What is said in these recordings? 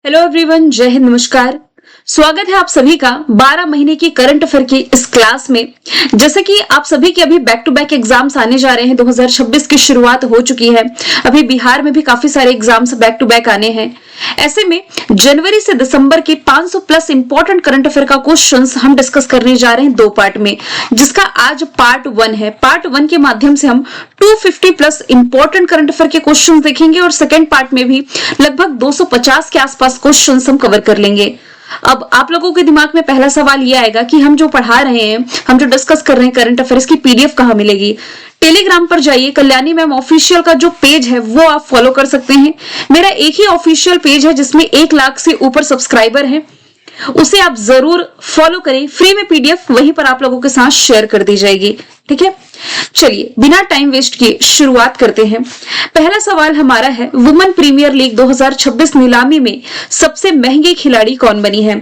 Hello everyone, जय हिंद, नमस्कार। स्वागत है आप सभी का 12 महीने की करंट अफेयर की इस क्लास में। जैसे कि आप सभी के अभी बैक टू बैक एग्जाम्स आने जा रहे हैं, 2026 की शुरुआत हो चुकी है। अभी बिहार में भी काफी सारे एग्जाम्स बैक टू बैक आने हैं। ऐसे में जनवरी से दिसंबर के 500 प्लस इंपॉर्टेंट करंट अफेयर का क्वेश्चंस हम डिस्कस करने जा रहे हैं दो पार्ट में, जिसका आज पार्ट 1 है। पार्ट 1 के माध्यम से हम 250 प्लस इंपॉर्टेंट करंट अफेयर के क्वेश्चंस देखेंगे और सेकंड पार्ट में भी लगभग 250 के आसपास क्वेश्चंस हम कवर कर लेंगे। अब आप लोगों के दिमाग में पहला सवाल ये आएगा कि हम जो पढ़ा रहे हैं, हम जो डिस्कस कर रहे हैं करंट अफेयर्स की पीडीएफ कहाँ मिलेगी। टेलीग्राम पर जाइए, कल्याणी मैम ऑफिशियल का जो पेज है वो आप फॉलो कर सकते हैं। मेरा एक ही ऑफिशियल पेज है जिसमें 1 लाख से ऊपर सब्सक्राइबर हैं, उसे आप जरूर फॉलो करें। फ्री में पीडीएफ वहीं पर आप लोगों के साथ शेयर कर दी जाएगी, ठीक है। चलिए बिना टाइम वेस्ट किए शुरुआत करते हैं। पहला सवाल हमारा है, वुमेन प्रीमियर लीग 2026 नीलामी में सबसे महंगी खिलाड़ी कौन बनी है?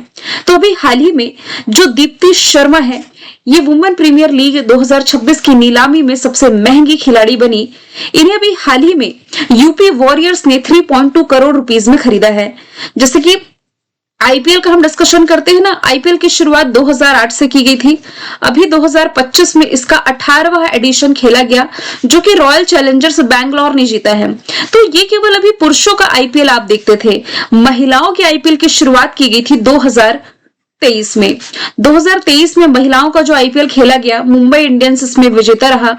तो अभी हाल ही में जो दीप्ति शर्मा है, ये वुमेन प्रीमियर लीग 2026 की नीलामी में सबसे महंगी खिलाड़ी बनी। इन्हें अभी हाल ही में यूपी वॉरियर्स ने 3.2 करोड़ रुपीस में खरीदा है। जैसे कि आईपीएल का हम डिस्कशन करते हैं ना, आईपीएल की शुरुआत 2008 से की गई थी। अभी 2025 में इसका 18वां एडिशन खेला गया, जो कि रॉयल चैलेंजर्स बैंगलोर ने जीता है। तो ये केवल अभी पुरुषों का आईपीएल आप देखते थे। महिलाओं के आईपीएल की शुरुआत की गई थी 2023 में। 2023 में महिलाओं का जो आईपीएल खेला गया, मुंबई इंडियंस इसमें विजेता रहा।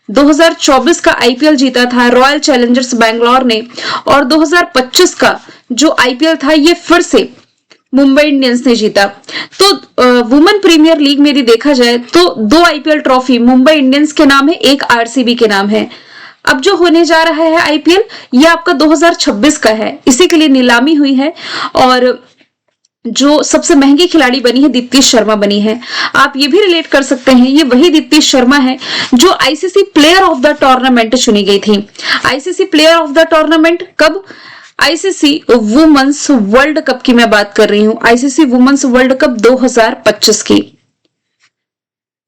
2024 का आईपीएल जीता था रॉयल चैलेंजर्स बैंगलोर ने, और 2025 का जो आईपीएल था ये फिर से मुंबई इंडियंस ने जीता। तो वुमेन प्रीमियर लीग में यदि देखा जाए तो 2 आईपीएल ट्रॉफी मुंबई इंडियंस के नाम है, 1 आरसीबी के नाम है। अब जो होने जा रहा है आईपीएल, ये आपका 2026 का है, इसी के लिए नीलामी हुई है और जो सबसे महंगी खिलाड़ी बनी है दीप्ति शर्मा बनी है। आप ये भी रिलेट कर सकते हैं, ये वही दीप्ति शर्मा है जो ICC player of the tournament चुनी गई थी। ICC player of the tournament कब? आईसीसी वुमेन्स वर्ल्ड कप की मैं बात कर रही हूं, आईसीसी वुमेन्स वर्ल्ड कप 2025 की,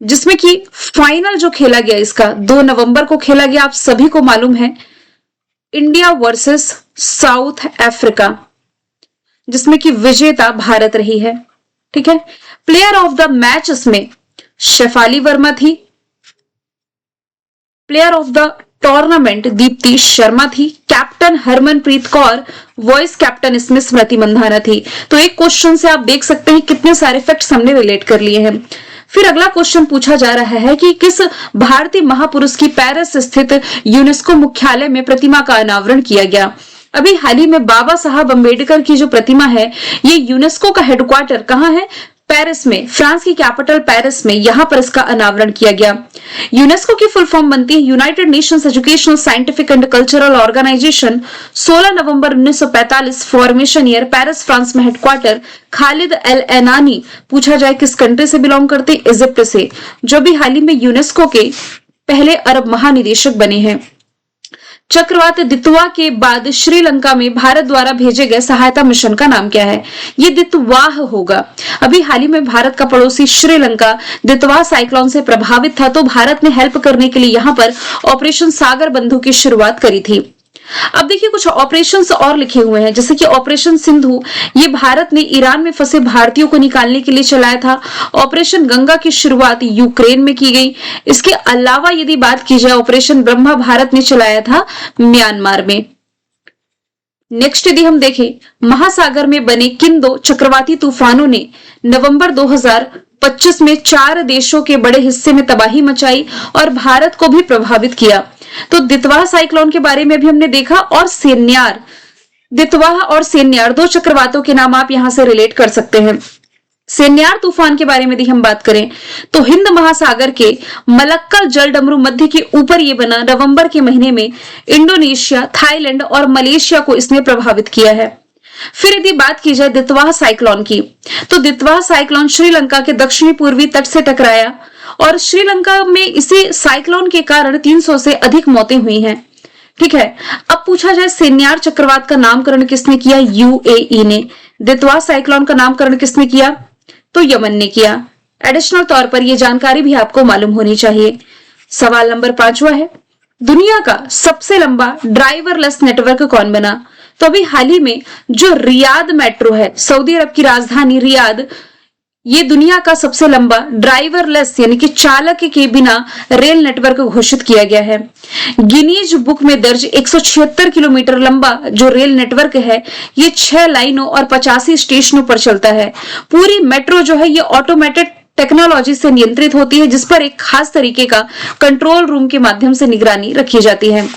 जिसमें कि फाइनल जो खेला गया इसका 2 नवंबर को खेला गया। आप सभी को मालूम है, इंडिया वर्सेस साउथ अफ्रीका, जिसमें कि विजेता भारत रही है, ठीक है। प्लेयर ऑफ द मैच इसमें शेफाली वर्मा थी। Player of the tournament Deepti Sharma थी। Captain Harmanpreet Kaur, vice captain इसमें स्मृति मंधाना थी। तो एक क्वेश्चन से आप देख सकते हैं कितने सारे फैक्ट्स हमने रिलेट कर लिए हैं। फिर अगला क्वेश्चन पूछा जा रहा है कि किस भारतीय महापुरुष की पेरिस स्थित यूनेस्को मुख्यालय में प्रतिमा का अनावरण किया गया? अभी हाल ही में बाबा साहब अम्बेडकर की जो प्रतिमा है, ये यूनेस्को का हेडक्वार्टर कहाँ है? पेरिस में, फ्रांस की कैपिटल पेरिस में, यहां पर इसका अनावरण किया गया। यूनेस्को की फुल फॉर्म बनती है United Nations educational, scientific and cultural organisation. 16 नवंबर 1945 फॉर्मेशन ईयर, पेरिस फ्रांस में हेडक्वार्टर। खालिद एल एनानी, पूछा जाए किस कंट्री से बिलोंग करते? इजिप्ट से, जो भी हाल ही में यूनेस्को के पहले अरब महानिदेशक बने हैं। चक्रवात दितवा के बाद श्रीलंका में भारत द्वारा भेजे गए सहायता मिशन का नाम क्या है? ये दितवाह होगा। अभी हाल ही में भारत का पड़ोसी श्रीलंका दितवाह साइक्लोन से प्रभावित था, तो भारत ने हेल्प करने के लिए यहां पर ऑपरेशन सागर बंधु की शुरुआत करी थी। अब देखिए कुछ ऑपरेशंस और लिखे हुए हैं, जैसे कि ऑपरेशन सिंधु, ये भारत ने ईरान में फंसे भारतीयों को निकालने के लिए चलाया था। ऑपरेशन गंगा की शुरुआत यूक्रेन में की गई। इसके अलावा यदि बात की जाए, ऑपरेशन ब्रह्मा भारत ने चलाया था म्यांमार में। नेक्स्ट यदि हम देखें, महासागर में बने किन 2 चक्रवाती तूफानों ने नवंबर 2025 में 4 देशों के बड़े हिस्से में तबाही मचाई और भारत को भी प्रभावित किया? तो दितवाह साइक्लोन के बारे में भी हमने देखा, और सेन्यार। दितवाह और सेन्यार 2 चक्रवातों के नाम आप यहां से रिलेट कर सकते हैं। सेन्यार तूफान के बारे में यदि हम बात करें तो हिंद महासागर के मलक्कल जलडमरू मध्य के ऊपर ये बना। नवंबर के महीने में इंडोनेशिया, थाईलैंड और मलेशिया को इसने प्रभावित किया है। फिर यदि बात की जाए दितवाह साइक्लोन की, तो दितवाह साइक्लोन श्रीलंका के दक्षिणी पूर्वी तट से टकराया और श्रीलंका में इसी साइक्लोन के कारण 300 से अधिक मौतें हुई हैं, ठीक है। अब पूछा जाए सेन्यार चक्रवात का नामकरण किसने किया? यूएई ने। दितवाह साइक्लोन का नामकरण किसने किया? तो यमन ने किया। एडिशनल तौर पर यह जानकारी भी आपको मालूम होनी चाहिए। सवाल नंबर 5वां है, दुनिया का सबसे लंबा ड्राइवरलेस नेटवर्क कौन बना? तो अभी हाल ही में जो रियाद मेट्रो है, सऊदी अरब की राजधानी रियाद, ये दुनिया का सबसे लंबा ड्राइवरलेस यानी कि चालक के बिना रेल नेटवर्क घोषित किया गया है। गिनीज बुक में दर्ज 176 किलोमीटर लंबा जो रेल नेटवर्क है, ये 6 लाइनों और 85 स्टेशनों पर चलता है। पूरी मेट्रो जो है ये ऑटोमेटेड टेक्नोलॉजी से नियंत्रित होती है, जिस पर एक खास तरीके का कंट्रोल रूम के माध्यम से निगरानी रखी जाती है।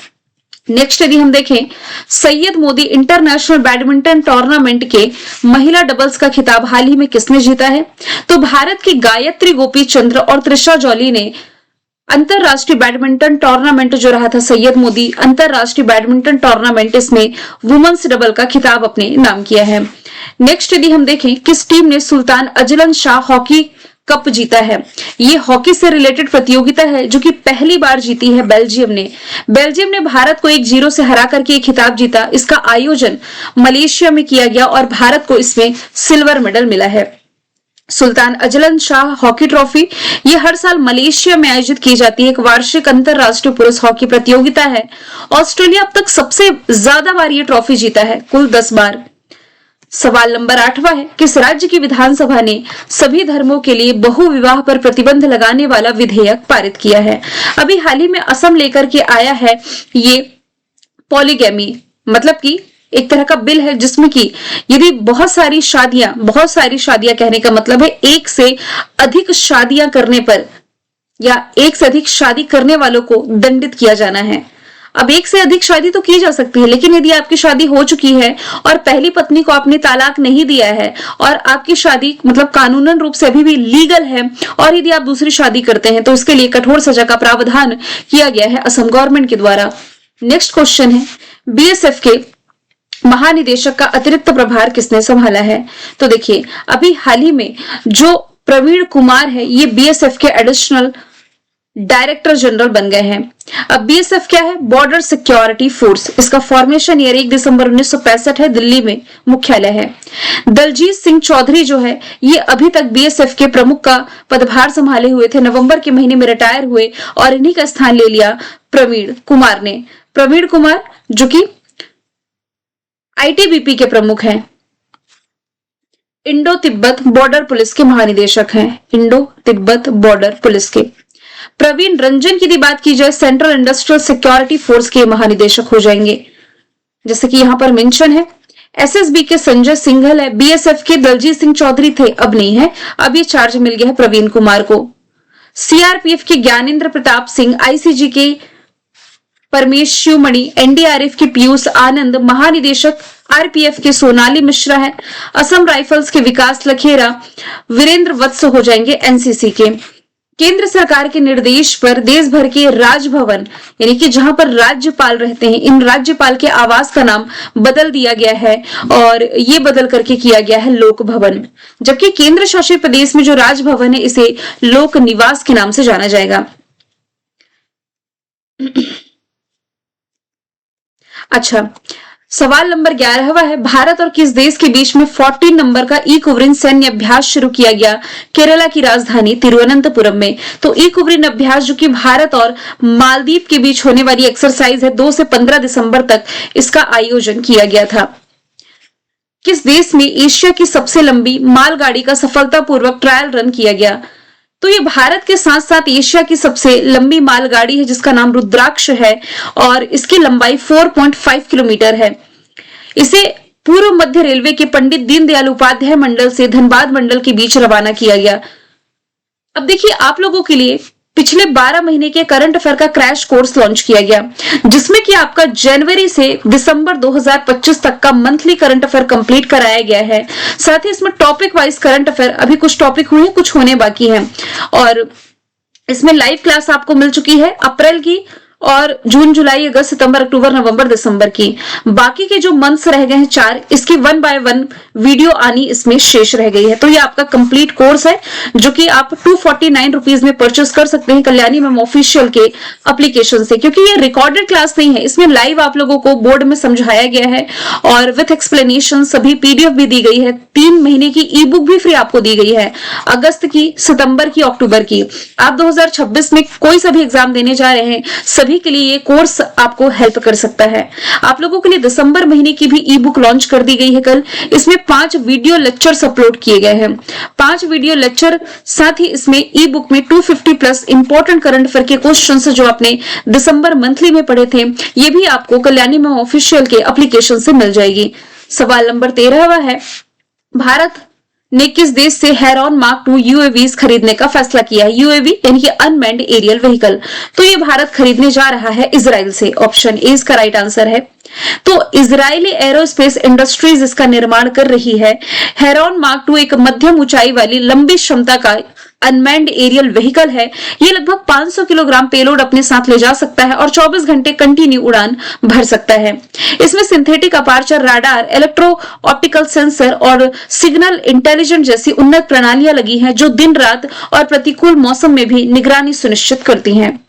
नेक्स्ट यदि हम देखें, Syed Modi international badminton tournament के महिला डबल्स का खिताब हाल ही में किसने जीता है? तो भारत की गायत्री गोपीचंद्र और त्रिशा जॉली ने अंतरराष्ट्रीय बैडमिंटन टूर्नामेंट जो रहा था सैयद मोदी अंतरराष्ट्रीय बैडमिंटन टूर्नामेंट, इसमें वुमेन्स डबल का खिताब अपने नाम किया है। नेक्स्ट यदि हम देखें, किस टीम ने Sultan Azlan Shah hockey cup जीता है? ये हॉकी से रिलेटेड प्रतियोगिता है जो कि पहली बार जीती है बेल्जियम ने। बेल्जियम ने भारत को 1-0 से हरा करके ये खिताब जीता। इसका आयोजन मलेशिया में किया गया और भारत को इसमें सिल्वर मेडल मिला है। Sultan Azlan Shah hockey trophy ये हर साल मलेशिया में आयोजित की जाती है, एक वार्षिक अंतरराष्ट्रीय पुरुष हॉकी प्रतियोगिता है। ऑस्ट्रेलिया अब तक सबसे ज्यादा बार ये ट्रॉफी जीता है, कुल 10 बार। सवाल नंबर 8वां है, किस राज्य की विधानसभा ने सभी धर्मों के लिए बहु विवाह पर प्रतिबंध लगाने वाला विधेयक पारित किया है? अभी हाल ही में असम लेकर के आया है ये पॉलीगैमी, मतलब कि एक तरह का बिल है जिसमें कि यदि बहुत सारी शादियां कहने का मतलब है एक से अधिक शादियां करने पर या एक से अधिक शादी करने वालों को दंडित किया जाना है। अब एक से अधिक शादी तो की जा सकती है, लेकिन यदि आपकी शादी हो चुकी है और पहली पत्नी को आपने तलाक नहीं दिया है और आपकी शादी मतलब कानूनन रूप से अभी भी लीगल है और यदि आप दूसरी शादी करते हैं तो इसके लिए कठोर सजा का प्रावधान किया गया है असम गवर्नमेंट के द्वारा। नेक्स्ट क्वेश्चन है, बीएसएफ के महानिदेशक का अतिरिक्त प्रभार किसने संभाला है? तो देखिए, अभी हाल ही में जो प्रवीण कुमार है ये बीएसएफ के एडिशनल डायरेक्टर जनरल बन गए हैं। अब बीएसएफ क्या है? Border security force. इसका फॉर्मेशन ईयर 1 दिसंबर 1965 है, दिल्ली में मुख्यालय है। दलजीत सिंह चौधरी जो है ये अभी तक बीएसएफ के प्रमुख का पदभार संभाले हुए थे, नवंबर के महीने में रिटायर हुए और इन्हीं का स्थान ले लिया प्रवीण कुमार ने। प्रवीण कुमार जो कि आईटीबीपी के प्रमुख हैं, इंडो तिब्बत बॉर्डर पुलिस के महानिदेशक हैं, इंडो तिब्बत बॉर्डर पुलिस के। प्रवीण रंजन की बात की जाए, सेंट्रल इंडस्ट्रियल सिक्योरिटी फोर्स के महानिदेशक हो जाएंगे, जैसे कि यहां पर मेंशन है। एसएसबी के संजय सिंघल है। बीएसएफ के दलजीत सिंह चौधरी थे, अब नहीं है, अब ये चार्ज मिल गया है प्रवीण कुमार को। सीआरपीएफ के ज्ञानेंद्र प्रताप सिंह, आईसीजी के परमेश शिवमणि, एनडीआरएफ के पीयूष आनंद, महानिदेशक आरपीएफ के सोनाली मिश्रा है। असम राइफल्स के विकास लखेरा, वीरेंद्र वत्स हो जाएंगे एनसीसी के। केंद्र सरकार के निर्देश पर देश भर के राजभवन यानी कि जहां पर राज्यपाल रहते हैं, इन राज्यपाल के आवास का नाम बदल दिया गया है और ये बदल करके किया गया है लोक भवन, जबकि केंद्र शासित प्रदेश में जो राजभवन है इसे लोक निवास के नाम से जाना जाएगा। अच्छा, सवाल नंबर 11वां है, भारत और किस देश के बीच में 14 नंबर का इकुवरिन सैन्य अभ्यास शुरू किया गया? केरला की राजधानी तिरुवनंतपुरम में। तो इकुवरिन अभ्यास जो कि भारत और मालदीव के बीच होने वाली एक्सरसाइज है, 2 से 15 दिसंबर तक इसका आयोजन किया गया था। किस देश में एशिया की सबसे लंबी मालगाड़ी का सफलतापूर्वक ट्रायल रन किया गया? तो ये भारत के साथ साथ एशिया की सबसे लंबी मालगाड़ी है जिसका नाम रुद्राक्ष है और इसकी लंबाई 4.5 किलोमीटर है। इसे पूर्व मध्य रेलवे के पंडित दीनदयाल उपाध्याय मंडल से धनबाद मंडल के बीच रवाना किया गया। अब देखिए, आप लोगों के लिए पिछले 12 महीने के करंट अफेयर का क्रैश कोर्स लॉन्च किया गया, जिसमें कि आपका जनवरी से दिसंबर 2025 तक का मंथली करंट अफेयर कंप्लीट कराया गया है। साथ ही इसमें टॉपिक वाइज करंट अफेयर, अभी कुछ टॉपिक हुए हैं, कुछ होने बाकी हैं, और इसमें लाइव क्लास आपको मिल चुकी है अप्रैल की और जून, जुलाई, अगस्त, सितंबर, अक्टूबर, नवंबर, दिसंबर की। बाकी के जो मंथ्स रह गए हैं 4, इसकी 1 बाय 1 वीडियो आनी इसमें शेष रह गई है। तो ये आपका कंप्लीट कोर्स है जो कि आप 249 रुपीज में परचेस कर सकते हैं कल्याणी मैम ऑफिशियल के एप्लीकेशन से, क्योंकि ये रिकॉर्डेड क्लास नहीं है, इसमें लाइव आप लोगों को बोर्ड में समझाया गया है और विथ एक्सप्लेनेशन, सभी पीडीएफ भी दी गई है, 3 महीने की ई बुक भी फ्री आपको दी गई है, अगस्त की, सितंबर की, अक्टूबर की। आप 2026 में कोई सा भी एग्जाम देने जा रहे हैं, सभी सभी के लिए ये कोर्स आपको हेल्प कर सकता है। आप लोगों के लिए दिसंबर महीने की भी ई बुक लॉन्च कर दी गई है कल। इसमें 5 वीडियो लेक्चर्स अपलोड किए गए हैं। 5 वीडियो लेक्चर, साथ ही इसमें ई बुक में 250 प्लस इंपॉर्टेंट करंट अफेयर के क्वेश्चंस जो आपने दिसंबर मंथली में पढ़े थे, ये भी आपको कल्याणी में ऑफिशियल के एप्लीकेशन से मिल जाएगी। सवाल नंबर 13 है, भारत ने किस देश से हेरॉन मार्क 2 यूएवीज खरीदने का फैसला किया है? यूएवी यानी कि अनमैन्ड एरियल व्हीकल, तो ये भारत खरीदने जा रहा है इजराइल से। ऑप्शन ए इसका राइट आंसर है। तो इजरायली एरोस्पेस इंडस्ट्रीज इसका निर्माण कर रही है। हेरॉन मार्क 2 एक मध्यम ऊंचाई वाली लंबी क्षमता का अनमैन्ड एरियल व्हीकल है। ये लगभग 500 किलोग्राम पेलोड अपने साथ ले जा सकता है और 24 घंटे कंटिन्यू उड़ान भर सकता है। इसमें synthetic aperture radar, electro optical sensor और सिग्नल इंटेलिजेंस जैसी उन्नत प्रणालियां लगी हैं जो दिन रात और प्रतिकूल मौसम में भी निगरानी सुनिश्चित करती हैं।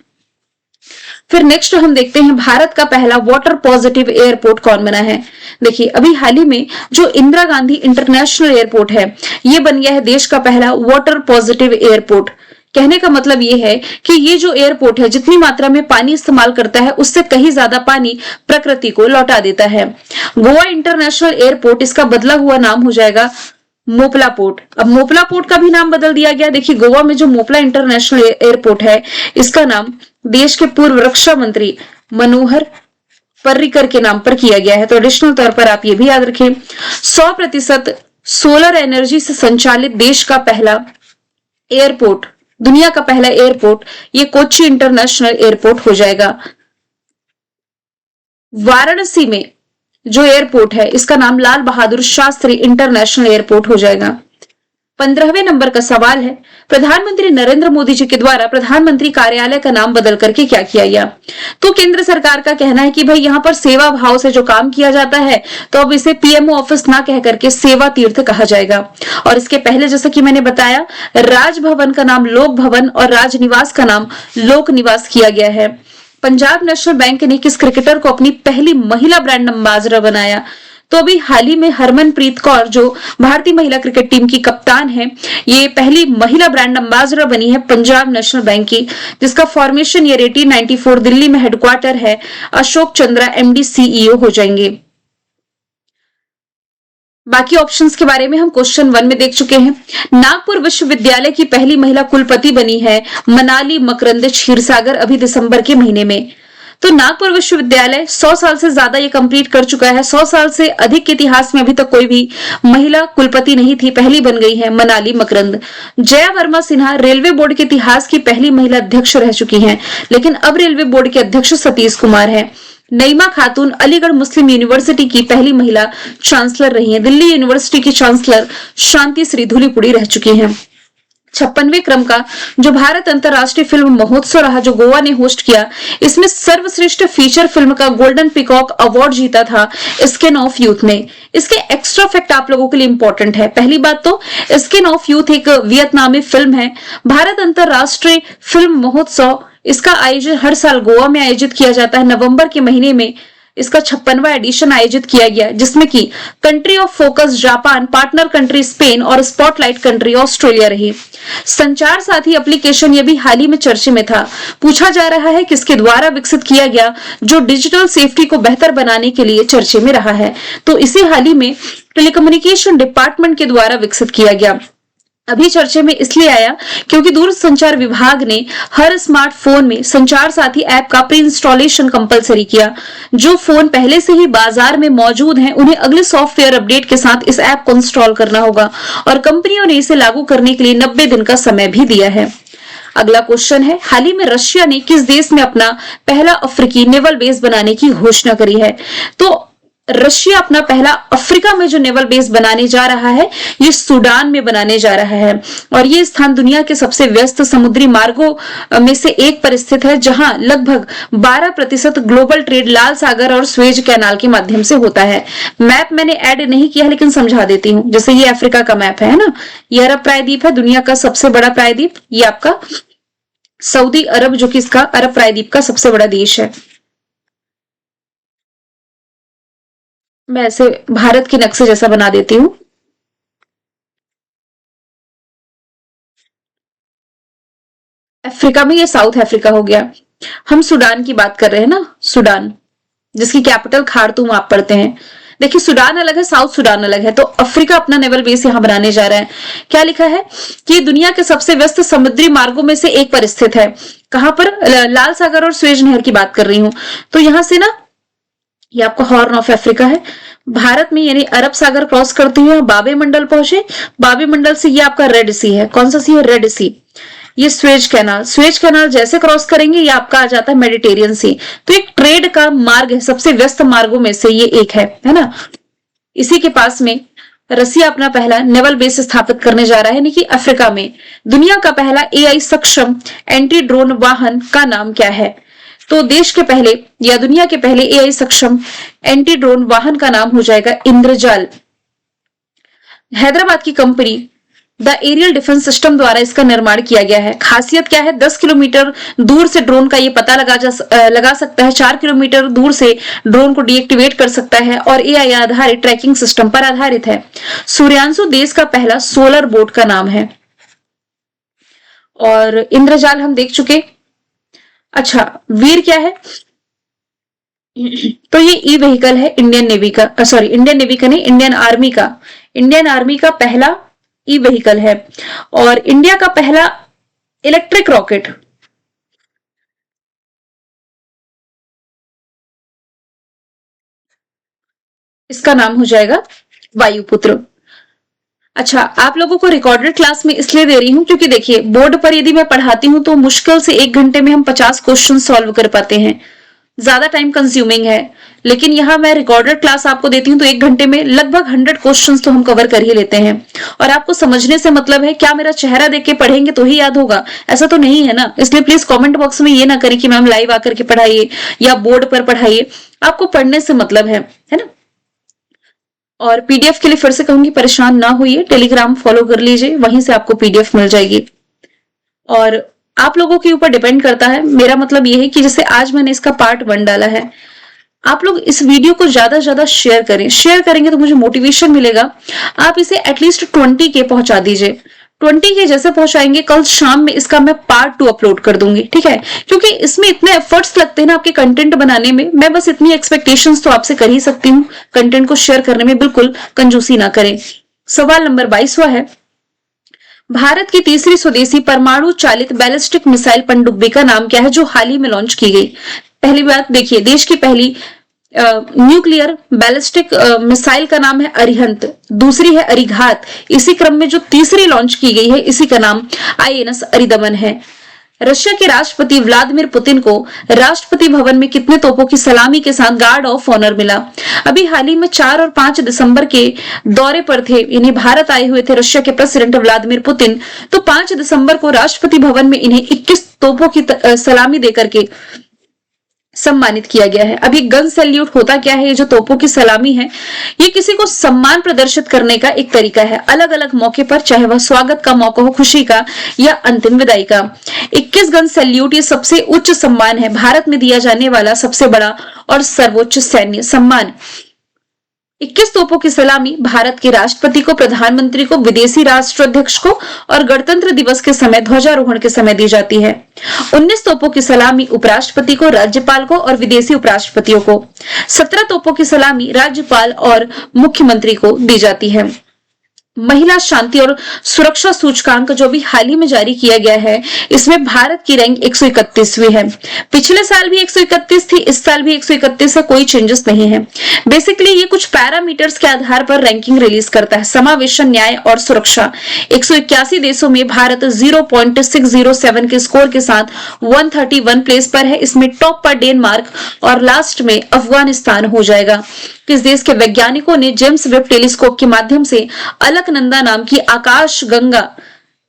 फिर नेक्स्ट हम देखते हैं, भारत का पहला वाटर पॉजिटिव एयरपोर्ट कौन बना है? देखिए, अभी हाल ही में जो इंदिरा गांधी इंटरनेशनल एयरपोर्ट है, ये बन गया है देश का पहला वाटर पॉजिटिव एयरपोर्ट। कहने का मतलब ये है कि ये जो एयरपोर्ट है, जितनी मात्रा में पानी इस्तेमाल करता है उससे कहीं ज्यादा पानी प्रकृति को लौटा देता है। गोवा इंटरनेशनल एयरपोर्ट, इसका बदला हुआ नाम हो जाएगा मोपला पोर्ट। अब मोपला पोर्ट का भी नाम बदल दिया गया। देखिए, गोवा में जो मोपला इंटरनेशनल एयरपोर्ट है, इसका नाम देश के पूर्व रक्षा मंत्री मनोहर पर्रिकर के नाम पर किया गया है। तो एडिशनल तौर पर आप ये भी याद रखें। 100% सोलर एनर्जी से संचालित देश का पहला एयरपोर्ट, दुनिया का पहला एयरपोर्ट, ये कोच्चि इंटरनेशनल एयरपोर्ट हो जाएगा। वाराणसी में जो एयरपोर्ट है, इसका नाम लाल बहादुर शास्त्री इंटरनेशनल एयरपोर्ट हो जाएगा। 15वें नंबर का सवाल है, प्रधानमंत्री नरेंद्र मोदी जी के द्वारा प्रधानमंत्री कार्यालय का नाम बदल करके क्या किया गया? तो केंद्र सरकार का कहना है कि भाई यहाँ पर सेवा भाव से जो काम किया जाता है, तो अब इसे पीएमओ ऑफिस ना कह करके सेवा तीर्थ कहा जाएगा। और इसके पहले जैसा कि मैंने बताया, राजभवन का नाम लोक भवन और राजनिवास का नाम लोक निवास किया गया है। पंजाब नेशनल बैंक ने किस क्रिकेटर को अपनी पहली महिला ब्रांड एम्बेसडर बनाया? तो अभी हाल ही में हरमनप्रीत कौर, जो भारतीय महिला क्रिकेट टीम की कप्तान है, ये पहली महिला ब्रांड एम्बेसडर बनी है पंजाब नेशनल बैंक की, जिसका फॉर्मेशन ईयर 1894, दिल्ली में हेडक्वार्टर है। अशोक चंद्रा एमडी सीईओ हो जाएंगे। बाकी ऑप्शंस के बारे में हम क्वेश्चन 1 में देख चुके हैं। नागपुर विश्वविद्यालय की पहली महिला कुलपति बनी है मनाली मकरंद क्षीरसागर, अभी दिसंबर के महीने में। तो नागपुर विश्वविद्यालय 100 साल से ज्यादा ये कंप्लीट कर चुका है। 100 साल से अधिक के इतिहास में अभी तक कोई भी महिला कुलपति नहीं थी, पहली बन गई है मनाली मकरंद। जया वर्मा सिन्हा रेलवे बोर्ड के इतिहास की पहली महिला अध्यक्ष रह चुकी हैं, लेकिन अब रेलवे बोर्ड के अध्यक्ष सतीश कुमार है। नईमा खातून अलीगढ़ मुस्लिम यूनिवर्सिटी की पहली महिला चांसलर रही है। दिल्ली यूनिवर्सिटी की चांसलर शांति श्री धूलीपुड़ी रह चुकी हैं। 56वें क्रम का जो भारत अंतर्राष्ट्रीय फिल्म महोत्सव रहा, जो गोवा ने होस्ट किया, इसमें सर्वश्रेष्ठ फीचर फिल्म का गोल्डन पीकॉक अवार्ड जीता था स्किन ऑफ यूथ ने। इसके एक्स्ट्रा फैक्ट आप लोगों के लिए इंपॉर्टेंट है। पहली बात तो स्किन ऑफ यूथ एक वियतनामी फिल्म है। भारत अंतर्राष्ट्रीय फिल्म महोत्सव, इसका आयोजन हर साल गोवा में आयोजित किया जाता है। नवंबर के महीने में इसका 56वां एडिशन आयोजित किया गया, जिसमें कि country of focus Japan, partner country Spain और स्पॉटलाइट कंट्री ऑस्ट्रेलिया रही। संचार साथी एप्लीकेशन ये भी हाल ही में चर्चे में था। पूछा जा रहा है किसके द्वारा विकसित किया गया, जो डिजिटल सेफ्टी को बेहतर बनाने के लिए चर्चे में रहा है। तो इसे हाल ही में टेलीकम्युनिकेशन डिपार्टमेंट के द्वारा विकसित किया गया। अभी चर्चे में इसलिए आया क्योंकि दूरसंचार विभाग ने हर स्मार्टफोन में संचार साथी ऐप का प्री इंस्टॉलेशन कंपलसरी किया। जो फोन पहले से ही बाजार में मौजूद हैं, उन्हें अगले सॉफ्टवेयर अपडेट के साथ इस ऐप को इंस्टॉल करना होगा और कंपनियों ने इसे लागू करने के लिए 90 दिन का समय भी दिया है। अगला क्वेश्चन है, हाल ही में रशिया ने किस देश में अपना पहला अफ्रीकी नेवल बेस बनाने की घोषणा करी है? तो रशिया अपना पहला अफ्रीका में जो नेवल बेस बनाने जा रहा है, ये सूडान में बनाने जा रहा है और ये स्थान दुनिया के सबसे व्यस्त समुद्री मार्गों में से एक पर स्थित है, जहां लगभग 12% ग्लोबल ट्रेड लाल सागर और स्वेज कैनाल के माध्यम से होता है। मैप मैंने ऐड नहीं किया, लेकिन समझा देती हूँ। जैसे ये अफ्रीका का मैप है ना, ये अरब प्रायद्वीप है, दुनिया का सबसे बड़ा प्रायद्वीप। ये आपका सऊदी अरब, जो कि इसका अरब प्रायद्वीप का सबसे बड़ा देश है। मैं ऐसे भारत के नक्शे जैसा बना देती हूँ। अफ्रीका में ये साउथ अफ्रीका हो गया। हम सूडान की बात कर रहे हैं ना, सूडान, जिसकी कैपिटल खार्तूम आप पढ़ते हैं। देखिए सूडान अलग है, साउथ सूडान अलग है। तो अफ्रीका अपना नेवल बेस यहां बनाने जा रहा है। क्या लिखा है कि दुनिया के सबसे व्यस्त समुद्री मार्गों में से एक पर स्थित है। कहां पर? लाल सागर और स्वेज नहर की बात कर रही हूं। तो यहां से ना, ये आपका हॉर्न ऑफ अफ्रीका है, भारत में यानी अरब सागर क्रॉस करते हुए बाबे मंडल पहुंचे। बाबे मंडल से ये आपका रेड सी है। कौन सा सी है? रेड सी। ये स्वेज कैनाल, स्वेज कैनाल जैसे क्रॉस करेंगे ये आपका आ जाता है मेडिटेरियन सी। तो एक ट्रेड का मार्ग है, सबसे व्यस्त मार्गों में से ये एक है ना। इसी के पास में रसिया अपना पहला नेवल बेस स्थापित करने जा रहा है, यानी कि अफ्रीका में। दुनिया का पहला एआई सक्षम एंटी ड्रोन वाहन का नाम क्या है? तो देश के पहले या दुनिया के पहले एआई सक्षम एंटी ड्रोन वाहन का नाम हो जाएगा इंद्रजाल। हैदराबाद की company the aerial defence system द्वारा इसका निर्माण किया गया है। खासियत क्या है? 10 किलोमीटर दूर से ड्रोन का ये पता लगा सकता है, 4 किलोमीटर दूर से ड्रोन को डीएक्टिवेट कर सकता है और एआई आधारित ट्रैकिंग सिस्टम पर आधारित है। सूर्यांशु देश का पहला सोलर बोट का नाम है। और इंद्रजाल हम देख चुके। अच्छा, वीर क्या है? तो ये ई व्हीकल है इंडियन नेवी का, सॉरी इंडियन नेवी का नहीं, इंडियन आर्मी का। इंडियन आर्मी का पहला ई व्हीकल है। और इंडिया का पहला इलेक्ट्रिक रॉकेट, इसका नाम हो जाएगा वायुपुत्र। अच्छा, आप लोगों को रिकॉर्डेड क्लास में इसलिए दे रही हूं क्योंकि देखिए बोर्ड पर यदि मैं पढ़ाती हूं तो मुश्किल से 1 घंटे में हम 50 क्वेश्चन सॉल्व कर पाते हैं, ज्यादा टाइम कंज्यूमिंग है। लेकिन यहाँ मैं रिकॉर्डेड क्लास आपको देती हूँ तो 1 घंटे में लगभग 100 क्वेश्चंस तो हम कवर कर ही लेते हैं। और आपको समझने से मतलब है, क्या मेरा चेहरा देख के पढ़ेंगे तो ही याद होगा? ऐसा तो नहीं है ना। इसलिए प्लीज कमेंट बॉक्स में ये ना करें कि मैम लाइव आकर के पढ़ाइए या बोर्ड पर पढ़ाइए। आपको पढ़ने से मतलब है ना। और पीडीएफ के लिए फिर से कहूंगी, परेशान ना होइए, टेलीग्राम फॉलो कर लीजिए, वहीं से आपको पीडीएफ मिल जाएगी। और आप लोगों के ऊपर डिपेंड करता है। मेरा मतलब ये है कि जैसे आज मैंने इसका पार्ट 1 डाला है, आप लोग इस वीडियो को ज्यादा से ज्यादा शेयर करें। शेयर करेंगे तो मुझे मोटिवेशन मिलेगा। आप इसे एटलीस्ट 20 के पहुंचा दीजिए। 20 के जैसे पहुंचाएंगे, कल शाम में इसका मैं पार्ट 2 अपलोड कर दूंगी, ठीक है? क्योंकि इसमें इतने एफर्ट्स लगते हैं ना आपके कंटेंट बनाने में। मैं बस इतनी एक्सपेक्टेशंस तो आपसे कर ही सकती हूँ। कंटेंट को शेयर करने में बिल्कुल कंजूसी ना करें। सवाल नंबर 22वां है, भारत की तीसरी स्वदेशी परमाणु चालित बैलिस्टिक मिसाइल पनडुब्बी का नाम क्या है, जो हाल ही में लॉन्च की गई? पहली बात देखिए, देश की पहली न्यूक्लियर बैलिस्टिक मिसाइल का नाम है अरिहंत, दूसरी है अरिघात। इसी क्रम में जो तीसरी लॉन्च की गई है, इसी का नाम आईएनएस अरिदमन है। रशिया के राष्ट्रपति व्लादिमीर पुतिन को राष्ट्रपति भवन में कितने तोपों की सलामी के साथ गार्ड ऑफ ऑनर मिला? अभी हाल ही में 4 और 5 दिसंबर के दौरे पर थे, इन्हें भारत आए हुए थे रशिया के प्रेसिडेंट व्लादिमीर पुतिन। तो 5 दिसंबर को राष्ट्रपति भवन में इन्हें 21 तोपों की सलामी देकर के सम्मानित किया गया है। अभी गन सैल्यूट होता क्या है? ये जो तोपों की सलामी है, ये किसी को सम्मान प्रदर्शित करने का एक तरीका है, अलग अलग मौके पर, चाहे वह स्वागत का मौका हो, खुशी का या अंतिम विदाई का। 21 गन सैल्यूट ये सबसे उच्च सम्मान है, भारत में दिया जाने वाला सबसे बड़ा और सर्वोच्च सैन्य सम्मान। 21 तोपों की सलामी भारत के राष्ट्रपति को, प्रधानमंत्री को, विदेशी राष्ट्राध्यक्ष को और गणतंत्र दिवस के समय ध्वजारोहण के समय दी जाती है। 19 तोपों की सलामी उपराष्ट्रपति को, राज्यपाल को और विदेशी उपराष्ट्रपतियों को। 17 तोपों की सलामी राज्यपाल और मुख्यमंत्री को दी जाती है। महिला शांति और सुरक्षा सूचकांक जो भी हाल ही में जारी किया गया है, इसमें भारत की रैंक 131वीं है। पिछले साल भी 131 थी, इस साल भी 131 है, कोई चेंजेस नहीं है। बेसिकली ये कुछ पैरामीटर्स के आधार पर रैंकिंग रिलीज करता है। समावेशन, न्याय और सुरक्षा। 181 देशों में भारत 0.607 के स्कोर के साथ 131 प्लेस पर है। इसमें टॉप पर डेनमार्क और लास्ट में अफगानिस्तान हो जाएगा। किस देश के वैज्ञानिकों ने जेम्स वेब टेलीस्कोप के माध्यम से अलकनंदा नाम की आकाश गंगा,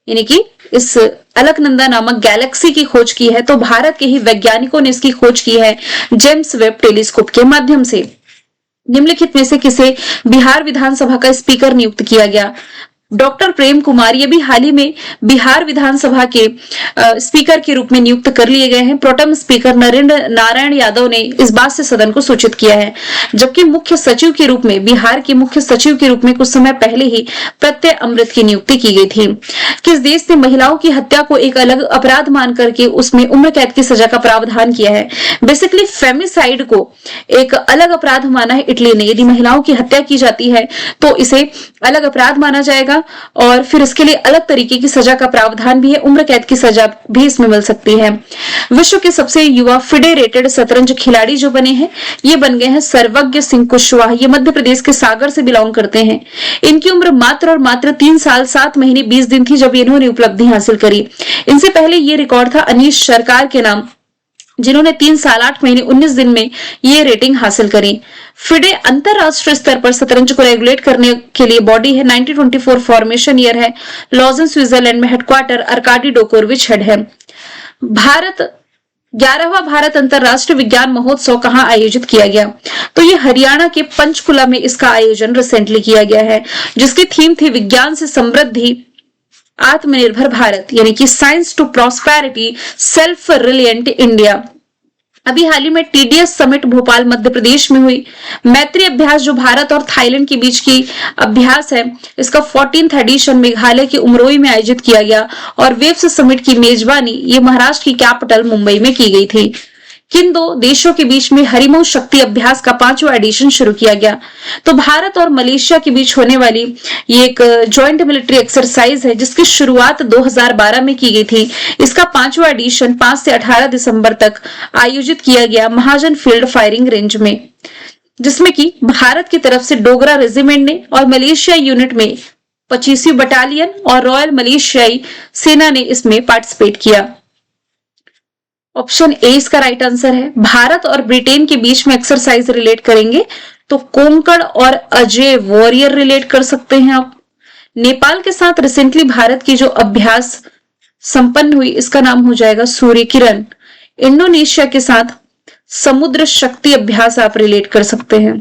यानी कि इस अलकनंदा नामक गैलेक्सी की खोज की है? तो भारत के ही वैज्ञानिकों ने इसकी खोज की है जेम्स वेब टेलीस्कोप के माध्यम से। निम्नलिखित में से किसे बिहार विधानसभा का स्पीकर नियुक्त किया गया? डॉक्टर प्रेम कुमार ये भी हाल ही में बिहार विधानसभा के स्पीकर के रूप में नियुक्त कर लिए गए हैं। प्रोटेम स्पीकर नरेंद्र नारायण यादव ने इस बात से सदन को सूचित किया है, जबकि मुख्य सचिव के रूप में बिहार के मुख्य सचिव के रूप में कुछ समय पहले ही प्रत्यय अमृत की नियुक्ति की गई थी। किस देश ने महिलाओं की हत्या को एक अलग अपराध मान करके उसमें उम्र कैद की सजा का प्रावधान किया है। बेसिकली फेमिसाइड को एक अलग अपराध माना है इटली ने। यदि महिलाओं की हत्या की जाती है तो इसे अलग अपराध माना जाएगा और फिर इसके लिए अलग तरीके की सजा का प्रावधान भी है, उम्र कैद की सजा भी इसमें मिल सकती है। विश्व के सबसे युवा फेडरेटेड शतरंज खिलाड़ी जो बने हैं ये बन गए हैं सर्वज्ञ सिंह कुशवाहा। ये मध्य प्रदेश के सागर से बिलोंग करते हैं। इनकी उम्र मात्र और मात्र 3 साल 7 महीने 20 दिन थी जब इन्होंने उपलब्धि हासिल करी। इनसे पहले ये रिकॉर्ड था अनीश सरकार के नाम, जिन्होंने 3 साल 8 महीने 19 दिन में ये रेटिंग हासिल करी। फिडे अंतरराष्ट्रीय स्तर पर शतरंज को रेगुलेट करने के लिए बॉडी है। 1924 फॉर्मेशन ईयर है। लॉजन स्विट्जरलैंड में हेडक्वार्टर अर्काडी डोकोरविच हेड है। 11वां भारत अंतरराष्ट्रीय विज्ञान महोत्सव कहां आयोजित किया गया? तो ये हरियाणा के पंचकुला में इसका आयोजन रिसेंटली किया गया है, जिसकी थीम थी विज्ञान से समृद्धि आत्मनिर्भर भारत, यानी कि science to prosperity self reliant India. अभी हाल ही में टीडीएस समिट भोपाल मध्य प्रदेश में हुई। मैत्री अभ्यास जो भारत और थाईलैंड के बीच की अभ्यास है, इसका 14th एडिशन मेघालय के उमरोई में आयोजित किया गया और वेव्स समिट की मेजबानी ये महाराष्ट्र की कैपिटल मुंबई में की गई थी। किन दो देशों के बीच में हरिमो शक्ति अभ्यास का 5वां एडिशन शुरू किया गया? तो भारत और मलेशिया के बीच होने वाली ये एक जॉइंट मिलिट्री एक्सरसाइज है जिसकी शुरुआत 2012 में की गई थी। इसका 5वां एडिशन 5 से 18 दिसंबर तक आयोजित किया गया महाजन फील्ड फायरिंग रेंज में, जिसमें कि भारत की तरफ से डोगरा रेजिमेंट ने और मलेशिया यूनिट में 25वीं बटालियन और रॉयल मलेशियाई सेना ने इसमें पार्टिसिपेट किया। ऑप्शन ए इसका राइट आंसर है। भारत और ब्रिटेन के बीच में एक्सरसाइज रिलेट करेंगे तो कोंकण और अजय वॉरियर रिलेट कर सकते हैं आप। नेपाल के साथ रिसेंटली भारत की जो अभ्यास संपन्न हुई इसका नाम हो जाएगा सूर्य किरण। इंडोनेशिया के साथ समुद्र शक्ति अभ्यास आप रिलेट कर सकते हैं।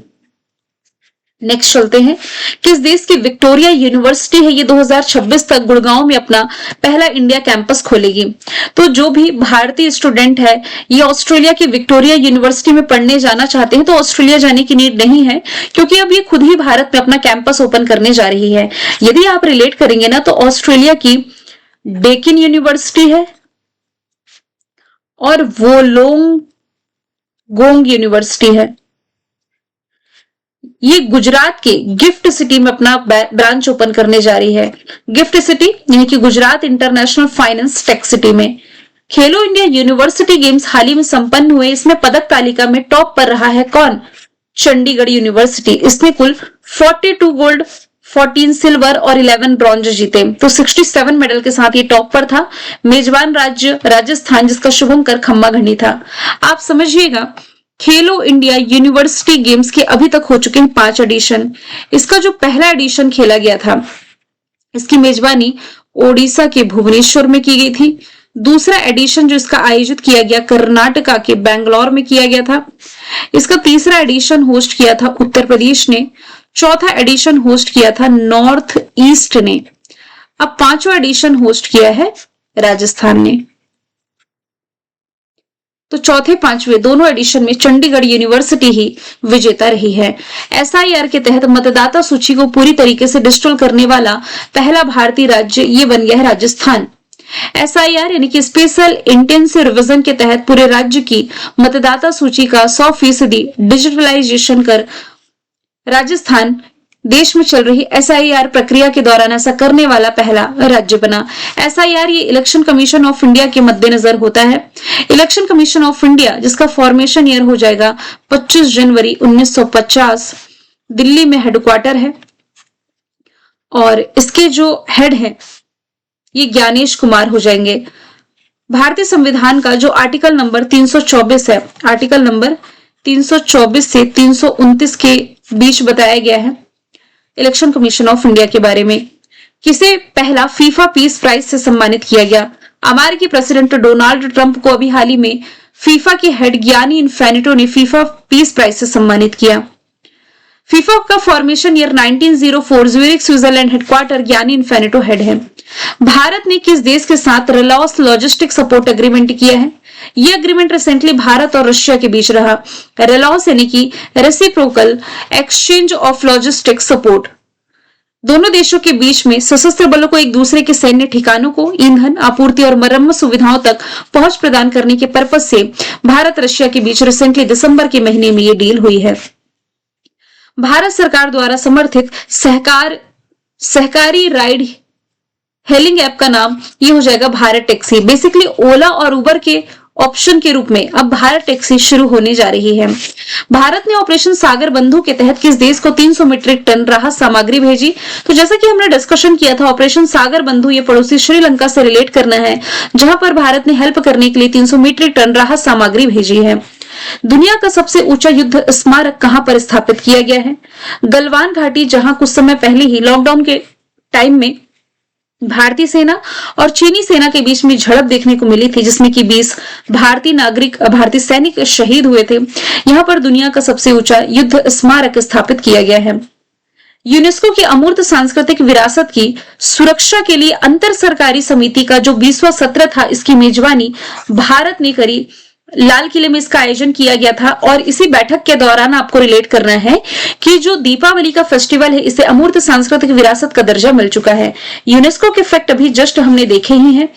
नेक्स्ट चलते हैं, किस देश की विक्टोरिया यूनिवर्सिटी है ये 2026 तक गुड़गांव में अपना पहला इंडिया कैंपस खोलेगी। तो जो भी भारतीय स्टूडेंट है ये ऑस्ट्रेलिया की विक्टोरिया यूनिवर्सिटी में पढ़ने जाना चाहते हैं तो ऑस्ट्रेलिया जाने की नीड नहीं है, क्योंकि अब ये खुद ही भारत में अपना कैंपस ओपन करने जा रही है। यदि आप रिलेट करेंगे ना तो ऑस्ट्रेलिया की डेकिन यूनिवर्सिटी है और वोलोंगोंग यूनिवर्सिटी है। ये गुजरात के गिफ्ट सिटी में अपना ब्रांच ओपन करने जा रही है। गिफ्ट सिटी यानी कि Gujarat international finance tech city में। खेलो इंडिया यूनिवर्सिटी गेम्स हाल ही में संपन्न हुए। इसमें पदक तालिका में टॉप पर रहा है कौन? चंडीगढ़ यूनिवर्सिटी। इसने कुल 42 गोल्ड, 14 सिल्वर और 11 ब्रॉन्ज जीते, तो 67 मेडल के साथ ये टॉप पर था। मेजबान राज्य राजस्थान, जिसका शुभंकर खम्माघनी था। आप समझिएगा, खेलो इंडिया यूनिवर्सिटी गेम्स के अभी तक हो चुके हैं 5 एडिशन। इसका जो पहला एडिशन खेला गया था इसकी मेजबानी ओडिशा के भुवनेश्वर में की गई थी। दूसरा एडिशन जो इसका आयोजित किया गया कर्नाटका के बेंगलोर में किया गया था। इसका तीसरा एडिशन होस्ट किया था उत्तर प्रदेश ने। चौथा एडिशन होस्ट किया था नॉर्थ ईस्ट ने। अब 5वां एडिशन होस्ट किया है राजस्थान ने। तो चौथे 5वें दोनों एडिशन में चंडीगढ़ यूनिवर्सिटी ही विजेता रही है। एसआईआर के तहत मतदाता सूची को पूरी तरीके से डिजिटल करने वाला पहला भारतीय राज्य ये बन गया है राजस्थान। एसआईआर यानी कि स्पेशल इंटेंसिव रिवीजन के तहत पूरे राज्य की मतदाता सूची का 100% डिजिटलाइजेशन कर राजस्थान देश में चल रही एसआईआर प्रक्रिया के दौरान ऐसा करने वाला पहला राज्य बना। एसआईआर ये इलेक्शन कमीशन ऑफ इंडिया के मद्देनजर होता है। इलेक्शन कमीशन ऑफ इंडिया जिसका फॉर्मेशन ईयर हो जाएगा 25 जनवरी 1950, दिल्ली में हेडक्वार्टर है और इसके जो हेड है ये ज्ञानेश कुमार हो जाएंगे। भारतीय संविधान का जो आर्टिकल नंबर 324 है, आर्टिकल नंबर 324 से 329 के बीच बताया गया है इलेक्शन कमीशन ऑफ इंडिया के बारे में। किसे पहला फीफा पीस प्राइज से सम्मानित किया गया? अमेरिकी प्रेसिडेंट डोनाल्ड ट्रंप को अभी हाल ही में फीफा के हेड गियानी इन्फेनिटो ने फीफा पीस प्राइज से सम्मानित किया। फीफा का formation year 1904, Zurich Switzerland, headquarter ज्ञानी इन्फिनिटो हेड है। भारत ने किस देश के साथ रिलायंस लॉजिस्टिक सपोर्ट एग्रीमेंट किया है? यह एग्रीमेंट रिसेंटली भारत और रशिया के बीच रहा। रिलायंस यानी कि reciprocal exchange of logistic support, दोनों देशों के बीच में सशस्त्र बलों को एक दूसरे के सैन्य ठिकानों को ईंधन आपूर्ति और मरम्मत सुविधाओं तक पहुंच प्रदान करने के पर्पज से भारत रशिया के बीच रिसेंटली दिसंबर के महीने में यह डील हुई है। भारत सरकार द्वारा समर्थित सहकारी राइड हेलिंग ऐप का नाम ये हो जाएगा भारत टैक्सी। बेसिकली ओला और उबर के ऑप्शन के रूप में अब भारत टैक्सी शुरू होने जा रही है। भारत ने ऑपरेशन सागर बंधु के तहत किस देश को 300 मीट्रिक टन राहत सामग्री भेजी? तो जैसा कि हमने डिस्कशन किया था, ऑपरेशन सागर बंधु ये पड़ोसी श्रीलंका से रिलेट करना है, जहां पर भारत ने हेल्प करने के लिए 300 मीट्रिक टन राहत सामग्री भेजी है। दुनिया का सबसे ऊंचा युद्ध स्मारक कहां पर स्थापित किया गया है? गलवान घाटी, जहां कुछ समय पहले ही लॉकडाउन के टाइम में भारतीय सेना और चीनी सेना के बीच में झड़प देखने को मिली थी, जिसमें कि 20 भारतीय सैनिक शहीद हुए थे। यहां पर दुनिया का सबसे ऊंचा युद्ध स्मारक स्थापित किया गया है। यूनेस्को की अमूर्त सांस्कृतिक विरासत की सुरक्षा के लिए अंतर सरकारी समिति का जो 20वां सत्र था, इसकी मेजबानी भारत ने करी। लाल किले में इसका आयोजन किया गया था और इसी बैठक के दौरान आपको रिलेट करना है कि जो दीपावली का फेस्टिवल है, इसे अमूर्त सांस्कृतिक विरासत का दर्जा मिल चुका है। यूनेस्को के फैक्ट अभी जस्ट हमने देखे ही हैं।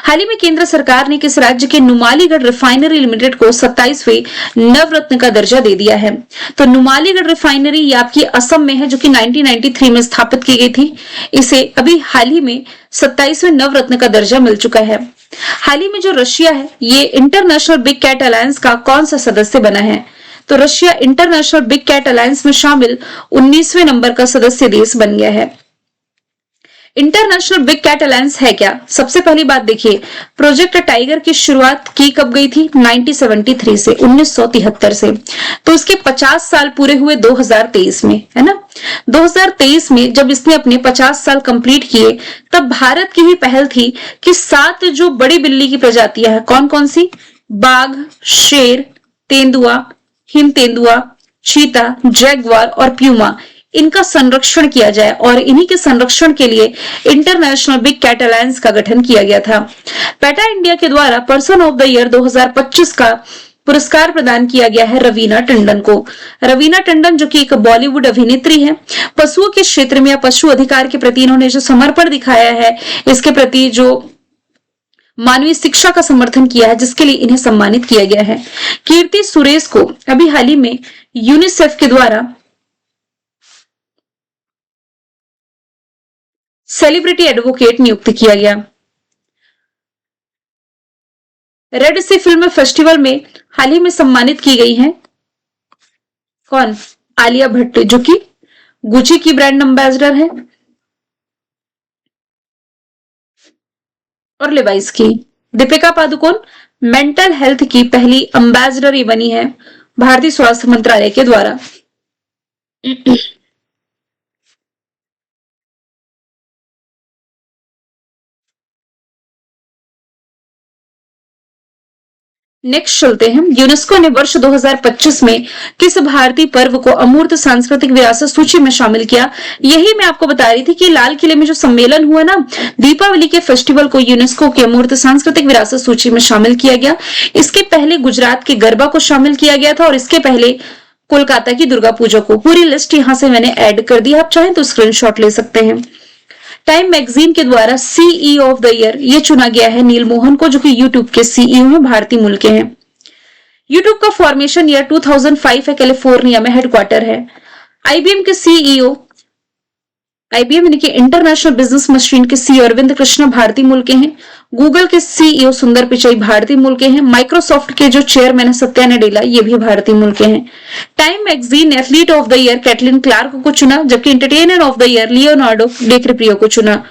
हाल ही में केंद्र सरकार ने किस राज्य के नुमालीगढ़ रिफाइनरी लिमिटेड को 27वें नवरत्न का दर्जा दे दिया है? तो नुमालीगढ़ रिफाइनरी ये आपकी असम में है, जो कि 1993 में स्थापित की गई थी। इसे अभी हाल ही में 27वें नवरत्न का दर्जा मिल चुका है। हाल ही में जो रशिया है, ये इंटरनेशनल बिग कैट अलायंस का कौन सा सदस्य बना है? तो Russia international big cat alliance में शामिल 19वें नंबर का सदस्य देश बन गया है। इंटरनेशनल बिग कैट अलायंस है क्या? सबसे पहली बात देखिए, प्रोजेक्ट टाइगर की शुरुआत की कब गई थी? 1973 से, 1973 से। तो इसके 50 साल पूरे हुए 2023 में, है ना। 2023 में जब इसने अपने 50 साल कंप्लीट किए, तब भारत की ही पहल थी कि 7 जो बड़ी बिल्ली की प्रजातियां हैं, कौन कौन सी? बाघ, शेर, तेंदुआ, हिम तेंदुआ, चीता, जैगवार और प्यूमा, इनका संरक्षण किया जाए और इन्हीं के संरक्षण के लिए इंटरनेशनल बिग कैट अलायंस का गठन किया गया था। पेटा इंडिया के द्वारा पर्सन ऑफ द ईयर 2025 का पुरस्कार प्रदान किया गया है रवीना टंडन को। रवीना टंडन जो कि एक बॉलीवुड अभिनेत्री है, पशुओं के क्षेत्र में या पशु अधिकार के प्रति इन्होंने जो समर्पण दिखाया है, इसके प्रति जो मानवीय शिक्षा का समर्थन किया है, जिसके लिए इन्हें सम्मानित किया गया है। कीर्ति सुरेश को अभी हाल ही में यूनिसेफ के द्वारा सेलिब्रिटी एडवोकेट नियुक्त किया गया। रेड सी फिल्म फेस्टिवल में हाल ही में सम्मानित की गई हैं कौन? आलिया भट्ट, जो कि गुची की ब्रांड एम्बेसडर है, और लेवाइस की। दीपिका पादुकोण मेंटल हेल्थ की पहली एम्बेसडर ये बनी है भारतीय स्वास्थ्य मंत्रालय के द्वारा। नेक्स्ट चलते हैं। यूनेस्को ने वर्ष 2025 में किस भारतीय पर्व को अमूर्त सांस्कृतिक विरासत सूची में शामिल किया? यही मैं आपको बता रही थी कि लाल किले में जो सम्मेलन हुआ ना, दीपावली के फेस्टिवल को यूनेस्को की अमूर्त सांस्कृतिक विरासत सूची में शामिल किया गया। इसके पहले गुजरात के गरबा को शामिल किया गया था और इसके पहले कोलकाता की दुर्गा पूजा को। पूरी लिस्ट यहां से मैंने ऐड कर दी, आप चाहें तो स्क्रीनशॉट ले सकते हैं। टाइम मैगजीन के द्वारा सीईओ ऑफ द ईयर ये चुना गया है नील मोहन को, जो कि यूट्यूब के सीईओ हैं, भारतीय मूल के हैं। यूट्यूब का फॉर्मेशन ईयर 2005 है, कैलिफोर्निया में हेडक्वार्टर है। आईबीएम के सीईओ, आईबीएम यानी कि इंटरनेशनल बिजनेस मशीन के सीईओ अरविंद कृष्ण भारतीय मूल के हैं। गूगल के सीईओ सुंदर पिचाई भारतीय मूल के हैं। माइक्रोसॉफ्ट के जो चेयरमैन है सत्या नडेला, ये भी भारतीय मूल के हैं। टाइम मैगजीन ने athlete of the year Caitlin Clark को चुना, जबकि entertainer of the year Leonardo DiCaprio को चुना।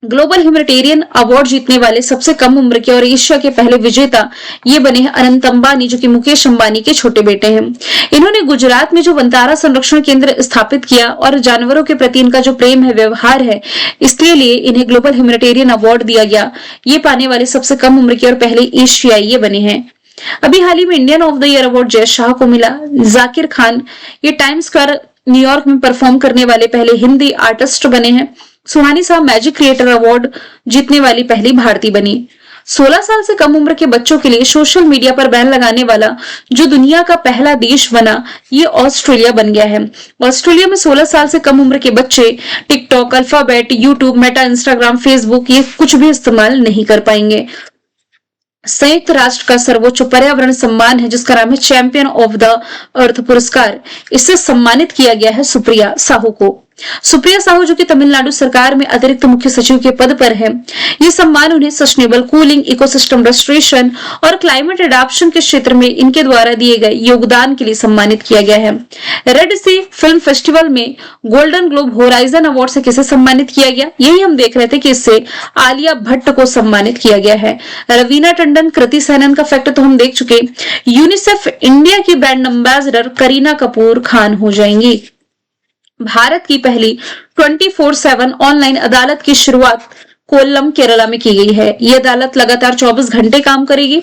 ग्लोबल ह्यूमैनिटेरियन अवार्ड जीतने वाले सबसे कम उम्र के और एशिया के पहले विजेता ये बने हैं अनंत अंबानी, जो कि मुकेश अंबानी के छोटे बेटे हैं। इन्होंने गुजरात में जो वंतारा संरक्षण केंद्र स्थापित किया और जानवरों के प्रति इनका जो प्रेम है, व्यवहार है, इसके लिए इन्हें ग्लोबल ह्यूमैनिटेरियन अवार्ड दिया गया। ये पाने वाले सबसे कम उम्र के और पहले एशियाई ये बने हैं। अभी हाल ही में Indian of the year award Jay Shah को मिला। जाकिर खान ये टाइम्स स्क्वायर न्यूयॉर्क में परफॉर्म करने वाले पहले हिंदी आर्टिस्ट बने हैं। सुहानी साहब मैजिक क्रिएटर अवार्ड जीतने वाली पहली भारतीय बनी। 16 साल से कम उम्र के बच्चों के लिए सोशल मीडिया पर बैन लगाने वाला जो दुनिया का पहला देश बना, ये ऑस्ट्रेलिया बन गया है। ऑस्ट्रेलिया में 16 साल से कम उम्र के बच्चे TikTok, alphabet, YouTube, Meta, Instagram, Facebook ये कुछ भी इस्तेमाल नहीं कर पाएंगे। संयुक्त राष्ट्र का सर्वोच्च पर्यावरण सम्मान है जिसका नाम है चैंपियन ऑफ द अर्थ पुरस्कार। इससे सम्मानित किया गया है सुप्रिया साहू को। सुप्रिया साहू जो कि तमिलनाडु सरकार में अतिरिक्त मुख्य सचिव के पद पर है, ये सम्मान उन्हें सस्टेनेबल कूलिंग, इकोसिस्टम रेस्टोरेशन और क्लाइमेट एडाप्शन के क्षेत्र में इनके द्वारा दिए गए योगदान के लिए सम्मानित किया गया है। रेड सी फिल्म फेस्टिवल में गोल्डन ग्लोब होराइजन अवार्ड से किसे सम्मानित किया गया, यही हम देख रहे थे कि इससे आलिया भट्ट को सम्मानित किया गया है। रवीना टंडन, कृति सैनन का फैक्ट तो हम देख चुके। यूनिसेफ इंडिया की ब्रांड एम्बेसडर करीना कपूर खान हो जाएंगी। भारत की पहली 24/7 ऑनलाइन अदालत की शुरुआत कोल्लम केरला में की गई है। यह अदालत लगातार 24 घंटे काम करेगी।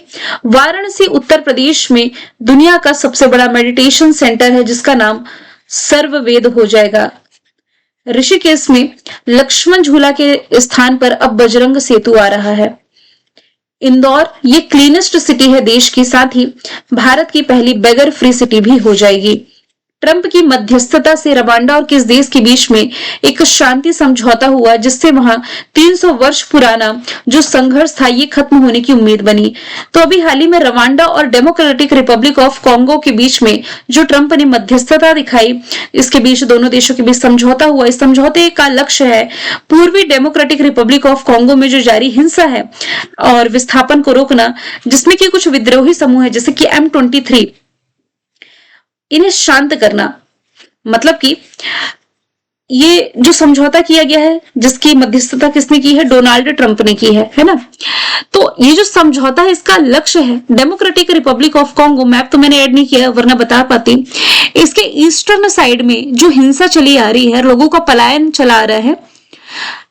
वाराणसी उत्तर प्रदेश में दुनिया का सबसे बड़ा मेडिटेशन सेंटर है जिसका नाम सर्ववेद हो जाएगा। ऋषिकेश में लक्ष्मण झूला के स्थान पर अब बजरंग सेतु आ रहा है। इंदौर ये क्लीनेस्ट सिटी है देश की, साथ ही भारत की पहली बेगर फ्री सिटी भी हो जाएगी। ट्रंप की मध्यस्थता से रवांडा और किस देश के बीच में एक शांति समझौता हुआ जिससे वहां 300 वर्ष पुराना जो संघर्ष था ये खत्म होने की उम्मीद बनी। तो अभी हाल ही में रवांडा और डेमोक्रेटिक रिपब्लिक ऑफ कॉन्गो के बीच में जो ट्रंप ने मध्यस्थता दिखाई, इसके बीच दोनों देशों के बीच समझौता हुआ। इस समझौते का लक्ष्य है पूर्वी डेमोक्रेटिक रिपब्लिक ऑफ कॉन्गो में जो जारी हिंसा है और विस्थापन को रोकना, जिसमें कि कुछ विद्रोही समूह है जैसे कि M23, इन्हें शांत करना। मतलब कि ये जो समझौता किया गया है जिसकी मध्यस्थता किसने की है, डोनाल्ड ट्रंप ने की है ना। तो ये जो समझौता है इसका लक्ष्य है democratic Republic of Congo, map तो मैंने ऐड नहीं किया वरना बता पाती, इसके ईस्टर्न साइड में जो हिंसा चली आ रही है, लोगों का पलायन चला आ रहा है,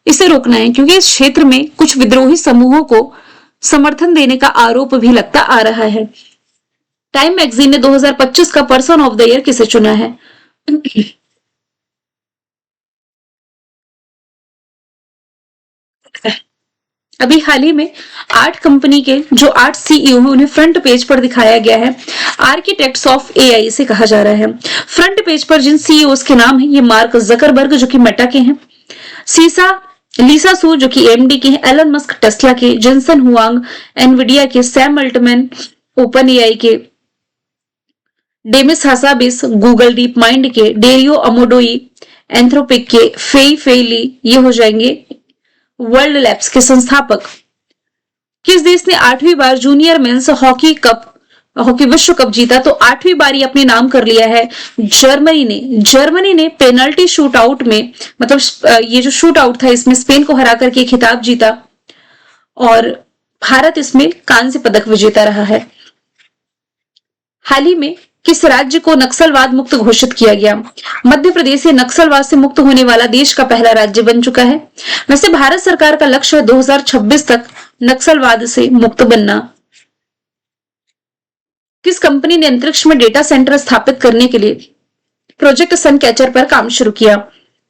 इसे रोकना है क्योंकि इस क्षेत्र में कुछ विद्रोही समूहों को समर्थन देने का आरोप भी लगता आ रहा है। टाइम मैगजीन ने 2025 का पर्सन ऑफ द ईयर किसे चुना है? अभी हाल ही में 8 कंपनी के जो 8 सीईओ हैं उन्हें फ्रंट पेज पर दिखाया गया है। आर्किटेक्ट्स ऑफ एआई से कहा जा रहा है। फ्रंट पेज पर जिन सीईओ के नाम है, ये मार्क जकरबर्ग जो कि मेटा के हैं, लीसा सू जो कि एमडी के हैं, एलन मस्क टेस्ला के, जेंसन हुआंग एनवीडिया के, सैम अल्टमैन ओपन एआई के, डेमिस हासाबिस गूगल डीप माइंड के, डेरियो अमोडोई एंथ्रोपिक के, फेई ली ये हो जाएंगे वर्ल्ड लैब्स के संस्थापक। किस देश ने 8वीं बार जूनियर मेंस हॉकी विश्व कप जीता? तो 8वीं बार ये अपने नाम कर लिया है जर्मनी ने पेनल्टी शूट आउट में, मतलब ये जो शूट आउट था इसमें स्पेन को हरा करके खिताब जीता और भारत इसमें कांस्य पदक विजेता रहा है। हाल ही में किस राज्य को नक्सलवाद मुक्त घोषित किया गया? मध्य प्रदेश नक्सलवाद से मुक्त होने वाला देश का पहला राज्य बन चुका है। वैसे भारत सरकार का लक्ष्य है 2026 तक नक्सलवाद से मुक्त बनना। किस कंपनी ने अंतरिक्ष में डेटा सेंटर स्थापित करने के लिए प्रोजेक्ट सनकैचर पर काम शुरू किया?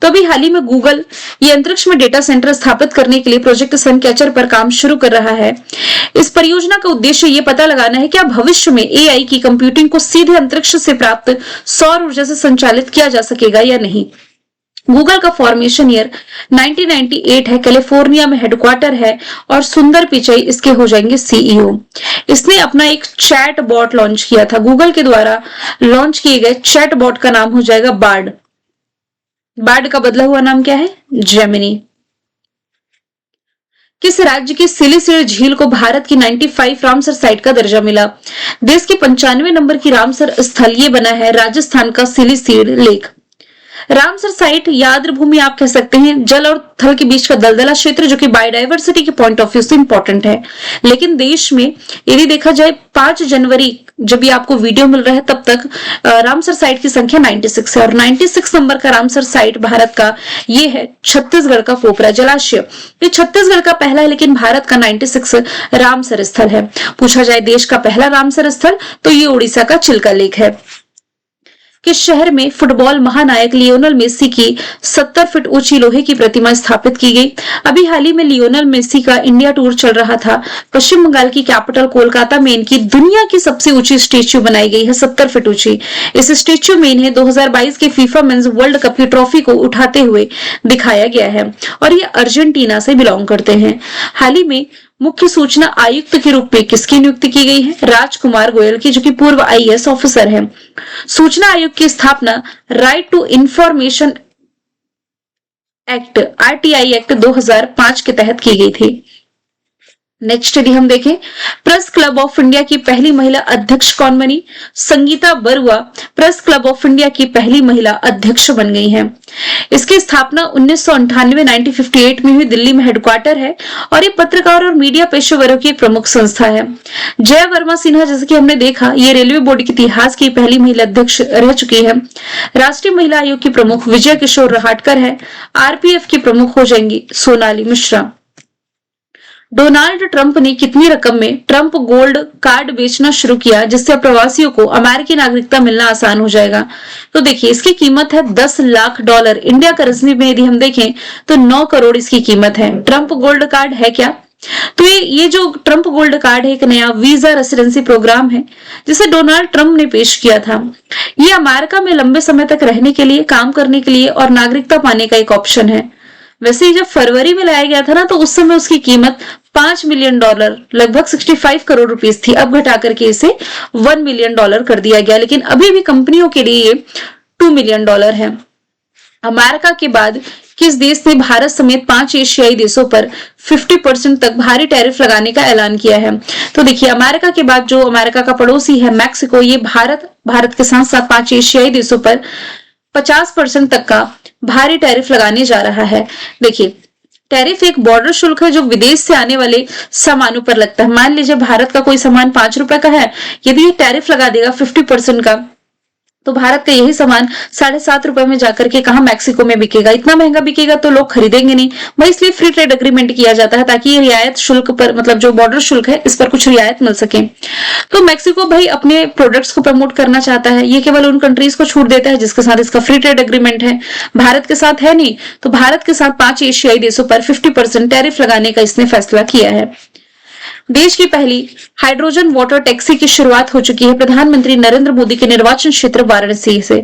तो अभी हाल ही में गूगल ये अंतरिक्ष में डेटा सेंटर स्थापित करने के लिए प्रोजेक्ट सनकैचर पर काम शुरू कर रहा है। इस परियोजना का उद्देश्य ये पता लगाना है कि क्या भविष्य में एआई की कंप्यूटिंग को सीधे अंतरिक्ष से प्राप्त सौर ऊर्जा से संचालित किया जा सकेगा या नहीं। गूगल का फॉर्मेशन ईयर 1998 है, कैलिफोर्निया में हेडक्वार्टर है और सुंदर पिचाई इसके हो जाएंगे सीईओ। इसने अपना एक चैट बॉट लॉन्च किया था। गूगल के द्वारा लॉन्च किए गए चैट बॉट का नाम हो जाएगा बार्ड का बदला हुआ नाम क्या है? जेमिनी। किस राज्य की सिलिसिड झील को भारत की 95 रामसर साइट का दर्जा मिला? देश के 95 नंबर की रामसर स्थल ये बना है राजस्थान का सिलिसिड लेक। रामसर साइट या आर्द्रभूमि आप कह सकते हैं, जल और थल के बीच का दलदला क्षेत्र जो कि बायोडायवर्सिटी के पॉइंट ऑफ व्यू से इंपॉर्टेंट है। लेकिन देश में यदि देखा जाए 5 जनवरी जब ये आपको वीडियो मिल रहा है तब तक रामसर साइट की संख्या 96 है और 96 नंबर का रामसर साइट भारत का ये है छत्तीसगढ़ का पोपरा जलाशय। ये छत्तीसगढ़ का पहला है लेकिन भारत का 96 रामसर स्थल है। पूछा जाए देश का पहला रामसर स्थल तो ये उड़ीसा का चिल्का लेक है। किस शहर में फुटबॉल महानायक लियोनेल मेसी की 70 फीट ऊंची लोहे की प्रतिमा स्थापित की गई? अभी हाल ही में लियोनेल मेसी का इंडिया टूर चल रहा था। पश्चिम बंगाल की कैपिटल कोलकाता में इनकी दुनिया की सबसे ऊंची स्टेच्यू बनाई गई है, 70 फीट ऊंची। इस स्टेच्यू में इन्हें 2022 के फीफा मेंस वर्ल्ड कप की ट्रॉफी को उठाते हुए दिखाया गया है और ये अर्जेंटीना से बिलोंग करते हैं। हाल ही में मुख्य सूचना आयुक्त के रूप में किसकी नियुक्ति की गई है? राजकुमार गोयल की, जो कि पूर्व आईएएस ऑफिसर हैं। सूचना आयोग की स्थापना right to information act RTI act 2005 के तहत की गई थी। नेक्स्ट यदि हम देखें, प्रेस क्लब ऑफ इंडिया की पहली महिला अध्यक्ष कौन बनी? Sangeeta Barua press club of India की पहली महिला अध्यक्ष बन गई हैं। इसकी स्थापना 1998 में हुई, दिल्ली में हेडक्वार्टर है और ये पत्रकार और मीडिया पेशेवरों की एक प्रमुख संस्था है। जय वर्मा सिन्हा, जैसे कि हमने देखा, ये रेलवे बोर्ड के इतिहास की पहली महिला अध्यक्ष रह चुकी है। राष्ट्रीय महिला आयोग की प्रमुख विजय किशोर रहाटकर है। आरपीएफ की प्रमुख हो जाएंगी सोनाली मिश्रा। डोनाल्ड ट्रंप ने कितनी रकम में ट्रंप गोल्ड कार्ड बेचना शुरू किया जिससे प्रवासियों को अमेरिकी नागरिकता मिलना आसान हो जाएगा? तो देखिए इसकी कीमत है $10 लाख। इंडिया करेंसी में यदि हम देखें तो 9 करोड़ इसकी कीमत है। ट्रंप गोल्ड कार्ड है क्या? तो ये जो ट्रंप गोल्ड कार्ड है एक नया वीजा रेसिडेंसी प्रोग्राम है जिसे डोनाल्ड ट्रंप ने पेश किया था। ये अमेरिका में लंबे समय तक रहने के लिए, काम करने के लिए और नागरिकता पाने का एक ऑप्शन है। वैसे जब फरवरी में लाया गया था ना तो उस समय उसकी कीमत $5 मिलियन लगभग 65 करोड़ रुपीस थी। अब घटा करके इसे $1 मिलियन कर दिया गया, लेकिन अभी भी कंपनियों के लिए $2 मिलियन है। अमेरिका के बाद किस देश ने भारत समेत 5 एशियाई देशों पर 50% तक भारी टैरिफ लगाने का ऐलान किया है? तो देखिए अमेरिका के बाद जो अमेरिका का पड़ोसी है मैक्सिको, ये भारत के साथ साथ 5 एशियाई देशों पर 50% तक का भारी टैरिफ लगाने जा रहा है। देखिए टैरिफ एक बॉर्डर शुल्क है जो विदेश से आने वाले सामानों पर लगता है। मान लीजिए भारत का कोई सामान ₹5 का है, यदि ये टैरिफ लगा देगा 50% का, तो भारत का यही सामान ₹7.5 में जाकर के कहा मैक्सिको में बिकेगा। इतना महंगा बिकेगा तो लोग खरीदेंगे नहीं भाई, इसलिए फ्री ट्रेड एग्रीमेंट किया जाता है ताकि ये रियायत शुल्क पर, मतलब जो बॉर्डर शुल्क है इस पर कुछ रियायत मिल सके। तो मैक्सिको भाई अपने प्रोडक्ट्स को प्रमोट करना चाहता है, ये केवल उन कंट्रीज को छूट देता है जिसके साथ इसका फ्री ट्रेड एग्रीमेंट है। भारत के साथ है नहीं, तो भारत के साथ 5 एशियाई देशों पर 50% टैरिफ लगाने का इसने फैसला किया है। देश की पहली हाइड्रोजन वाटर टैक्सी की शुरुआत हो चुकी है प्रधानमंत्री नरेंद्र मोदी के निर्वाचन क्षेत्र वाराणसी से।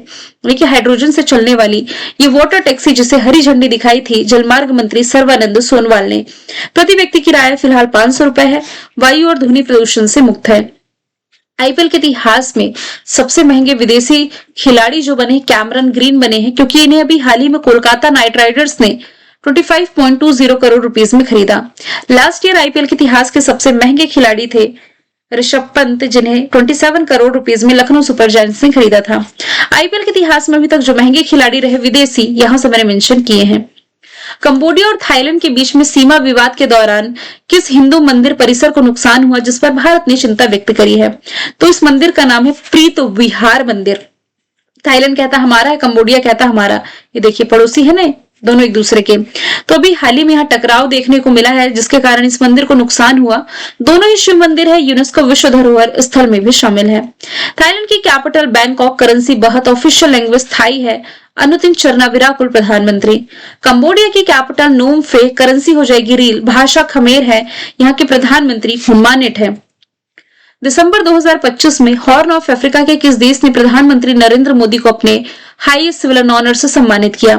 देखिए हाइड्रोजन से चलने वाली ये वाटर टैक्सी जिसे हरी झंडी दिखाई थी जलमार्ग मंत्री सर्बानंद सोनोवाल ने। प्रति व्यक्ति किराया फिलहाल ₹500 है। वायु और ध्वनि प्रदूषण से मुक्त है। आईपीएल के इतिहास में सबसे महंगे विदेशी खिलाड़ी जो बने कैमरन ग्रीन बने हैं, क्योंकि इन्हें अभी हाल ही में कोलकाता नाइट राइडर्स ने 25.20 करोड़ रुपीस में खरीदा। लास्ट ईयर आईपीएल के इतिहास के सबसे महंगे खिलाड़ी थे ऋषभ पंत, जिन्हें 27 करोड़ रुपीस में लखनऊ सुपर जायंट्स ने खरीदा था। आईपीएल के इतिहास में अभी तक जो महंगे खिलाड़ी रहे विदेशी, यहां से मैंने मेंशन किए हैं। कंबोडिया और थाईलैंड के बीच में सीमा विवाद के दौरान किस हिंदू मंदिर परिसर को नुकसान हुआ जिस पर भारत ने चिंता व्यक्त करी है? तो इस मंदिर का नाम है प्रीत विहार मंदिर। थाईलैंड कहता हमारा है, कंबोडिया कहता हमारा। ये देखिए पड़ोसी है ना दोनों एक दूसरे के। तो अभी हाल ही में यहाँ टकराव देखने को मिला है जिसके कारण इस मंदिर को नुकसान हुआ। दोनों ही शिव मंदिर है, यूनेस्को विश्व धरोहर स्थल में भी शामिल है। थाईलैंड की कैपिटल बैंकॉक, करेंसी बहत, ऑफिशियल लैंग्वेज थाई है। अनुतिन चरनाविराकुल प्रधानमंत्री। कंबोडिया की कैपिटल नोम फे, करेंसी हो जाएगी रील, भाषा खमेर है। यहाँ के प्रधानमंत्री हुमानेट है। दिसंबर 2025 में हॉर्न ऑफ अफ्रीका के किस देश ने प्रधानमंत्री नरेंद्र मोदी को अपने हाईएस्ट सिविल ऑनर से सम्मानित किया?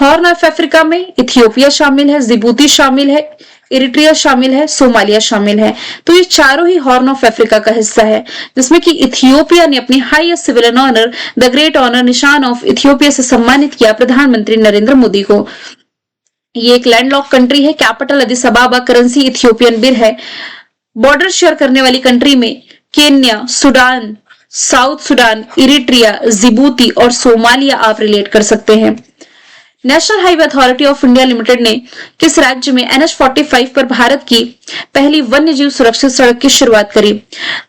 हॉर्न ऑफ अफ्रीका में इथियोपिया शामिल है, जिबूती शामिल है, इरिट्रिया शामिल है, सोमालिया शामिल है। तो ये चारों ही हॉर्न ऑफ अफ्रीका का हिस्सा है, जिसमें कि इथियोपिया ने अपनी highest civil honour the great honour निशान ऑफ इथियोपिया से सम्मानित किया प्रधानमंत्री नरेंद्र मोदी को। ये एक लैंडलॉक कंट्री है। Capital Addis Ababa, currency Ethiopian birr है। बॉर्डर शेयर करने वाली कंट्री में Kenya, Sudan, South Sudan, Eritrea, Djibouti और सोमालिया आप रिलेट कर सकते हैं। National Highway Authority of India limited ने किस राज्य में NH-45 पर भारत की पहली वन्यजीव सुरक्षित सड़क की शुरुआत करी?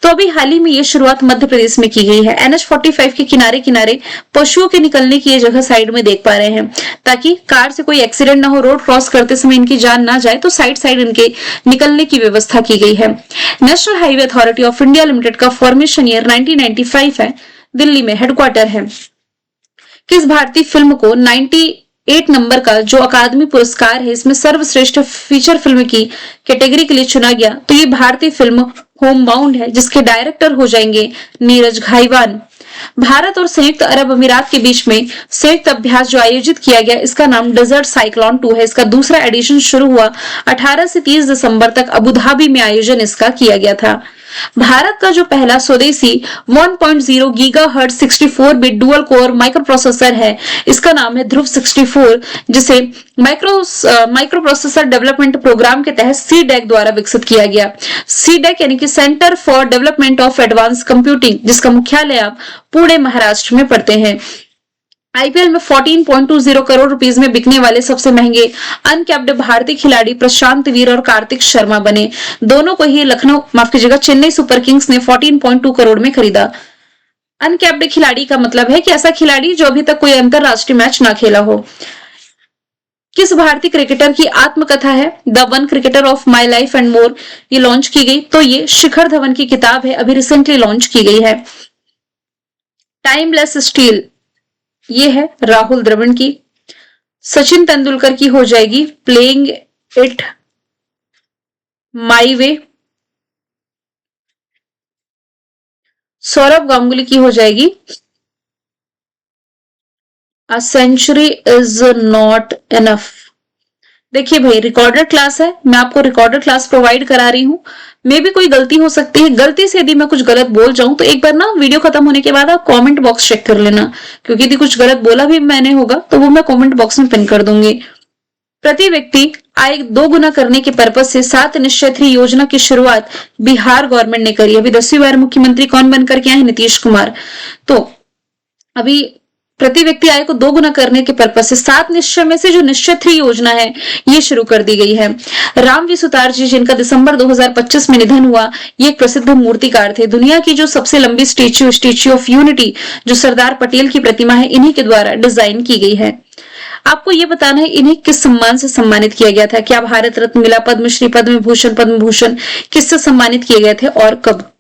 तो अभी हाल ही में ये शुरुआत मध्य प्रदेश में की गई है। NH-45 के किनारे किनारे पशुओं के निकलने की ये जगह साइड में देख पा रहे हैं, ताकि कार से कोई एक्सीडेंट ना हो, रोड क्रॉस करते समय इनकी जान ना जाए, तो साइड साइड इनके निकलने की व्यवस्था की गई है। National Highway Authority of India limited का फॉर्मेशन ईयर 1995 है, दिल्ली में हेडक्वार्टर है। किस भारतीय फिल्म को 98 नंबर का जो अकादमी पुरस्कार है, इसमें सर्वश्रेष्ठ फीचर फिल्म की कैटेगरी के लिए चुना गया? तो ये भारतीय फिल्म होम बाउंड है, जिसके डायरेक्टर हो जाएंगे नीरज घाईवान। भारत और संयुक्त अरब अमीरात के बीच में संयुक्त अभ्यास जो आयोजित किया गया, इसका नाम डेजर्ट साइक्लोन 2 है। इसका दूसरा एडिशन शुरू हुआ 18 से 30 दिसंबर तक अबू धाबी में आयोजन इसका किया गया था। भारत का जो पहला स्वदेशी 1.0 gigahertz 64 bit dual core micro processor है, इसका नाम है ध्रुव 64, जिसे माइक्रो प्रोसेसर डेवलपमेंट प्रोग्राम के तहत CDEC द्वारा विकसित किया गया। CDEC यानी कि centre for development of advance computing, जिसका मुख्यालय आप पुणे महाराष्ट्र में पड़ते हैं। IPL में 14.20 करोड़ रुपीस में बिकने वाले सबसे महंगे अनकैप्ड भारतीय खिलाड़ी प्रशांत वीर और कार्तिक शर्मा बने। दोनों को ही चेन्नई सुपर किंग्स ने 14.2 करोड़ में खरीदा। अनकैप्ड खिलाड़ी का मतलब है कि ऐसा खिलाड़ी जो अभी तक कोई अंतरराष्ट्रीय मैच ना खेला हो। किस भारतीय क्रिकेटर की आत्मकथा है the one cricketer of my life and more, ये लॉन्च की गई? तो ये शिखर धवन की किताब है, अभी रिसेंटली लॉन्च की गई है। टाइमलेस स्टील, ये है राहुल द्रविड़ की। सचिन तेंदुलकर की हो जाएगी playing it my way. Sourav Ganguly की हो जाएगी a century is not enough. देखिए भाई, रिकॉर्डेड क्लास है, मैं आपको रिकॉर्डेड क्लास प्रोवाइड करा रही हूँ। मे भी कोई गलती हो सकती है, गलती से यदि मैं कुछ गलत बोल जाऊं तो एक बार ना वीडियो खत्म होने के बाद आप कमेंट बॉक्स चेक कर लेना, क्योंकि यदि कुछ गलत बोला भी मैंने होगा तो वो मैं कमेंट बॉक्स में पिन कर दूंगी। प्रति व्यक्ति आय 2 गुना करने के पर्पज से 7 निश्चय 3 योजना की शुरुआत बिहार गवर्नमेंट ने करी। अभी 10वीं बार मुख्यमंत्री कौन बनकर के आए? नीतीश कुमार। तो अभी प्रति व्यक्ति आय को 2 गुना करने के पर्पज से 7 निश्चय में से जो निश्चय 3 योजना है, ये शुरू कर दी गई है। रामवी सुतार जी, जिनका दिसंबर 2025 में निधन हुआ, ये एक प्रसिद्ध मूर्तिकार थे। दुनिया की जो सबसे लंबी स्टैच्यू ऑफ यूनिटी, जो सरदार पटेल की प्रतिमा है, इन्हीं के द्वारा डिजाइन की गई है। आपको ये बताना है इन्हें किस सम्मान से सम्मानित किया गया था? क्या भारत रत्न मिला, पद्मश्री, पद्म भूषण किससे सम्मानित किए गए थे और कब?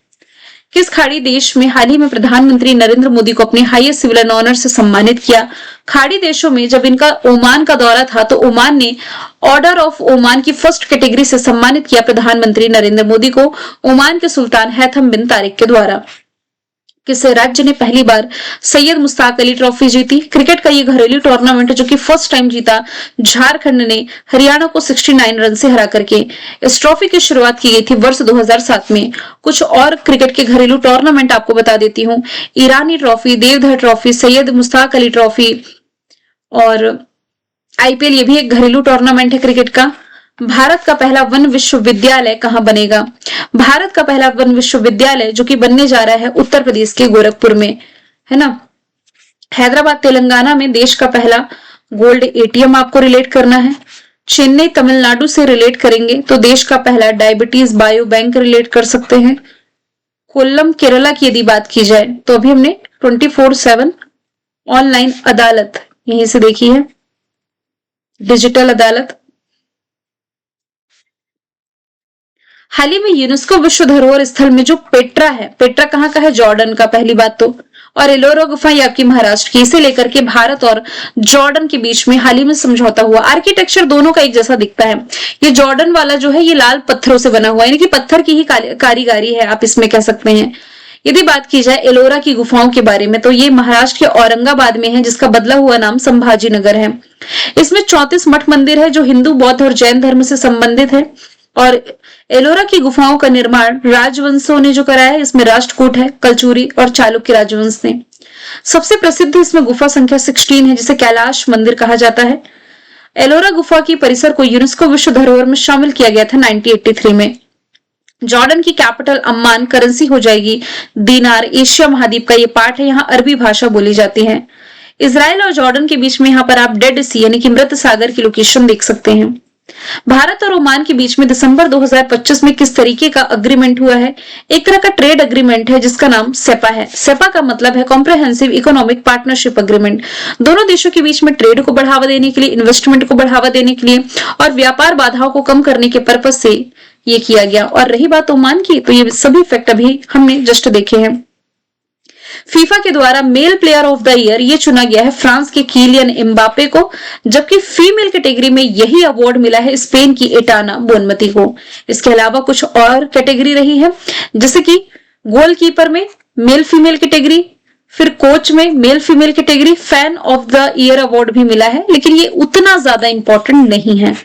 किस खाड़ी देश में हाल ही में प्रधानमंत्री नरेंद्र मोदी को अपने हाईएस्ट सिविलियन ऑनर से सम्मानित किया? खाड़ी देशों में जब इनका ओमान का दौरा था तो ओमान ने ऑर्डर ऑफ ओमान की फर्स्ट कैटेगरी से सम्मानित किया प्रधानमंत्री नरेंद्र मोदी को, ओमान के सुल्तान हैथम बिन तारिक के द्वारा। किस राज्य ने पहली बार सैयद मुश्ताक अली ट्रॉफी जीती? क्रिकेट का ये घरेलू टूर्नामेंट जो कि फर्स्ट टाइम जीता, झारखंड ने हरियाणा को 69 रन से हरा करके। इस ट्रॉफी की शुरुआत की गई थी वर्ष 2007 में। कुछ और क्रिकेट के घरेलू टूर्नामेंट आपको बता देती हूँ। Irani trophy, Deodhar trophy, Syed Mushtaq Ali trophy और IPL, ये भी एक घरेलू टूर्नामेंट है क्रिकेट का। भारत का पहला वन विश्वविद्यालय कहां बनेगा? भारत का पहला वन विश्वविद्यालय जो कि बनने जा रहा है उत्तर प्रदेश के गोरखपुर में, है ना। हैदराबाद तेलंगाना में देश का पहला गोल्ड ATM आपको रिलेट करना है। चेन्नई तमिलनाडु से रिलेट करेंगे तो देश का पहला डायबिटीज बायो बैंक रिलेट कर सकते हैं। कोल्लम केरला की यदि बात की जाए तो अभी हमने 24/7 ऑनलाइन अदालत यहीं से देखी है, डिजिटल अदालत। हाल ही में यूनेस्को विश्व धरोहर स्थल में जो पेट्रा है, पेट्रा कहाँ का है? जॉर्डन का, पहली बात तो। और एलोरा गुफा ये आपकी महाराष्ट्र की। इसे लेकर के भारत और जॉर्डन के बीच में हाल ही में समझौता हुआ। आर्किटेक्चर दोनों का एक जैसा दिखता है। ये जॉर्डन वाला जो है ये लाल पत्थरों से बना हुआ है, यानी कि पत्थर की ही कारीगरी है, आप इसमें कह सकते हैं। यदि बात की जाए एलोरा की गुफाओं के बारे में तो ये महाराष्ट्र के औरंगाबाद में है, जिसका बदला हुआ नाम संभाजी नगर है। इसमें 34 मठ मंदिर है जो हिंदू, बौद्ध और जैन धर्म से संबंधित है। और एलोरा की गुफाओं का निर्माण राजवंशों ने जो कराया है, इसमें राष्ट्रकूट है, कलचुरी और चालुक्य राजवंश ने। सबसे प्रसिद्ध इसमें गुफा संख्या 16 है, जिसे कैलाश मंदिर कहा जाता है। एलोरा गुफा की परिसर को यूनेस्को विश्व धरोहर में शामिल किया गया था 1983 में। जॉर्डन की कैपिटल अम्मान, करेंसी हो जाएगी दीनार। एशिया महाद्वीप का ये पार्ट है, यहाँ अरबी भाषा बोली जाती है। इसराइल और जॉर्डन के बीच में यहाँ पर आप डेड सी यानी कि मृत सागर की लोकेशन देख सकते हैं। भारत और ओमान के बीच में दिसंबर 2025 में किस तरीके का अग्रीमेंट हुआ है? एक तरह का ट्रेड अग्रीमेंट है जिसका नाम सेपा है। सेपा का मतलब है कॉम्प्रिहेंसिव इकोनॉमिक पार्टनरशिप अग्रीमेंट। दोनों देशों के बीच में ट्रेड को बढ़ावा देने के लिए, इन्वेस्टमेंट को बढ़ावा देने के लिए और व्यापार बाधाओं को कम करने के पर्पज से ये किया गया। और रही बात ओमान की, तो ये सभी फैक्ट अभी हमने जस्ट देखे हैं। फीफा के द्वारा mail player of the year ये चुना गया है फ्रांस के किलियन एम्बापे को, जबकि फीमेल कैटेगरी में यही अवार्ड मिला है स्पेन की एटाना बोनमती को। इसके अलावा कुछ और कैटेगरी रही है, जैसे कि गोलकीपर में मेल फीमेल कैटेगरी, फिर कोच में male female category, fan of the year award भी मिला है, लेकिन ये उतना ज्यादा इंपॉर्टेंट नहीं है।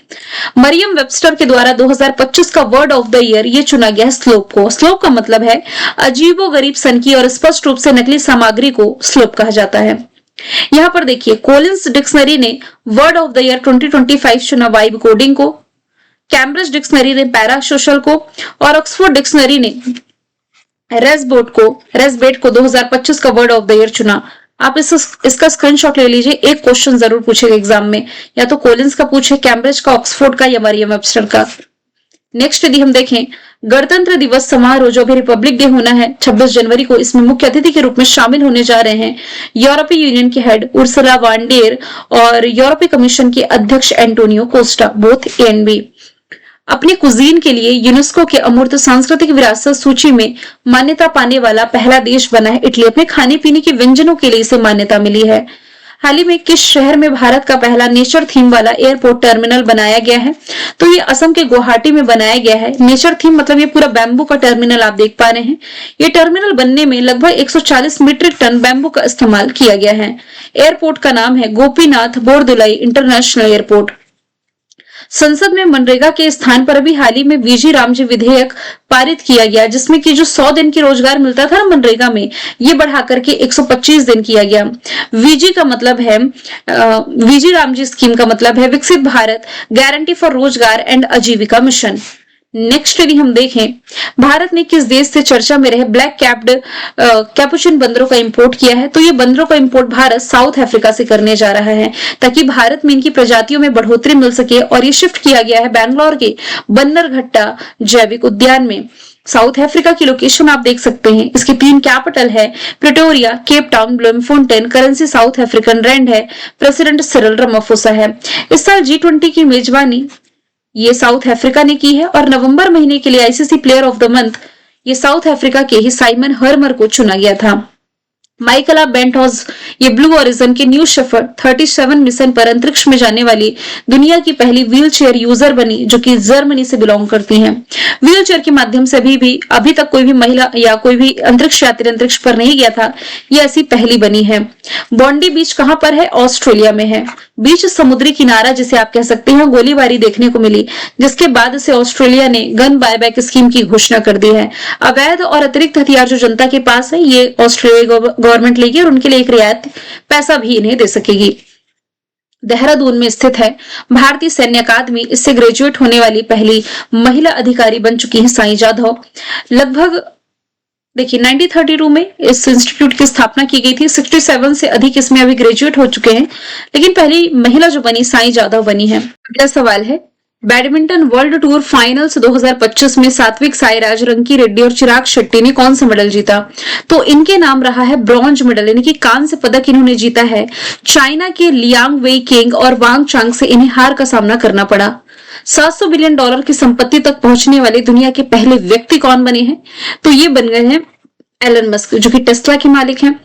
मरियम वेबस्टर के द्वारा 2025 का वर्ड ऑफ द ईयर ये चुना गया है स्लोप को। स्लोप का मतलब है अजीबो गरीब सनकी और स्पष्ट रूप से नकली सामग्री को स्लोप कहा जाता है। यहाँ पर देखिए, कोलिंस डिक्शनरी ने वर्ड ऑफ द ईयर 2025 चुना वाइब कोडिंग को, कैम्ब्रिज डिक्शनरी ने पैरा सोशल को और ऑक्सफोर्ड डिक्शनरी ने रेसबेट को 2025 का वर्ड ऑफ द ईयर चुना। आप इसका स्क्रीनशॉट ले लीजिए, एक क्वेश्चन जरूर पूछेगा एग्जाम में, या तो कोलिंस का पूछे, कैम्ब्रिज का, ऑक्सफोर्ड का या मरियम वेबस्टर का। नेक्स्ट यदि हम देखें, गणतंत्र दिवस समारोह जो अभी रिपब्लिक डे होना है 26 जनवरी को, इसमें मुख्य अतिथि के रूप में शामिल होने जा रहे हैं यूरोपीय यूनियन के हेड उर्सुला वान डेर और यूरोपीय कमीशन के अध्यक्ष एंटोनियो कोस्टा, बोथ एएनबी। अपनी कुजीन के लिए यूनेस्को के अमूर्त सांस्कृतिक विरासत सूची में मान्यता पाने वाला पहला देश बना है इटली। अपने खाने पीने के व्यंजनों के लिए इसे मान्यता मिली है। हाल ही में किस शहर में भारत का पहला नेचर थीम वाला एयरपोर्ट टर्मिनल बनाया गया है? तो ये असम के गुवाहाटी में बनाया गया है। नेचर थीम मतलब ये पूरा बैम्बू का टर्मिनल आप देख पा रहे हैं। ये टर्मिनल बनने में लगभग 140 मीट्रिक टन बैम्बू का इस्तेमाल किया गया है। एयरपोर्ट का नाम है गोपीनाथ बोरदुलाई इंटरनेशनल एयरपोर्ट। संसद में मनरेगा के स्थान पर अभी हाल ही में वीजी रामजी विधेयक पारित किया गया, जिसमें कि जो 100 दिन की रोजगार मिलता था मनरेगा में, ये बढ़ा करके 125 दिन किया गया। वीजी का मतलब है, वीजी रामजी स्कीम का मतलब है विकसित भारत गारंटी फॉर रोजगार एंड आजीविका मिशन। नेक्स्ट यदि हम देखें, भारत ने किस देश से चर्चा में रहे ब्लैक कैप्ड कैपुचिन बंदरों का इंपोर्ट किया है? तो ये बंदरों का इंपोर्ट भारत साउथ अफ्रीका से करने जा रहा है, ताकि भारत में इनकी प्रजातियों में बढ़ोतरी मिल सके। और ये शिफ्ट किया गया है बैंगलोर के बन्नरघट्टा जैविक उद्यान में। साउथ अफ्रीका की लोकेशन आप देख सकते हैं। इसकी 3 कैपिटल है Pretoria, Cape Town, Bloemfontein. Currency South African rand है। प्रेसिडेंट सिरिल रामाफोसा है। इस साल G20 की मेजबानी ये साउथ अफ्रीका ने की है और नवंबर महीने के लिए ICC player of the month ये साउथ अफ्रीका के ही साइमन हर्मर को चुना गया था। माइकला बेंटॉज ये ब्लू ओरिजिन के न्यू शेफर्ड 37 मिशन पर अंतरिक्ष में जाने वाली दुनिया की पहली व्हीलचेयर यूजर बनी, जो कि जर्मनी से बिलोंग करती हैं। व्हीलचेयर के माध्यम से अभी तक कोई भी महिला या कोई भी अंतरिक्ष यात्री अंतरिक्ष पर नहीं गया था। ये ऐसी पहली बनी है। बॉन्डी बीच कहां पर है? ऑस्ट्रेलिया में है। बीच समुद्री किनारा जिसे आप कह सकते हैं, गोलीबारी देखने को मिली, जिसके बाद से ऑस्ट्रेलिया ने गन बायबैक स्कीम की घोषणा कर दी है। अवैध और अतिरिक्त हथियार जो जनता के पास है, ये ऑस्ट्रेलिया गवर्नमेंट लेगी और उनके लिए एक रियायत पैसा भी इन्हें दे सकेगी। देहरादून में स्थित है भारतीय सैन्य अकादमी। इससे ग्रेजुएट होने वाली पहली महिला अधिकारी बन चुकी है साई जाधव। लगभग देखिए 1932 में इस इंस्टीट्यूट की स्थापना की गई थी। 67 से अधिक इसमें अभी ग्रेजुएट हो चुके हैं, लेकिन पहली महिला जो बनी साई जाधव बनी है। अगला सवाल है, बैडमिंटन वर्ल्ड टूर फाइनल्स 2025 में सात्विक साईराज, रंकी रेड्डी और चिराग शेट्टी ने कौन सा मेडल जीता? तो इनके नाम रहा है ब्रॉन्ज मेडल, यानी कि कांस्य पदक इन्होंने जीता है। चाइना के लियांग वेई किंग और वांग चांग से इन्हें हार का सामना करना पड़ा। $700 बिलियन की संपत्ति तक पहुंचने वाले दुनिया के पहले व्यक्ति कौन बने हैं? तो ये बन गए हैं एलन मस्क, जो कि टेस्ला के मालिक हैं,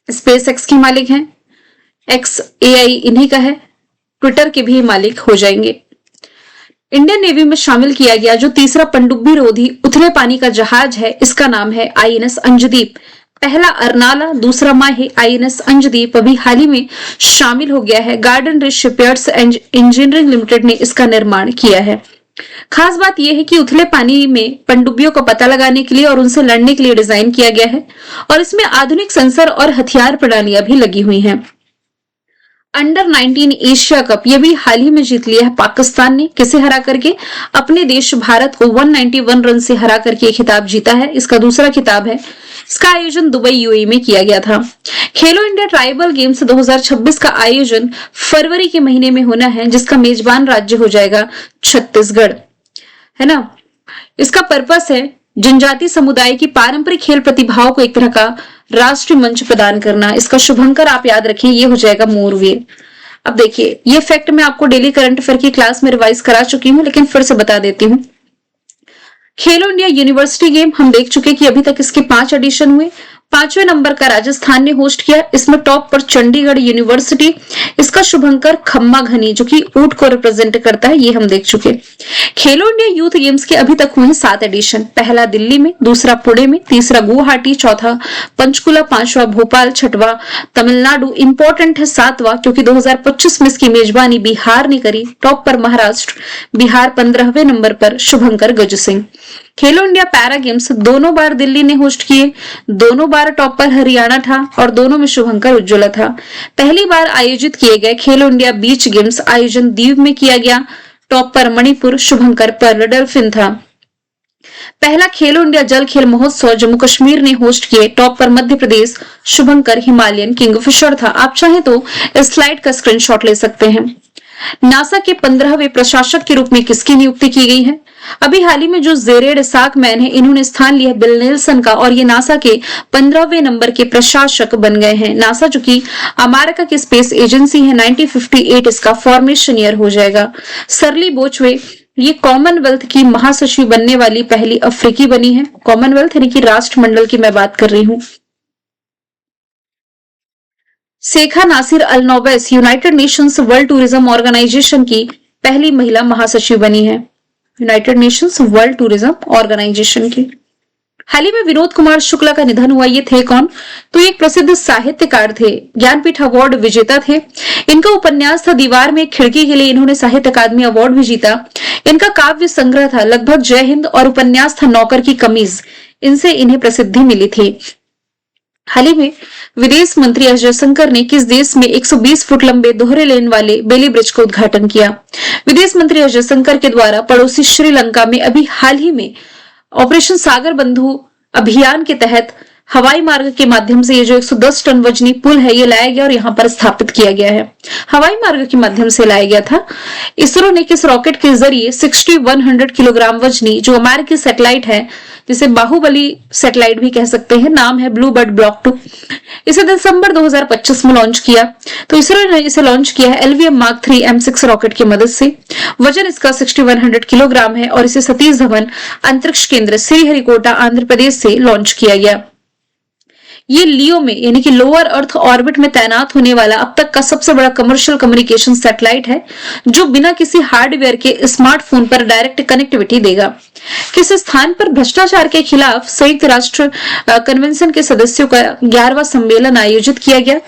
स्पेस एक्स के मालिक हैं, XAI इन्हीं का है, ट्विटर के भी मालिक हो जाएंगे। इंडियन नेवी में शामिल किया गया जो तीसरा पनडुब्बी रोधी उथले पानी का जहाज है, इसका नाम है INS अंजदीप। पहला अरनाला, दूसरा माहे। INS अंजदीप अभी हाल ही में शामिल हो गया है। Garden rich shipyards engineering limited ने इसका निर्माण किया है। खास बात यह है कि उथले पानी में पनडुब्बियों का पता लगाने के लिए और उनसे लड़ने के लिए डिजाइन किया गया है और इसमें आधुनिक सेंसर और हथियार प्रणालियां भी लगी हुई हैं। अंडर 19 एशिया कप ये भी हाल ही में जीत लिया है पाकिस्तान ने। किसे हरा करके? अपने देश भारत को 191 रन से हरा करके ये खिताब जीता है। इसका दूसरा खिताब है। इसका आयोजन दुबई यूएई में किया गया था। खेलो इंडिया ट्राइबल गेम्स 2026 का आयोजन फरवरी के महीने में होना है, जिसका मेजबान राज्य हो जाएगा छत्तीसगढ़, है ना। इसका पर्पस है जनजाति समुदाय की पारंपरिक खेल प्रतिभाओं को एक तरह का राष्ट्रीय मंच प्रदान करना। इसका शुभंकर आप याद रखें, ये हो जाएगा मोरवे। अब देखिए, ये फैक्ट मैं आपको डेली करंट अफेयर की क्लास में रिवाइज करा चुकी हूं, लेकिन फिर से बता देती हूँ। खेलो इंडिया यूनिवर्सिटी गेम हम देख चुके कि अभी तक इसके 5 एडिशन हुए। 5वें नंबर का राजस्थान ने होस्ट किया। इसमें टॉप पर चंडीगढ़ यूनिवर्सिटी। इसका शुभंकर खम्मा घनी, जो कि ऊंट को रिप्रेजेंट करता है, ये हम देख चुके। खेलो इंडिया यूथ गेम्स के अभी तक हुए हैं 7 एडिशन। पहला दिल्ली में, दूसरा पुणे में, तीसरा गुवाहाटी, चौथा पंचकुला, पांचवा भोपाल, छठवा तमिलनाडु। इंपॉर्टेंट है 7वां, क्योंकि 2025 में इसकी मेजबानी बिहार ने करी। टॉप पर महाराष्ट्र, बिहार 15वें नंबर पर शुभंकर गजसिंह। खेलो इंडिया पैरा गेम्स दोनों बार दिल्ली ने होस्ट किए। दोनों बार टॉप पर हरियाणा था और दोनों में शुभंकर उज्ज्वला था। पहली बार आयोजित किए गए खेलो इंडिया बीच गेम्स आयोजन दीव में किया गया। टॉप पर मणिपुर, शुभंकर पर डल्फिन था। पहला खेलो इंडिया जल खेल महोत्सव जम्मू कश्मीर ने होस्ट किए। टॉप पर मध्य प्रदेश, शुभंकर हिमालयन किंगफिशर था। आप चाहें तो इस स्लाइड का स्क्रीनशॉट ले सकते हैं। नासा के 15वें प्रशासक के रूप में किसकी नियुक्ति की गई है? अभी हाल ही में जो जेरेड साकमैन है, इन्होंने स्थान लिया बिल नेल्सन का, और ये नासा के 15वें नंबर के प्रशासक बन गए हैं। नासा जो कि अमेरिका की स्पेस एजेंसी है, 1958 इसका फॉर्मेशन ईयर हो जाएगा। सरली बोचवे ये कॉमनवेल्थ की महासचिव बनने वाली पहली अफ्रीकी बनी है। कॉमनवेल्थ यानी कि राष्ट्रमंडल की मैं बात कर रही हूं। Shaikha Nasser Al Nowais United Nations World Tourism Organization की पहली महिला महासचिव बनी है। United Nations World Tourism Organization की। हाल ही में विनोद कुमार शुक्ला का निधन हुआ। ये थे कौन? तो एक प्रसिद्ध साहित्यकार थे, ज्ञानपीठ अवार्ड विजेता थे। इनका उपन्यास था दीवार में एक खिड़की के लिए, इन्होंने साहित्य अकादमी अवार्ड भी जीता। इनका काव्य संग्रह था लगभग जय हिंद, और उपन्यास था नौकर की कमीज। इनसे इन्हें प्रसिद्धि मिली थी। हाल ही में विदेश मंत्री एस जयशंकर ने किस देश में 120 फुट लंबे दोहरे लेन वाले बेली ब्रिज का उद्घाटन किया? विदेश मंत्री एस जयशंकर के द्वारा पड़ोसी श्रीलंका में अभी हाल ही में ऑपरेशन सागर बंधु अभियान के तहत हवाई मार्ग के माध्यम से ये जो 110 टन वजनी पुल है, ये लाया गया और यहाँ पर स्थापित किया गया है। हवाई मार्ग के माध्यम से लाया गया था। इसरो ने किस रॉकेट के जरिए 6100 किलोग्राम वजनी जो अमेरिकी सैटेलाइट है, जिसे बाहुबली सैटेलाइट भी कह सकते हैं, नाम है ब्लू बर्ड ब्लॉक 2, इसे दिसंबर 2025 में लॉन्च किया। तो इसरो ने इसे लॉन्च किया है एलवीएम मार्क 3 M6 रॉकेट की मदद से। वजन इसका 6100 किलोग्राम है और इसे सतीश धवन अंतरिक्ष केंद्र श्रीहरिकोटा आंध्र प्रदेश से लॉन्च किया गया। ये लियो में यानी कि लोअर अर्थ ऑर्बिट में तैनात होने वाला अब तक का सबसे बड़ा कमर्शियल कम्युनिकेशन सैटेलाइट है, जो बिना किसी हार्डवेयर के स्मार्टफोन पर डायरेक्ट कनेक्टिविटी देगा। किस स्थान पर भ्रष्टाचार के खिलाफ संयुक्त राष्ट्र कन्वेंशन के सदस्यों का 11वां सम्मेलन आयोजित किया गया?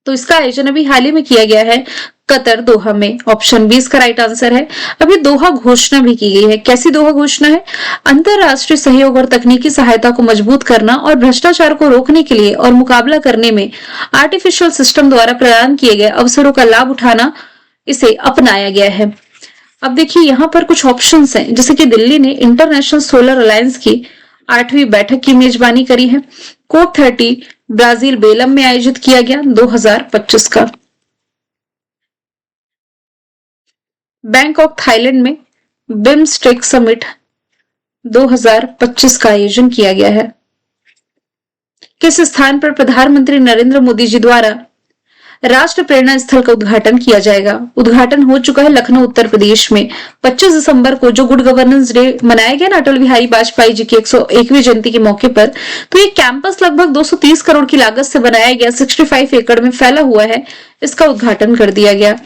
तो इसका आयोजन अभी हाल ही में किया गया है कतर, दोहा में। ऑप्शन 20 का राइट आंसर है। अभी दोहा घोषणा भी की गई है। कैसी दोहा घोषणा है? अंतरराष्ट्रीय सहयोग और तकनीकी सहायता को मजबूत करना और भ्रष्टाचार को रोकने के लिए और मुकाबला करने में आर्टिफिशियल सिस्टम द्वारा प्रदान किए गए अवसरों का लाभ उठाना, इसे अपनाया गया है। अब देखिए यहाँ पर कुछ ऑप्शंस हैं, जैसे कि दिल्ली ने इंटरनेशनल सोलर अलायंस की 8वीं बैठक की मेजबानी करी है। कोप 30 ब्राजील बेलम में आयोजित किया गया 2025 का। बैंकॉक थाईलैंड में बिम्स्टेक समिट 2025 का आयोजन किया गया है। किस स्थान पर प्रधानमंत्री नरेंद्र मोदी जी द्वारा राष्ट्र प्रेरणा स्थल का उद्घाटन किया जाएगा? उद्घाटन हो चुका है लखनऊ उत्तर प्रदेश में 25 दिसंबर को, जो गुड गवर्नेंस डे मनाया गया ना अटल बिहारी वाजपेयी जी की 101वीं जयंती के मौके पर। तो ये कैंपस लगभग 230 करोड़ की लागत से बनाया गया, 65 एकड़ में फैला हुआ है। इसका उद्घाटन कर दिया गया।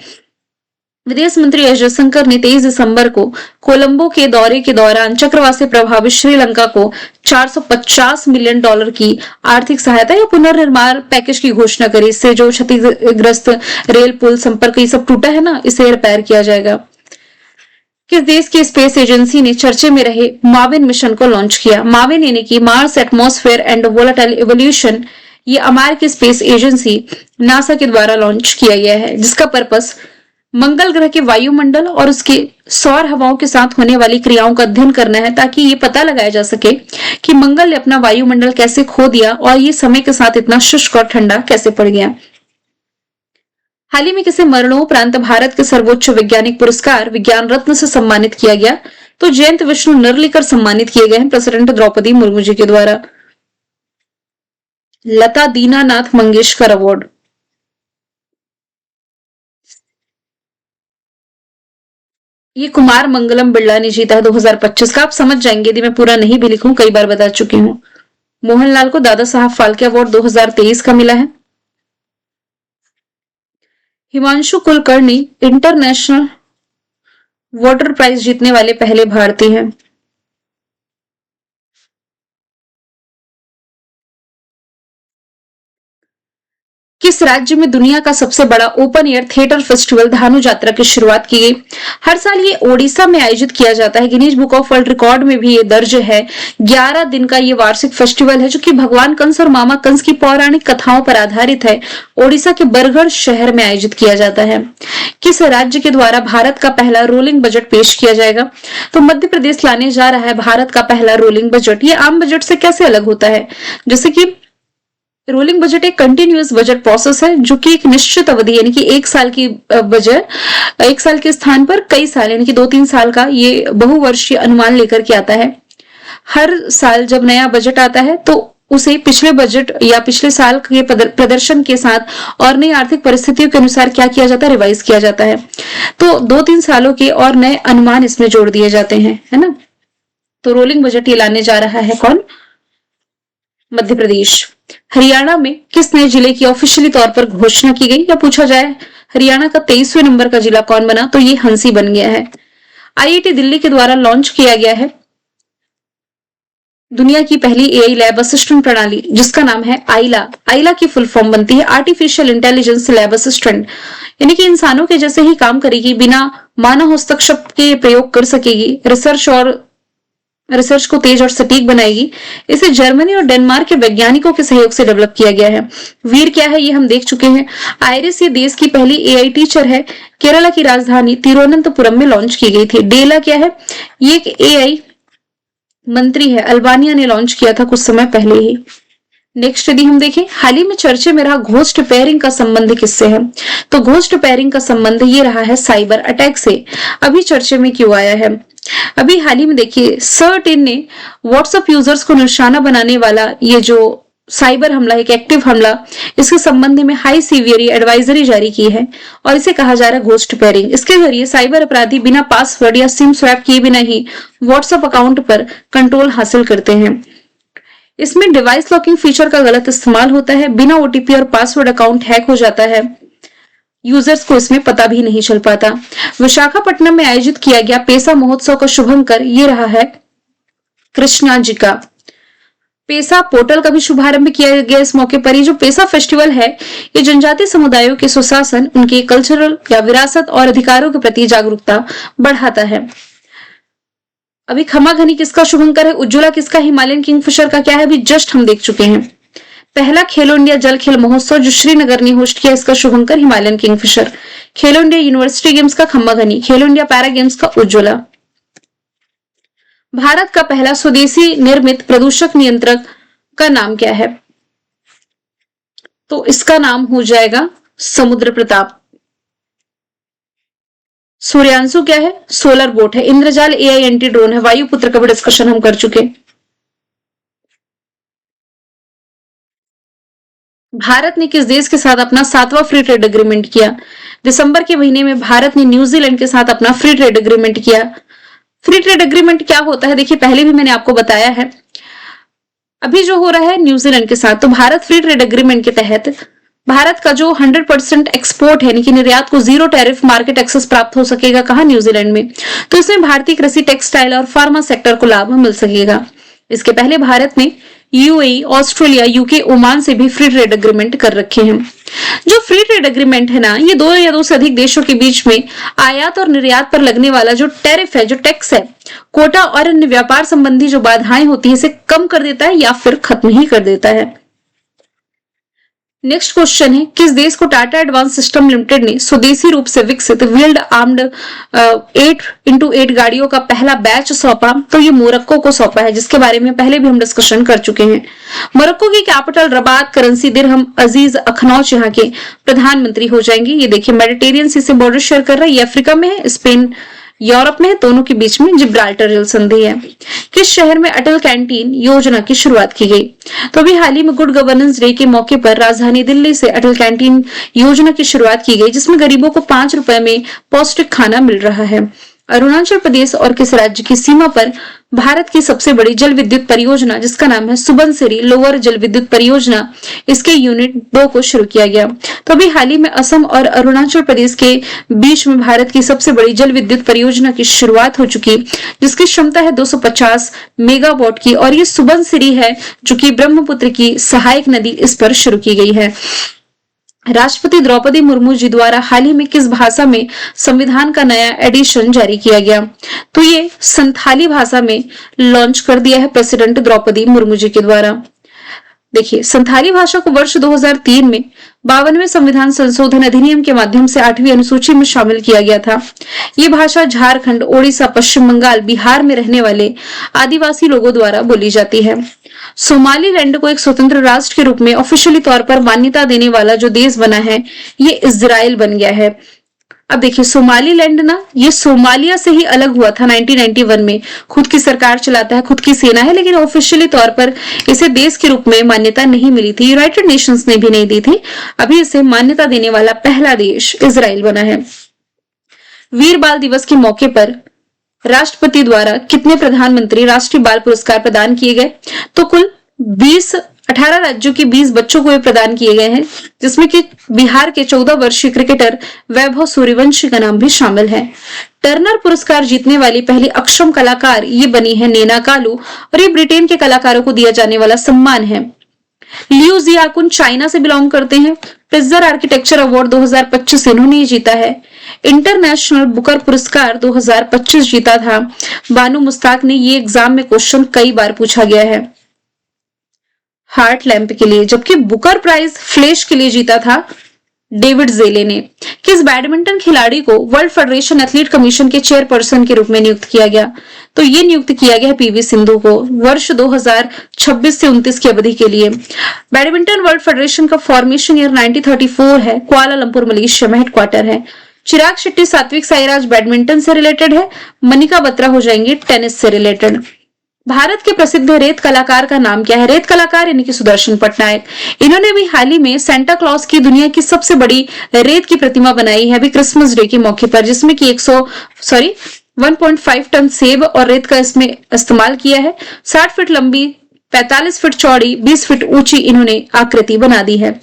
विदेश मंत्री एस जयशंकर ने 23 दिसंबर को कोलंबो के दौरे के दौरान चक्रवात से प्रभावित श्रीलंका को $450 मिलियन की आर्थिक सहायता या पुनर्निर्माण पैकेज की घोषणा करी। इससे जो क्षतिग्रस्त रेल पुल संपर्क ये सब टूटा है ना, इसे रिपेयर किया जाएगा। किस देश की स्पेस एजेंसी ने चर्चे में रहे माविन मिशन को लॉन्च किया? माविन यानी कि Mars atmosphere and volatile evolution, ये अमेरिकी स्पेस एजेंसी नासा के द्वारा लॉन्च किया गया है, जिसका पर्पस मंगल ग्रह के वायुमंडल और उसके सौर हवाओं के साथ होने वाली क्रियाओं का अध्ययन करना है, ताकि ये पता लगाया जा सके कि मंगल ने अपना वायुमंडल कैसे खो दिया और ये समय के साथ इतना शुष्क और ठंडा कैसे पड़ गया। हाल ही में किसे मरणोपरांत भारत के सर्वोच्च वैज्ञानिक पुरस्कार विज्ञान रत्न से सम्मानित किया गया? तो जयंत विष्णु नरलिकर सम्मानित किए गए हैं प्रेसिडेंट द्रौपदी मुर्मू जी के द्वारा। लता दीनानाथ मंगेशकर अवार्ड, ये कुमार मंगलम बिरला ने जीता है 2025 का। आप समझ जाएंगे यदि मैं पूरा नहीं भी लिखूं, कई बार बता चुकी हूं। मोहनलाल को दादा साहब फाल्के अवार्ड 2023 का मिला है। Himanshu Kulkarni international water prize जीतने वाले पहले भारतीय हैं। किस राज्य में दुनिया का सबसे बड़ा ओपन एयर थिएटर फेस्टिवल धानु यात्रा की शुरुआत की गई? हर साल ये ओडिशा में आयोजित किया जाता है। Guinness book of world record में भी ये दर्ज है। 11 दिन का ये वार्षिक फेस्टिवल है, जो कि भगवान कंस और मामा कंस की पौराणिक कथाओं पर आधारित है। ओडिशा के बरगढ़ शहर में आयोजित किया जाता है। किस राज्य के द्वारा भारत का पहला रोलिंग बजट पेश किया जाएगा? तो मध्य प्रदेश लाने जा रहा है भारत का पहला रोलिंग बजट। ये आम बजट से कैसे अलग होता है? जैसे कि रोलिंग बजट एक कंटिन्यूअस बजट प्रोसेस है, जो कि एक निश्चित अवधि यानी कि एक साल की बजट, एक साल के स्थान पर कई साल यानी कि 2-3 साल का ये बहुवर्षीय अनुमान लेकर के आता है। हर साल जब नया बजट आता है तो उसे पिछले बजट या पिछले साल के प्रदर्शन के साथ और नई आर्थिक परिस्थितियों के अनुसार क्या किया जाता है, रिवाइज किया जाता है। तो 2-3 सालों के और नए अनुमान इसमें जोड़ दिए जाते हैं, है ना। तो रोलिंग बजट ये लाने जा रहा है कौन? मध्य प्रदेश। हरियाणा में किस नए जिले की ऑफिशियली तौर पर घोषणा की गई? या पूछा जाए हरियाणा का 23वें नंबर का जिला कौन बना, तो ये हंसी बन गया है। आईआईटी दिल्ली के द्वारा लॉन्च किया गया है दुनिया की पहली एआई लैब असिस्टेंट प्रणाली, जिसका नाम है आइला। आइला की फुल फॉर्म बनती है आर्टिफिशियल इंटेलिजेंस लैब असिस्टेंट, यानी कि इंसानों के जैसे ही काम करेगी, बिना मानव हस्तक्षेप के प्रयोग कर सकेगी, रिसर्च को तेज और सटीक बनाएगी। इसे जर्मनी और डेनमार्क के वैज्ञानिकों के सहयोग से डेवलप किया गया है। वीर क्या है ये हम देख चुके हैं। आयरिस ये देश की पहली एआई टीचर है। केरला की राजधानी तिरुवनंतपुरम में लॉन्च की गई थी। डेला क्या है? ये एक एआई मंत्री है, अल्बानिया ने लॉन्च किया था कुछ समय पहले ही। नेक्स्ट यदि हम देखें, हाल ही में चर्चे में रहा घोस्ट पेयरिंग का संबंध किससे है? तो घोस्ट पेयरिंग का संबंध ये रहा है साइबर अटैक से। अभी चर्चे में क्यों आया है? अभी हाल ही में देखिए सर्ट-इन ने व्हाट्सएप यूजर्स को निशाना बनाने वाला ये जो साइबर हमला, एक एक्टिव हमला, इसके संबंध में हाई सीवियरी एडवाइजरी जारी की है और इसे कहा जा रहा है घोस्ट पेयरिंग। इसके जरिए साइबर अपराधी बिना पासवर्ड या सिम स्वैप किए बिना ही व्हाट्सएप अकाउंट पर कंट्रोल हासिल करते हैं। इसमें डिवाइस लॉकिंग फीचर का गलत इस्तेमाल होता है। बिना ओटीपी और पासवर्ड अकाउंट हैक हो जाता है। यूजर्स को इसमें पता भी नहीं चल पाता। विशाखापट्टनम में आयोजित किया गया पेसा महोत्सव का शुभंकर ये रहा है कृष्णा जी का। पेसा पोर्टल का भी शुभारंभ किया गया इस मौके पर। ये जो पेसा फेस्टिवल है, ये जनजातीय समुदायों के सुशासन, उनके कल्चरल या विरासत और अधिकारों के प्रति जागरूकता बढ़ाता है। अभी खमाघनी किसका शुभंकर है? उज्ज्वला किसका? हिमालयन किंगफिशर का क्या है? अभी जस्ट हम देख चुके हैं। पहला खेलो इंडिया जल खेल महोत्सव जो श्रीनगर ने होस्ट किया, इसका शुभंकर हिमालयन किंगफिशर। खेलो इंडिया यूनिवर्सिटी गेम्स का खम्बाघनी। खेलो इंडिया पैरा गेम्स का उज्ज्वला। भारत का पहला स्वदेशी निर्मित प्रदूषक नियंत्रक का नाम क्या है? तो इसका नाम हो जाएगा समुद्र प्रताप। सूर्यांशु क्या है? सोलर बोट है। इंद्रजाल एआई एंटी ड्रोन है। वायुपुत्र का भी डिस्कशन हम कर चुके। भारत ने किस देश के साथ अपना 7वां फ्री ट्रेड एग्रीमेंट किया? दिसंबर के महीने में भारत ने न्यूजीलैंड के साथ अपना फ्री ट्रेड एग्रीमेंट किया। फ्री ट्रेड एग्रीमेंट क्या होता है? देखिए पहले भी मैंने आपको बताया है। अभी जो हो रहा है न्यूजीलैंड के साथ, तो भारत फ्री ट्रेड एग्रीमेंट के तहत भारत का जो 100% एक्सपोर्ट है, यानी कि निर्यात को जीरो टैरिफ मार्केट एक्सेस प्राप्त हो सकेगा। कहा? न्यूजीलैंड में। तो इसमें भारतीय कृषि, टेक्सटाइल और फार्मा सेक्टर को लाभ मिल सकेगा। इसके पहले भारत ने यूएई, ऑस्ट्रेलिया, यूके, ओमान से भी फ्री ट्रेड एग्रीमेंट कर रखे हैं। जो फ्री ट्रेड एग्रीमेंट है ना, ये 2 या 2 से अधिक देशों के बीच में आयात और निर्यात पर लगने वाला जो टैरिफ है, जो टैक्स है, कोटा और अन्य व्यापार संबंधी जो बाधाएं होती है, इसे कम कर देता है या फिर खत्म ही कर देता है। नेक्स्ट क्वेश्चन है, किस देश को टाटा एडवांस सिस्टम लिमिटेड ने स्वदेशी रूप से विकसित व्हील्ड आर्म्ड 8x8 गाड़ियों का पहला बैच सौंपा? तो ये मोरक्को को सौंपा है, जिसके बारे में पहले भी हम डिस्कशन कर चुके हैं। मोरक्को की कैपिटल रबात, करेंसी दिरहम, अजीज अखनौच यहाँ के प्रधानमंत्री हो जाएंगे। ये देखिए मेडिटेरियन सी से बॉर्डर शेयर कर रहा है, ये अफ्रीका में है, स्पेन यूरोप में है, दोनों के बीच में जिब्राल्टर जल संधि है। किस शहर में अटल कैंटीन योजना की शुरुआत की गई? तो अभी हाल ही में गुड गवर्नेंस डे के मौके पर राजधानी दिल्ली से अटल कैंटीन योजना की शुरुआत की गई, जिसमें गरीबों को 5 रुपए में पौष्टिक खाना मिल रहा है। अरुणाचल प्रदेश और किस राज्य की सीमा पर भारत की सबसे बड़ी जल विद्युत परियोजना, जिसका नाम है सुबनसिरी लोअर जल विद्युत परियोजना, इसके यूनिट 2 को शुरू किया गया। तो अभी हाल ही में असम और अरुणाचल प्रदेश के बीच में भारत की सबसे बड़ी जल विद्युत परियोजना की शुरुआत हो चुकी, जिसकी क्षमता है 250 मेगावाट की, और ये सुबनसिरी है जो कि ब्रह्मपुत्र की सहायक नदी, इस पर शुरू की गई है। राष्ट्रपति द्रौपदी मुर्मू जी द्वारा हाल ही में किस भाषा में संविधान का नया एडिशन जारी किया गया? तो ये संथाली भाषा में लॉन्च कर दिया है प्रेसिडेंट द्रौपदी मुर्मू जी के द्वारा। देखिए, संथाली भाषा को वर्ष 2003 में 52वें संविधान संशोधन अधिनियम के माध्यम से 8वीं अनुसूची में शामिल किया गया था। ये भाषा झारखंड, ओडिशा, पश्चिम बंगाल, बिहार में रहने वाले आदिवासी लोगों द्वारा बोली जाती है। सोमालीलैंड को एक स्वतंत्र राष्ट्र के रूप में ऑफिशियली तौर पर मान्यता देने वाला जो देश बना है, ये इजराइल बन गया है। अब देखिए, सोमालीलैंड ना, ये सोमालिया से ही अलग हुआ था 1991 में। खुद की सरकार चलाता है, खुद की सेना है, लेकिन ऑफिशियली तौर पर इसे देश के रूप में मान्यता नहीं मिली थी, यूनाइटेड नेशंस ने भी नहीं दी थी। अभी इसे मान्यता देने वाला पहला देश इजराइल बना है। वीर बाल दिवस के मौके पर राष्ट्रपति द्वारा कितने प्रधानमंत्री राष्ट्रीय बाल पुरस्कार प्रदान किए गए? तो कुल 18 राज्यों के 20 बच्चों को ये प्रदान किए गए हैं, जिसमें कि बिहार के 14 वर्षीय क्रिकेटर वैभव सूर्यवंशी का नाम भी शामिल है। टर्नर पुरस्कार जीतने वाली पहली अक्षम कलाकार ये बनी है नैना कालू, और ये ब्रिटेन के कलाकारों को दिया जाने वाला सम्मान है। लियू जियाकुन चाइना से बिलोंग करते हैं। प्रिजर आर्किटेक्चर अवार्ड 2025 इन्होंने जीता है। इंटरनेशनल बुकर पुरस्कार 2025 जीता था बानू मुस्ताक ने। ये एग्जाम में क्वेश्चन कई बार पूछा गया है हार्ट लैंप के लिए, जबकि बुकर प्राइज फ्लैश के लिए जीता था डेविड जेले ने। किस बैडमिंटन खिलाड़ी को वर्ल्ड फेडरेशन एथलीट कमीशन के चेयरपर्सन के रूप में नियुक्त किया गया? तो ये नियुक्त किया गया पीवी सिंधु को वर्ष 2026 से 29 की अवधि के लिए। बैडमिंटन वर्ल्ड फेडरेशन का फॉर्मेशन ईयर 1934 है, कुआलालंपुर मलेशिया में हेडक्वार्टर है। चिराग शेट्टी सात्विक साईराज बैडमिंटन से रिलेटेड है। मनिका बत्रा हो जाएंगे टेनिस से रिलेटेड। भारत के प्रसिद्ध रेत कलाकार का नाम क्या है? रेत कलाकार यानी कि सुदर्शन पटनायक। इन्होंने भी हाल ही में सेंटा क्लॉज की दुनिया की सबसे बड़ी रेत की प्रतिमा बनाई है अभी क्रिसमस डे के मौके पर, जिसमें कि 1.5 टन सेब और रेत का इसमें इस्तेमाल किया है। 60 फीट लंबी, 45 फीट चौड़ी, 20 फीट ऊंची इन्होंने आकृति बना दी है।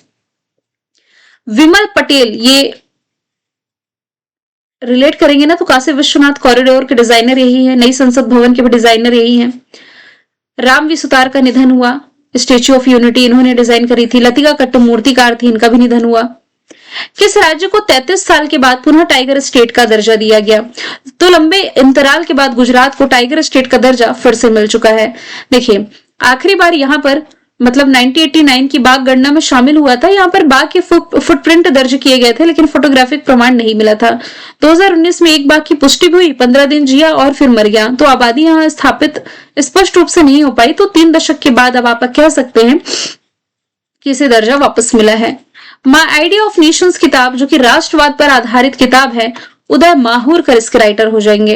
विमल पटेल, ये रिलेट करेंगे ना तो काशी विश्वनाथ कॉरिडोर के डिजाइनर यही है, नई संसद भवन के भी डिजाइनर यही है। राम वी सुतार का निधन हुआ, स्टेच्यू ऑफ यूनिटी इन्होंने डिजाइन करी थी। लतिका कट्टू मूर्तिकार थी, इनका भी निधन हुआ। किस राज्य को 33 साल के बाद पुनः टाइगर स्टेट का दर्जा दिया गया? तो लंबे अंतराल के बाद गुजरात को टाइगर स्टेट का दर्जा फिर से मिल चुका है। देखिए, आखिरी बार यहाँ पर मतलब 1989 की बाघ गणना में शामिल हुआ था। यहाँ पर बाघ के फुटप्रिंट दर्ज किए गए थे, लेकिन फोटोग्राफिक प्रमाण नहीं मिला था। 2019 में एक बाघ की पुष्टि हुई, 15 दिन जिया और फिर मर गया, तो आबादी यहाँ स्थापित स्पष्ट रूप से नहीं हो पाई। तो 3 दशक के बाद अब आप कह सकते हैं कि इसे दर्जा वापस मिला है। माई आइडिया ऑफ नेशंस किताब, जो कि राष्ट्रवाद पर आधारित किताब है, उदय माहूरकर इसके राइटर हो जाएंगे।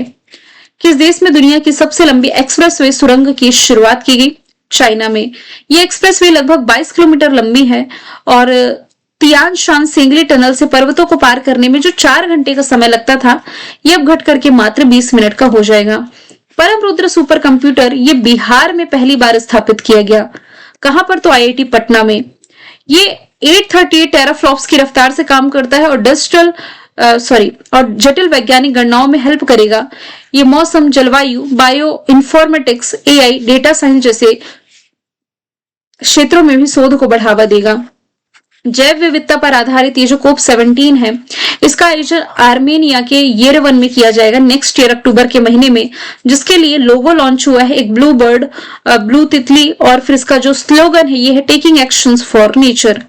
किस देश में दुनिया की सबसे लंबी एक्सप्रेसवे सुरंग की शुरुआत की गई? चाइना में। ये एक्सप्रेसवे लगभग 22 किलोमीटर लंबी है और तियान शान सेंगली टनल से पर्वतों को पार करने में जो 4 घंटे का समय लगता था, ये अब घट करके मात्र 20 मिनट का हो जाएगा। परम रुद्र सुपर कंप्यूटर ये बिहार में पहली बार स्थापित किया गया। कहां पर? तो आईआईटी पटना में। ये 838 टेराफ्लॉप्स की रफ्तार से काम करता है और जटिल वैज्ञानिक गणनाओं में हेल्प करेगा। ये मौसम, जलवायु, bio informatics, AI, data science जैसे क्षेत्रों में भी शोध को बढ़ावा देगा। जैव विविधता पर आधारित ये जो COP17 है, इसका आयोजन आर्मेनिया के येरेवन में किया जाएगा नेक्स्ट ईयर अक्टूबर के महीने में, जिसके लिए लोगो लॉन्च हुआ है, एक ब्लू बर्ड, ब्लू तितली, और फिर इसका जो स्लोगन है ये है टेकिंग एक्शंस फॉर नेचर।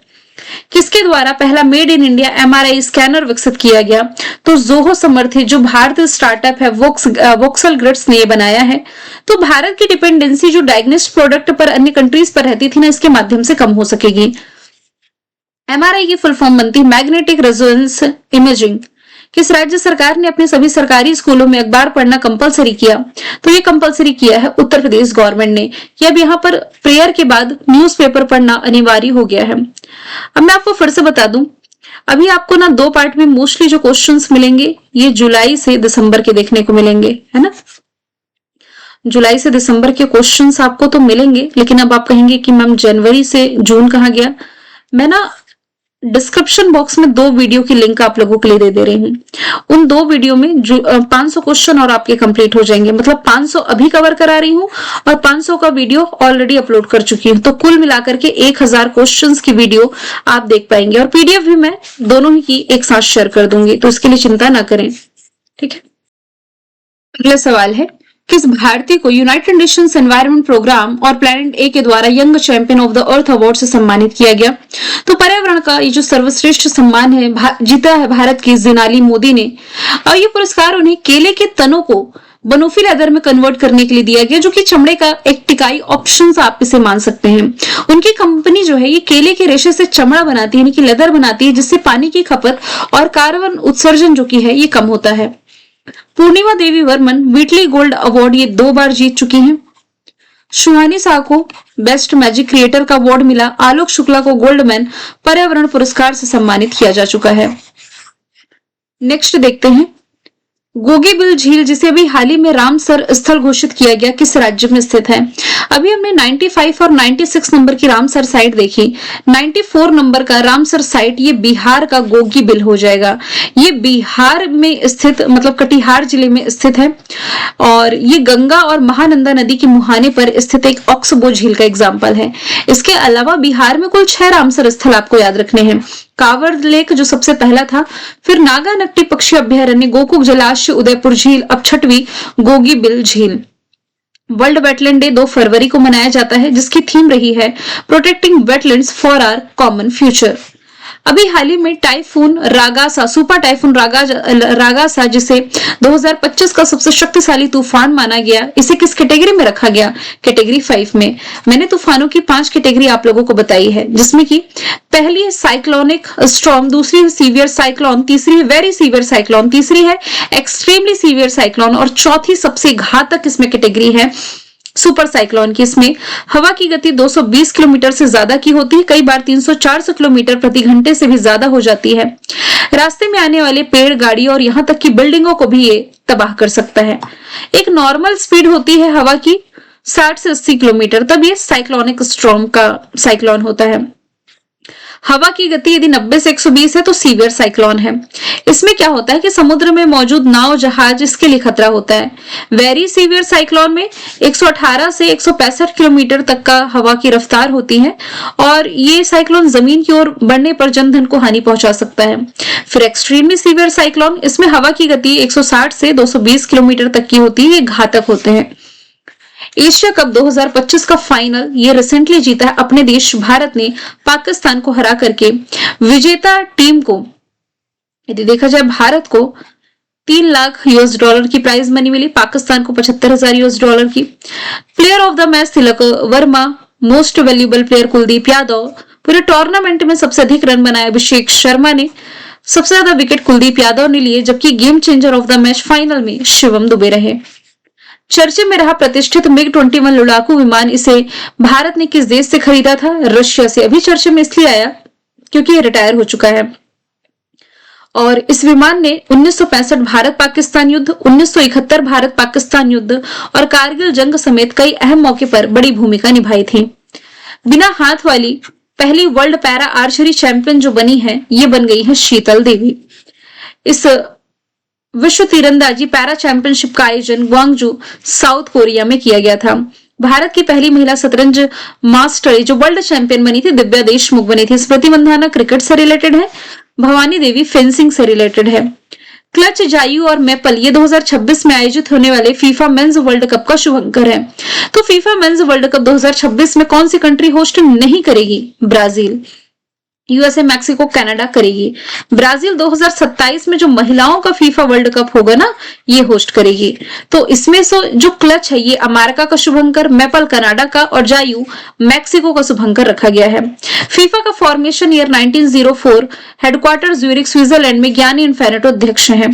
किसके द्वारा पहला made in India MRI scanner विकसित किया गया? तो जोहो समर्थी जो भारतीय स्टार्टअप है वोक्सल ग्रिड्स ने ये बनाया है। तो भारत की डिपेंडेंसी जो डायग्नोस्टिक प्रोडक्ट पर अन्य कंट्रीज पर रहती थी ना, इसके माध्यम से कम हो सकेगी। एमआरआई की फुल फॉर्म बनती है मैग्नेटिक रेजोनेंस इमेजिंग। किस राज्य सरकार ने अपने सभी सरकारी स्कूलों में अखबार पढ़ना कंपलसरी किया? तो ये कंपलसरी किया है उत्तर प्रदेश गवर्नमेंट ने, कि अब यहाँ पर प्रेयर के बाद न्यूज़पेपर पढ़ना अनिवार्य हो गया है। अब मैं आपको फिर से बता दूं, अभी आपको ना 2 पार्ट में मोस्टली जो क्वेश्चंस मिलेंगे ये जुलाई से दिसंबर के देखने को मिलेंगे, है ना। जुलाई से दिसंबर के क्वेश्चंस आपको तो मिलेंगे, लेकिन अब आप कहेंगे कि मैम जनवरी से जून कहाँ गया? मैं ना डिस्क्रिप्शन बॉक्स में 2 वीडियो की लिंक आप लोगों के लिए दे रही हूँ। उन 2 वीडियो में 500 क्वेश्चन और आपके कंप्लीट हो जाएंगे। मतलब 500 अभी कवर करा रही हूँ और 500 का वीडियो ऑलरेडी अपलोड कर चुकी हूँ। तो कुल मिलाकर के 1000 क्वेश्चंस की वीडियो आप देख पाएंगे और पीडीएफ भी मैं दोनों ही की एक साथ शेयर कर दूंगी, तो इसके लिए चिंता ना करें, ठीक है। अगला सवाल है, किस भारतीय को यूनाइटेड नेशंस एनवायरनमेंट प्रोग्राम और प्लैनेट ए के द्वारा young champion of the earth award से सम्मानित किया गया? तो पर्यावरण का ये जो सर्वश्रेष्ठ सम्मान है जीता है भारत की जिनाली मोदी ने, और ये पुरस्कार उन्हें केले के तनों को बनोफी लेदर में कन्वर्ट करने के लिए दिया गया, जो कि चमड़े का एक टिकाई ऑप्शन आप इसे मान सकते हैं। उनकी कंपनी जो है ये केले के रेशे से चमड़ा बनाती है, यानी कि लेदर बनाती है, जिससे पानी की खपत और कार्बन उत्सर्जन जो की है ये कम होता है। पूर्णिमा देवी वर्मन व्हिटली गोल्ड अवार्ड ये 2 बार जीत चुकी हैं। सुहानी शाह को बेस्ट मैजिक क्रिएटर का अवार्ड मिला। आलोक शुक्ला को गोल्डमैन पर्यावरण पुरस्कार से सम्मानित किया जा चुका है। नेक्स्ट देखते हैं, गोगीबिल झील जिसे अभी हाल ही में रामसर स्थल घोषित किया गया किस राज्य में स्थित है? अभी हमने 95 और 96 नंबर की रामसर साइट देखी। 94 नंबर का रामसर साइट ये बिहार का गोगीबिल हो जाएगा। ये बिहार में स्थित मतलब कटिहार जिले में स्थित है और ये गंगा और महानंदा नदी के मुहाने पर स्थित एक ऑक्सबो झील का एग्जाम्पल है। इसके अलावा बिहार में कुल 6 रामसर स्थल आपको याद रखने हैं। कांवर लेक जो सबसे पहला था, फिर नागानट्टी पक्षी अभ्यारण्य, गोकुक जलाशय, उदयपुर झील, अब 6वीं गोगीबिल झील। वर्ल्ड वेटलैंड डे 2 फरवरी को मनाया जाता है, जिसकी थीम रही है protecting wetlands for our common future. अभी हाल ही में typhoon Ragasa, super typhoon Ragasa जिसे 2025 का सबसे शक्तिशाली तूफान माना गया, इसे किस कैटेगरी में रखा गया? कैटेगरी 5 में। मैंने तूफानों की 5 कैटेगरी आप लोगों को बताई है, जिसमें कि पहली है साइक्लोनिक स्टॉर्म, दूसरी है सीवियर साइक्लोन, तीसरी है वेरी सीवियर साइक्लोन, तीसरी है एक्सट्रीमली सीवियर साइक्लोन और चौथी सबसे घातक इसमें कैटेगरी है सुपर साइक्लोन की। इसमें हवा की गति 220 किलोमीटर से ज्यादा की होती है, कई बार 300-400 किलोमीटर प्रति घंटे से भी ज्यादा हो जाती है। रास्ते में आने वाले पेड़, गाड़ी और यहाँ तक कि बिल्डिंगों को भी ये तबाह कर सकता है। एक नॉर्मल स्पीड होती है हवा की 60 से 80 किलोमीटर, तब ये साइक्लोनिक स्टॉर्म का साइक्लोन होता है। हवा की गति यदि 90 से 120 है तो सीवियर साइक्लोन है। इसमें क्या होता है कि समुद्र में मौजूद नाव, जहाज, इसके लिए खतरा होता है। वेरी सीवियर साइक्लोन में 118 से 165 किलोमीटर तक का हवा की रफ्तार होती है और ये साइक्लोन जमीन की ओर बढ़ने पर जनधन को हानि पहुंचा सकता है। फिर एक्सट्रीमली सीवियर साइक्लोन, इसमें हवा की गति 160 से 220 किलोमीटर तक की होती है, ये घातक होते हैं। एशिया कप 2025 का फाइनल ये रिसेंटली जीता है अपने देश भारत ने पाकिस्तान को हरा करके। विजेता टीम को यदि देखा जाए भारत को 3 लाख US डॉलर की प्राइज मनी मिली, पाकिस्तान को 75,000 US डॉलर की। Player of the match Tilak Varma, most valuable player Kuldeep Yadav, पूरे टूर्नामेंट में सबसे अधिक रन बनाए अभिषेक शर्मा ने, सबसे ज्यादा विकेट कुलदीप यादव ने लिए, जबकि game changer of the match final में शिवम दुबे रहे। चर्चे में रहा प्रतिष्ठित मिग-21 लड़ाकू विमान, इसे भारत ने किस देश से खरीदा था? रशिया से। अभी चर्चे में इसलिए आया क्योंकि ये रिटायर हो चुका है और इस विमान ने 1965 भारत पाकिस्तान युद्ध, 1971 भारत पाकिस्तान युद्ध और कारगिल जंग समेत कई अहम मौके पर बड़ी भूमिका निभाई थी। बिना हाथ वाली पहली वर्ल्ड पैरा आर्चरी चैंपियन जो बनी है, ये बन गई है शीतल देवी। इस विश्व तीरंदाजी पैरा चैंपियनशिप का आयोजन ग्वांगजू साउथ कोरिया में किया गया था। भारत की पहली महिला शतरंज मास्टर जो वर्ल्ड चैंपियन बनी थी दिव्या देशमुख बनी थी। स्मृति मंधाना क्रिकेट से रिलेटेड है, भवानी देवी फेंसिंग से रिलेटेड है। क्लच जायू और मैपल ये 2026 में आयोजित होने वाले फीफा मेंस वर्ल्ड कप का शुभंकर है। तो फीफा मेंस वर्ल्ड कप 2026 में कौन सी कंट्री होस्ट नहीं करेगी? ब्राजील। यूएसए, मैक्सिको, कनाडा करेगी। ब्राजील 2027 में जो महिलाओं का फीफा वर्ल्ड कप होगा ना, ये होस्ट करेगी। तो इसमें से जो क्लच है, ये अमेरिका का शुभंकर, मैपल कनाडा का और जायू मैक्सिको का शुभंकर रखा गया है। फीफा का formation year 1904, headquarter Zurich Switzerland में ज्ञानी इन्फेनेटो अध्यक्ष हैं।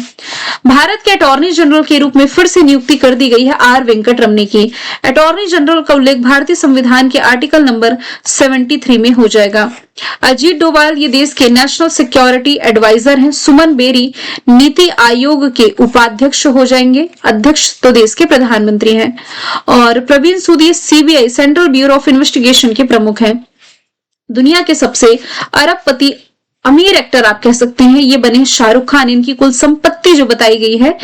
भारत के अटॉर्नी जनरल के रूप में फिर से नियुक्ति कर दी गई है आर वेंकट रमनी की। अटॉर्नी जनरल का उल्लेख भारतीय संविधान के आर्टिकल नंबर 73 में हो जाएगा। अजीत डोभाल ये देश के नेशनल सिक्योरिटी एडवाइजर हैं। सुमन बेरी नीति आयोग के उपाध्यक्ष हो जाएंगे। अध्यक्ष तो देश के प्रधानमंत्री हैं। और प्रवीण सूद ये CBI central bureau of investigation के प्रमुख हैं। दुनिया के सबसे अरबपति अमीर एक्टर आप कह सकते हैं ये बने शाहरुख खान। इनकी कुल संपत्ति जो बताई गई है,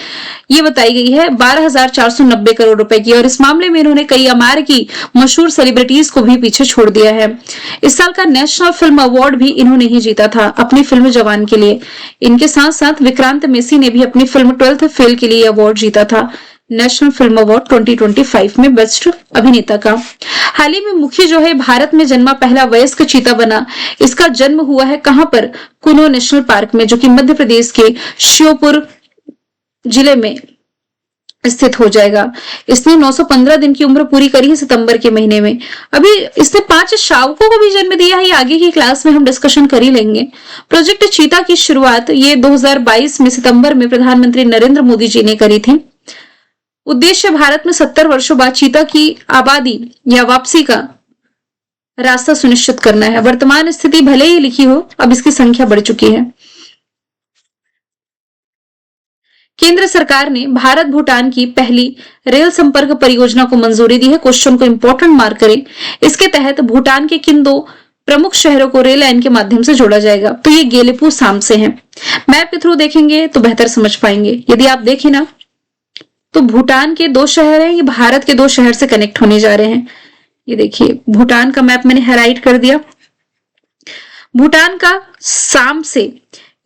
ये बताई गई है 12,490 करोड़ रुपए की। और इस मामले में इन्होंने कई अमेरिकी मशहूर सेलिब्रिटीज को भी पीछे छोड़ दिया है। इस साल का नेशनल फिल्म अवार्ड भी इन्होंने ही जीता था अपनी फिल्म जवान के लिए। इनके साथ साथ विक्रांत मेसी ने भी अपनी फिल्म 12th फेल के लिए अवार्ड जीता था, नेशनल फिल्म अवार्ड 2025 में बेस्ट अभिनेता का। हाल ही में मुखी जो है भारत में जन्मा पहला वयस्क चीता बना। इसका जन्म हुआ है कहां पर? कुनो नेशनल पार्क में, जो कि मध्य प्रदेश के श्योपुर जिले में स्थित हो जाएगा। इसने 915 दिन की उम्र पूरी करी है सितंबर के महीने में। अभी इसने 5 शावकों को भी जन्म दिया है, ये आगे की क्लास में हम डिस्कशन कर ही लेंगे। प्रोजेक्ट चीता की शुरुआत ये 2022 में सितंबर में प्रधानमंत्री नरेंद्र मोदी जी ने करी थी। उद्देश्य भारत में 70 वर्षों बाद चीता की आबादी या वापसी का रास्ता सुनिश्चित करना है। वर्तमान स्थिति भले ही लिखी हो, अब इसकी संख्या बढ़ चुकी है। केंद्र सरकार ने भारत भूटान की पहली रेल संपर्क परियोजना को मंजूरी दी है। क्वेश्चन को इंपॉर्टेंट मार्क करें। इसके तहत भूटान के किन 2 प्रमुख शहरों को रेल लाइन के माध्यम से जोड़ा जाएगा? तो ये गेलेपू सामसे हैं। मैप के थ्रू देखेंगे तो बेहतर समझ पाएंगे। यदि आप देखें ना, तो भूटान के 2 शहर हैं, ये भारत के 2 शहर से कनेक्ट होने जा रहे हैं। ये देखिए भूटान का मैप मैंने हाईलाइट कर दिया। भूटान का साम से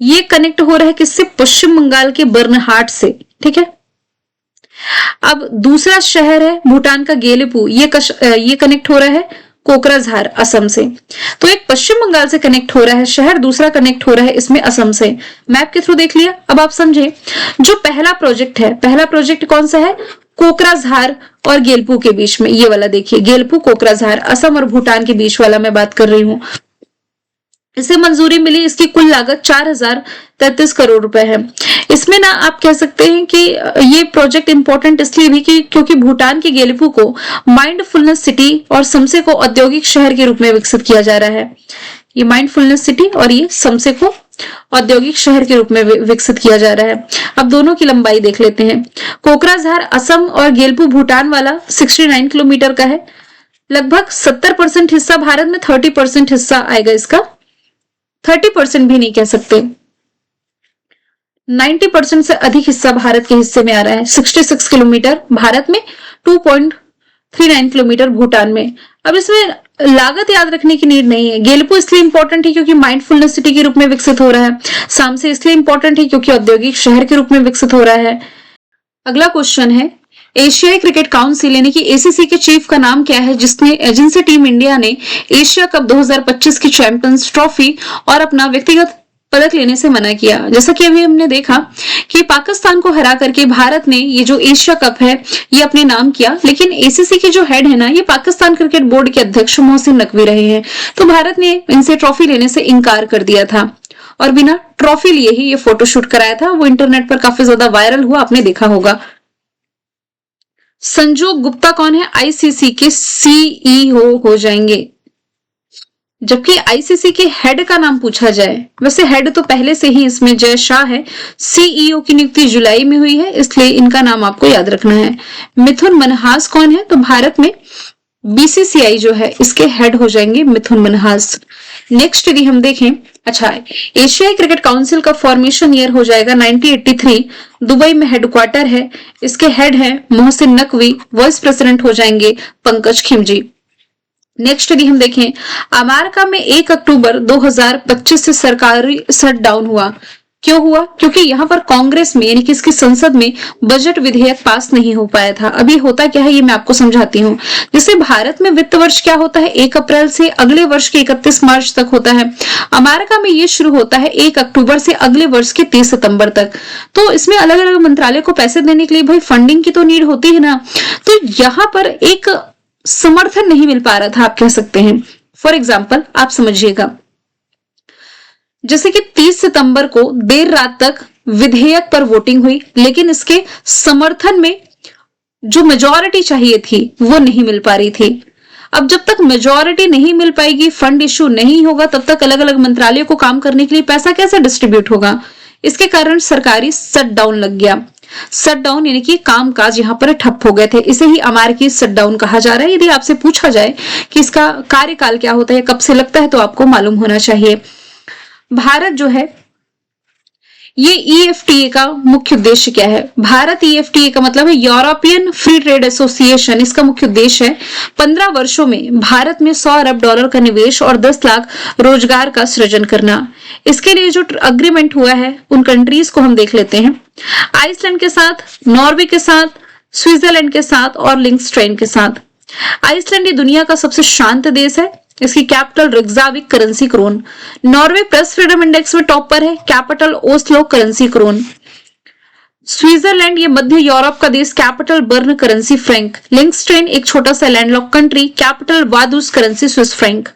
ये कनेक्ट हो रहा है किससे? पश्चिम बंगाल के बर्नहाट से। ठीक है। अब दूसरा शहर है भूटान का गेलेपू, ये कनेक्ट हो रहा है कोकराझार असम से। तो एक पश्चिम बंगाल से कनेक्ट हो रहा है शहर, दूसरा कनेक्ट हो रहा है इसमें असम से। मैप के थ्रू देख लिया। अब आप समझे जो पहला प्रोजेक्ट है, पहला प्रोजेक्ट कौन सा है? कोकराझार और गेलपू के बीच में, ये वाला देखिए, गेलपू कोकराझार असम और भूटान के बीच वाला मैं बात कर रही हूं। इसे मंजूरी मिली। इसकी कुल लागत 4,033 करोड़ रुपए है। इसमें ना आप कह सकते हैं कि ये प्रोजेक्ट इंपॉर्टेंट इसलिए भी कि क्योंकि भूटान के गेलेपू को माइंडफुलनेस सिटी और समसे को औद्योगिक शहर के रूप में विकसित किया जा रहा है। ये माइंडफुलनेस सिटी और ये समसे को औद्योगिक शहर के रूप में विकसित किया जा रहा है। अब दोनों की लंबाई देख लेते हैं। कोकराझार असम और गेलपू भूटान वाला 69 किलोमीटर का है। लगभग 70% हिस्सा भारत में, 30% हिस्सा आएगा इसका। 30% भी नहीं कह सकते, 90% से अधिक हिस्सा भारत के हिस्से में आ रहा है। 66 किलोमीटर भारत में, 2.39 किलोमीटर भूटान में। अब इसमें लागत याद रखने की नीड नहीं है। गेलपू इसलिए इंपॉर्टेंट है क्योंकि माइंडफुलनेस सिटी के रूप में विकसित हो रहा है। सामसे इसलिए इंपॉर्टेंट है क्योंकि औद्योगिक शहर के रूप में विकसित हो रहा है। अगला क्वेश्चन है, एशियाई क्रिकेट काउंसिल यानी कि एसीसी के चीफ का नाम क्या है जिनसे टीम इंडिया ने एशिया कप 2025 की चैंपियंस ट्रॉफी और अपना व्यक्तिगत पदक लेने से मना किया? जैसा कि अभी हमने देखा कि पाकिस्तान को हरा करके भारत ने ये जो एशिया कप है ये अपने नाम किया, लेकिन एसीसी के जो हेड है ना, ये पाकिस्तान क्रिकेट बोर्ड के अध्यक्ष मोहसिन नकवी रहे हैं। तो भारत ने इनसे ट्रॉफी लेने से इनकार कर दिया था और बिना ट्रॉफी लिए ही ये फोटोशूट कराया था। वो इंटरनेट पर काफी ज्यादा वायरल हुआ, आपने देखा होगा। संजोग गुप्ता कौन है? आईसीसी के सीईओ हो जाएंगे। जबकि आईसीसी के हेड का नाम पूछा जाए, वैसे हेड तो पहले से ही इसमें जय शाह है। सीईओ की नियुक्ति जुलाई में हुई है, इसलिए इनका नाम आपको याद रखना है। मिथुन मनहास कौन है? तो भारत में बीसीसीआई जो है इसके हेड हो जाएंगे मिथुन मनहास। नेक्स्ट यदि हम देखें, अच्छा, एशियाई क्रिकेट काउंसिल का फॉर्मेशन ईयर हो जाएगा 1983। दुबई में हेडक्वार्टर है। इसके हेड है मोहसिन नकवी। वाइस प्रेसिडेंट हो जाएंगे पंकज खिमजी। नेक्स्ट यदि हम देखें, अमेरिका में 1 अक्टूबर 2025 से सरकारी शटडाउन हुआ। क्यों हुआ? क्योंकि यहाँ पर कांग्रेस में यानी कि इसकी संसद में बजट विधेयक पास नहीं हो पाया था। अभी होता क्या है ये मैं आपको समझाती हूँ। जैसे भारत में वित्त वर्ष क्या होता है, 1 अप्रैल से अगले वर्ष के 31 मार्च तक होता है। अमेरिका में ये शुरू होता है 1 अक्टूबर से अगले वर्ष के 30 सितंबर तक। तो इसमें अलग अलग मंत्रालय को पैसे देने के लिए भाई फंडिंग की तो नीड होती है ना। तो यहाँ पर एक समर्थन नहीं मिल पा रहा था, आप कह सकते हैं। फॉर एग्जाम्पल आप समझिएगा, जैसे कि 30 सितंबर को देर रात तक विधेयक पर वोटिंग हुई, लेकिन इसके समर्थन में जो मेजॉरिटी चाहिए थी वो नहीं मिल पा रही थी। अब जब तक मेजॉरिटी नहीं मिल पाएगी, फंड इश्यू नहीं होगा, तब तक अलग अलग मंत्रालयों को काम करने के लिए पैसा कैसे डिस्ट्रीब्यूट होगा। इसके कारण सरकारी शटडाउन लग गया। शटडाउन यानी कि कामकाज यहाँ पर ठप हो गए थे। इसे ही अमेरिकी शटडाउन कहा जा रहा है। यदि आपसे पूछा जाए कि इसका कार्यकाल क्या होता है, कब से लगता है, तो आपको मालूम होना चाहिए। भारत जो है ये EFTA का मुख्य उद्देश्य क्या है? भारत EFTA का मतलब है यूरोपियन फ्री ट्रेड एसोसिएशन। इसका मुख्य उद्देश्य है 15 वर्षों में भारत में $100 अरब का निवेश और 10 लाख रोजगार का सृजन करना। इसके लिए जो अग्रीमेंट हुआ है उन कंट्रीज को हम देख लेते हैं। आइसलैंड के साथ, नॉर्वे के साथ, स्विट्जरलैंड के साथ और लिंक्सटेन के साथ। आइसलैंड ये दुनिया का सबसे शांत देश है। इसकी capital Reykjavik, currency krone. Norway press freedom index में टॉप पर है, capital Oslo, currency krone. Switzerland ये मध्य यूरोप का देश, capital Bern, currency franc. Liechtenstein एक छोटा सा landlocked country, capital Vaduz, currency Swiss franc.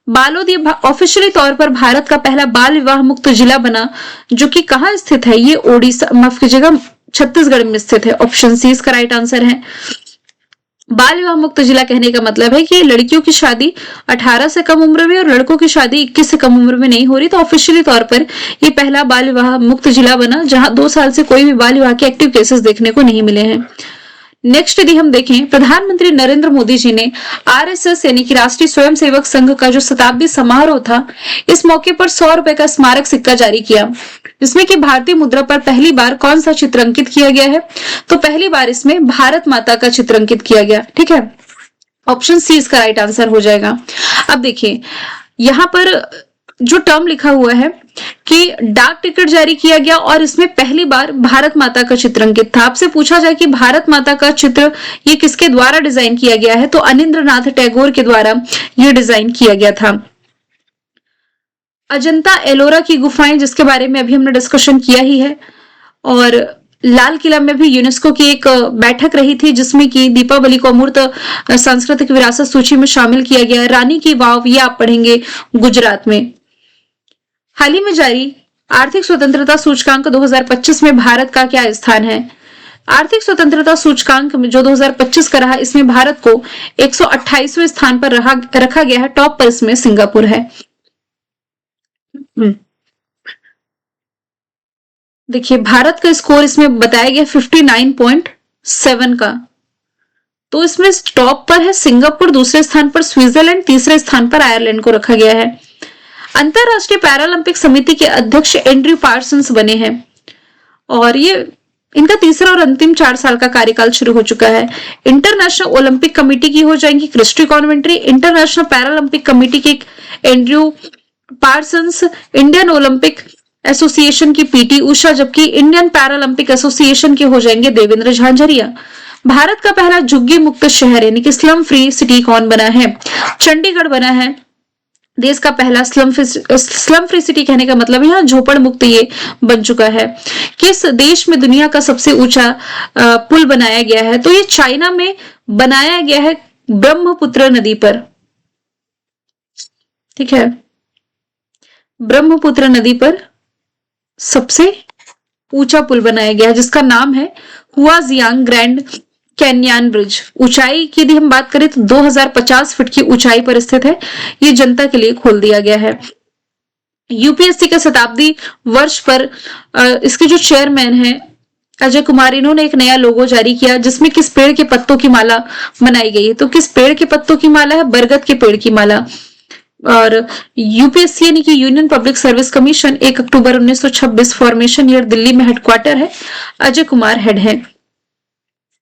बालोद ये ऑफिशियली तौर पर भारत का पहला बाल विवाह मुक्त जिला बना, जो कि कहाँ स्थित है? ये ओडिशा, माफ कीजिएगा, छत्तीसगढ़ में स्थित है। ऑप्शन सी इसका राइट आंसर है। बाल विवाह मुक्त जिला कहने का मतलब है कि लड़कियों की शादी 18 से कम उम्र में और लड़कों की शादी 21 से कम उम्र में नहीं हो रही। तो ऑफिशियली तौर पर ये पहला बाल विवाह मुक्त जिला बना जहां 2 साल से कोई भी बाल विवाह के एक्टिव केसेस देखने को नहीं मिले हैं। नेक्स्ट यदि हम देखें, प्रधानमंत्री नरेंद्र मोदी जी ने RSS यानी कि राष्ट्रीय स्वयंसेवक संघ का जो शताब्दी समारोह था, इस मौके पर 100 रुपए का स्मारक सिक्का जारी किया, जिसमें कि भारतीय मुद्रा पर पहली बार कौन सा चित्र अंकित किया गया है? तो पहली बार इसमें भारत माता का चित्र अंकित किया गया। ठीक है, ऑप्शन सी इसका राइट आंसर हो जाएगा। अब देखिए यहाँ पर जो टर्म लिखा हुआ है कि डाक टिकट जारी किया गया और इसमें पहली बार भारत माता का चित्र अंकित था। आपसे पूछा जाए कि भारत माता का चित्र ये किसके द्वारा डिजाइन किया गया है, तो अनिंद्रनाथ टैगोर के द्वारा ये डिजाइन किया गया था। अजंता एलोरा की गुफाएं, जिसके बारे में अभी हमने डिस्कशन किया ही है, और लाल किला में भी यूनेस्को की एक बैठक रही थी जिसमें कि दीपावली को अमूर्त सांस्कृतिक विरासत सूची में शामिल किया गया। रानी की वाव ये आप पढ़ेंगे गुजरात में। हाल ही में जारी आर्थिक स्वतंत्रता सूचकांक 2025 में भारत का क्या स्थान है? आर्थिक स्वतंत्रता सूचकांक में जो 2025 का रहा, इसमें भारत को 128वें स्थान पर रखा गया है। टॉप पर इसमें सिंगापुर है। देखिए भारत का स्कोर इसमें बताया गया 59.7 का। तो इसमें टॉप पर है सिंगापुर, दूसरे स्थान पर स्विट्जरलैंड, तीसरे स्थान पर आयरलैंड को रखा गया है। अंतरराष्ट्रीय पैरालंपिक समिति के अध्यक्ष एंड्रयू पार्सन्स बने हैं और ये इनका तीसरा और अंतिम 4 साल का कार्यकाल शुरू हो चुका है। इंटरनेशनल ओलंपिक कमेटी की हो जाएंगी Christie Coventry, international Paralympic committee के Andrew Parsons, Indian Olympic association की PT उषा, जबकि इंडियन पैरालंपिक एसोसिएशन के हो जाएंगे देवेंद्र झांझरिया। भारत का पहला झुग्गी मुक्त शहर यानी कि स्लम फ्री सिटी कौन बना है? चंडीगढ़ बना है। देश का पहला स्लम फ्री सिटी कहने का मतलब यहाँ झोपड़ मुक्त ये बन चुका है। किस देश में दुनिया का सबसे ऊंचा पुल बनाया गया है? तो ये चाइना में बनाया गया है ब्रह्मपुत्र नदी पर। ठीक है, ब्रह्मपुत्र नदी पर सबसे ऊंचा पुल बनाया गया है जिसका नाम है हुआजियांग ग्रैंड कैन्यन ब्रिज। ऊंचाई की यदि हम बात करें तो 2050 फीट की ऊंचाई पर स्थित है। ये जनता के लिए खोल दिया गया है। UPSC के शताब्दी वर्ष पर इसके जो चेयरमैन है अजय कुमार, इन्होंने एक नया लोगो जारी किया जिसमें किस पेड़ के पत्तों की माला बनाई गई है? तो किस पेड़ के पत्तों की माला है? बरगद के पेड़ की माला। और UPSC यानी कि यूनियन पब्लिक सर्विस कमीशन 1 अक्टूबर 1926 फॉर्मेशन ईयर, दिल्ली में हेडक्वार्टर है। अजय कुमार हेड है।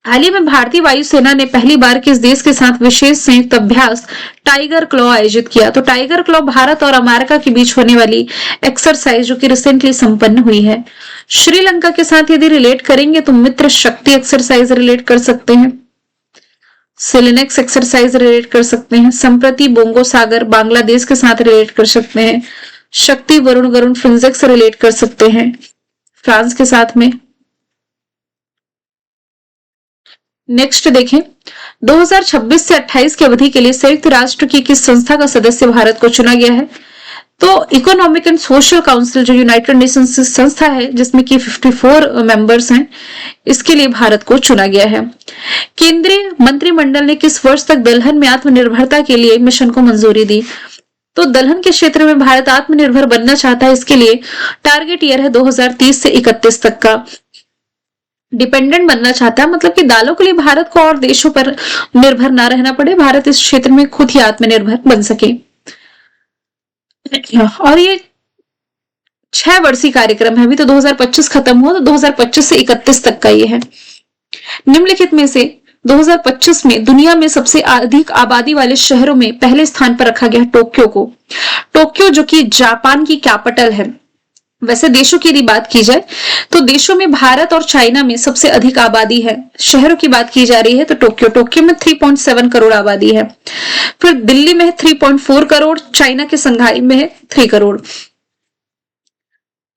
हाल ही में भारतीय वायुसेना ने पहली बार किस देश के साथ विशेष संयुक्त अभ्यास टाइगर क्लॉ आयोजित किया? तो टाइगर क्लॉ भारत और अमेरिका के बीच होने वाली एक्सरसाइज जो कि रिसेंटली संपन्न हुई है। श्रीलंका के साथ यदि रिलेट करेंगे तो मित्र शक्ति एक्सरसाइज रिलेट कर सकते हैं, सिलेनेक्स एक्सरसाइज रिलेट कर सकते हैं, संप्रति बोंगो सागर बांग्लादेश के साथ रिलेट कर सकते हैं, शक्ति वरुण वरुण फ्रिंजेक्स रिलेट कर सकते हैं फ्रांस के साथ में। नेक्स्ट देखें, 2026 से 28 की अवधि के लिए संयुक्त राष्ट्र की किस संस्था का सदस्य भारत को चुना गया है? तो इकोनॉमिक एंड सोशल काउंसिल जो यूनाइटेड नेशंस की संस्था है जिसमें कि 54 मेंबर्स हैं, इसके लिए भारत को चुना गया है। केंद्रीय मंत्रिमंडल ने किस वर्ष तक दलहन में आत्मनिर्भरता के लिए मिशन को मंजूरी दी? तो दलहन के क्षेत्र में भारत आत्मनिर्भर बनना चाहता है, इसके लिए टारगेट ईयर है 2030 से 31 तक का। डिपेंडेंट बनना चाहता है मतलब कि दालों के लिए भारत को और देशों पर निर्भर ना रहना पड़े, भारत इस क्षेत्र में खुद ही आत्मनिर्भर बन सके। और ये 6 वर्षीय कार्यक्रम है, अभी तो 2025 खत्म हुआ, तो 2025 से 31 तक का ये है। निम्नलिखित में से 2025 में दुनिया में सबसे अधिक आबादी वाले शहरों में पहले स्थान पर रखा गया टोक्यो को। टोक्यो जो कि जापान की कैपिटल है। वैसे देशों की यदि बात की जाए तो देशों में भारत और चाइना में सबसे अधिक आबादी है। शहरों की बात की जा रही है तो टोक्यो में 3.7 करोड़ आबादी है, फिर दिल्ली में है 3.4 करोड़, चाइना के संघाई में है 3 करोड़।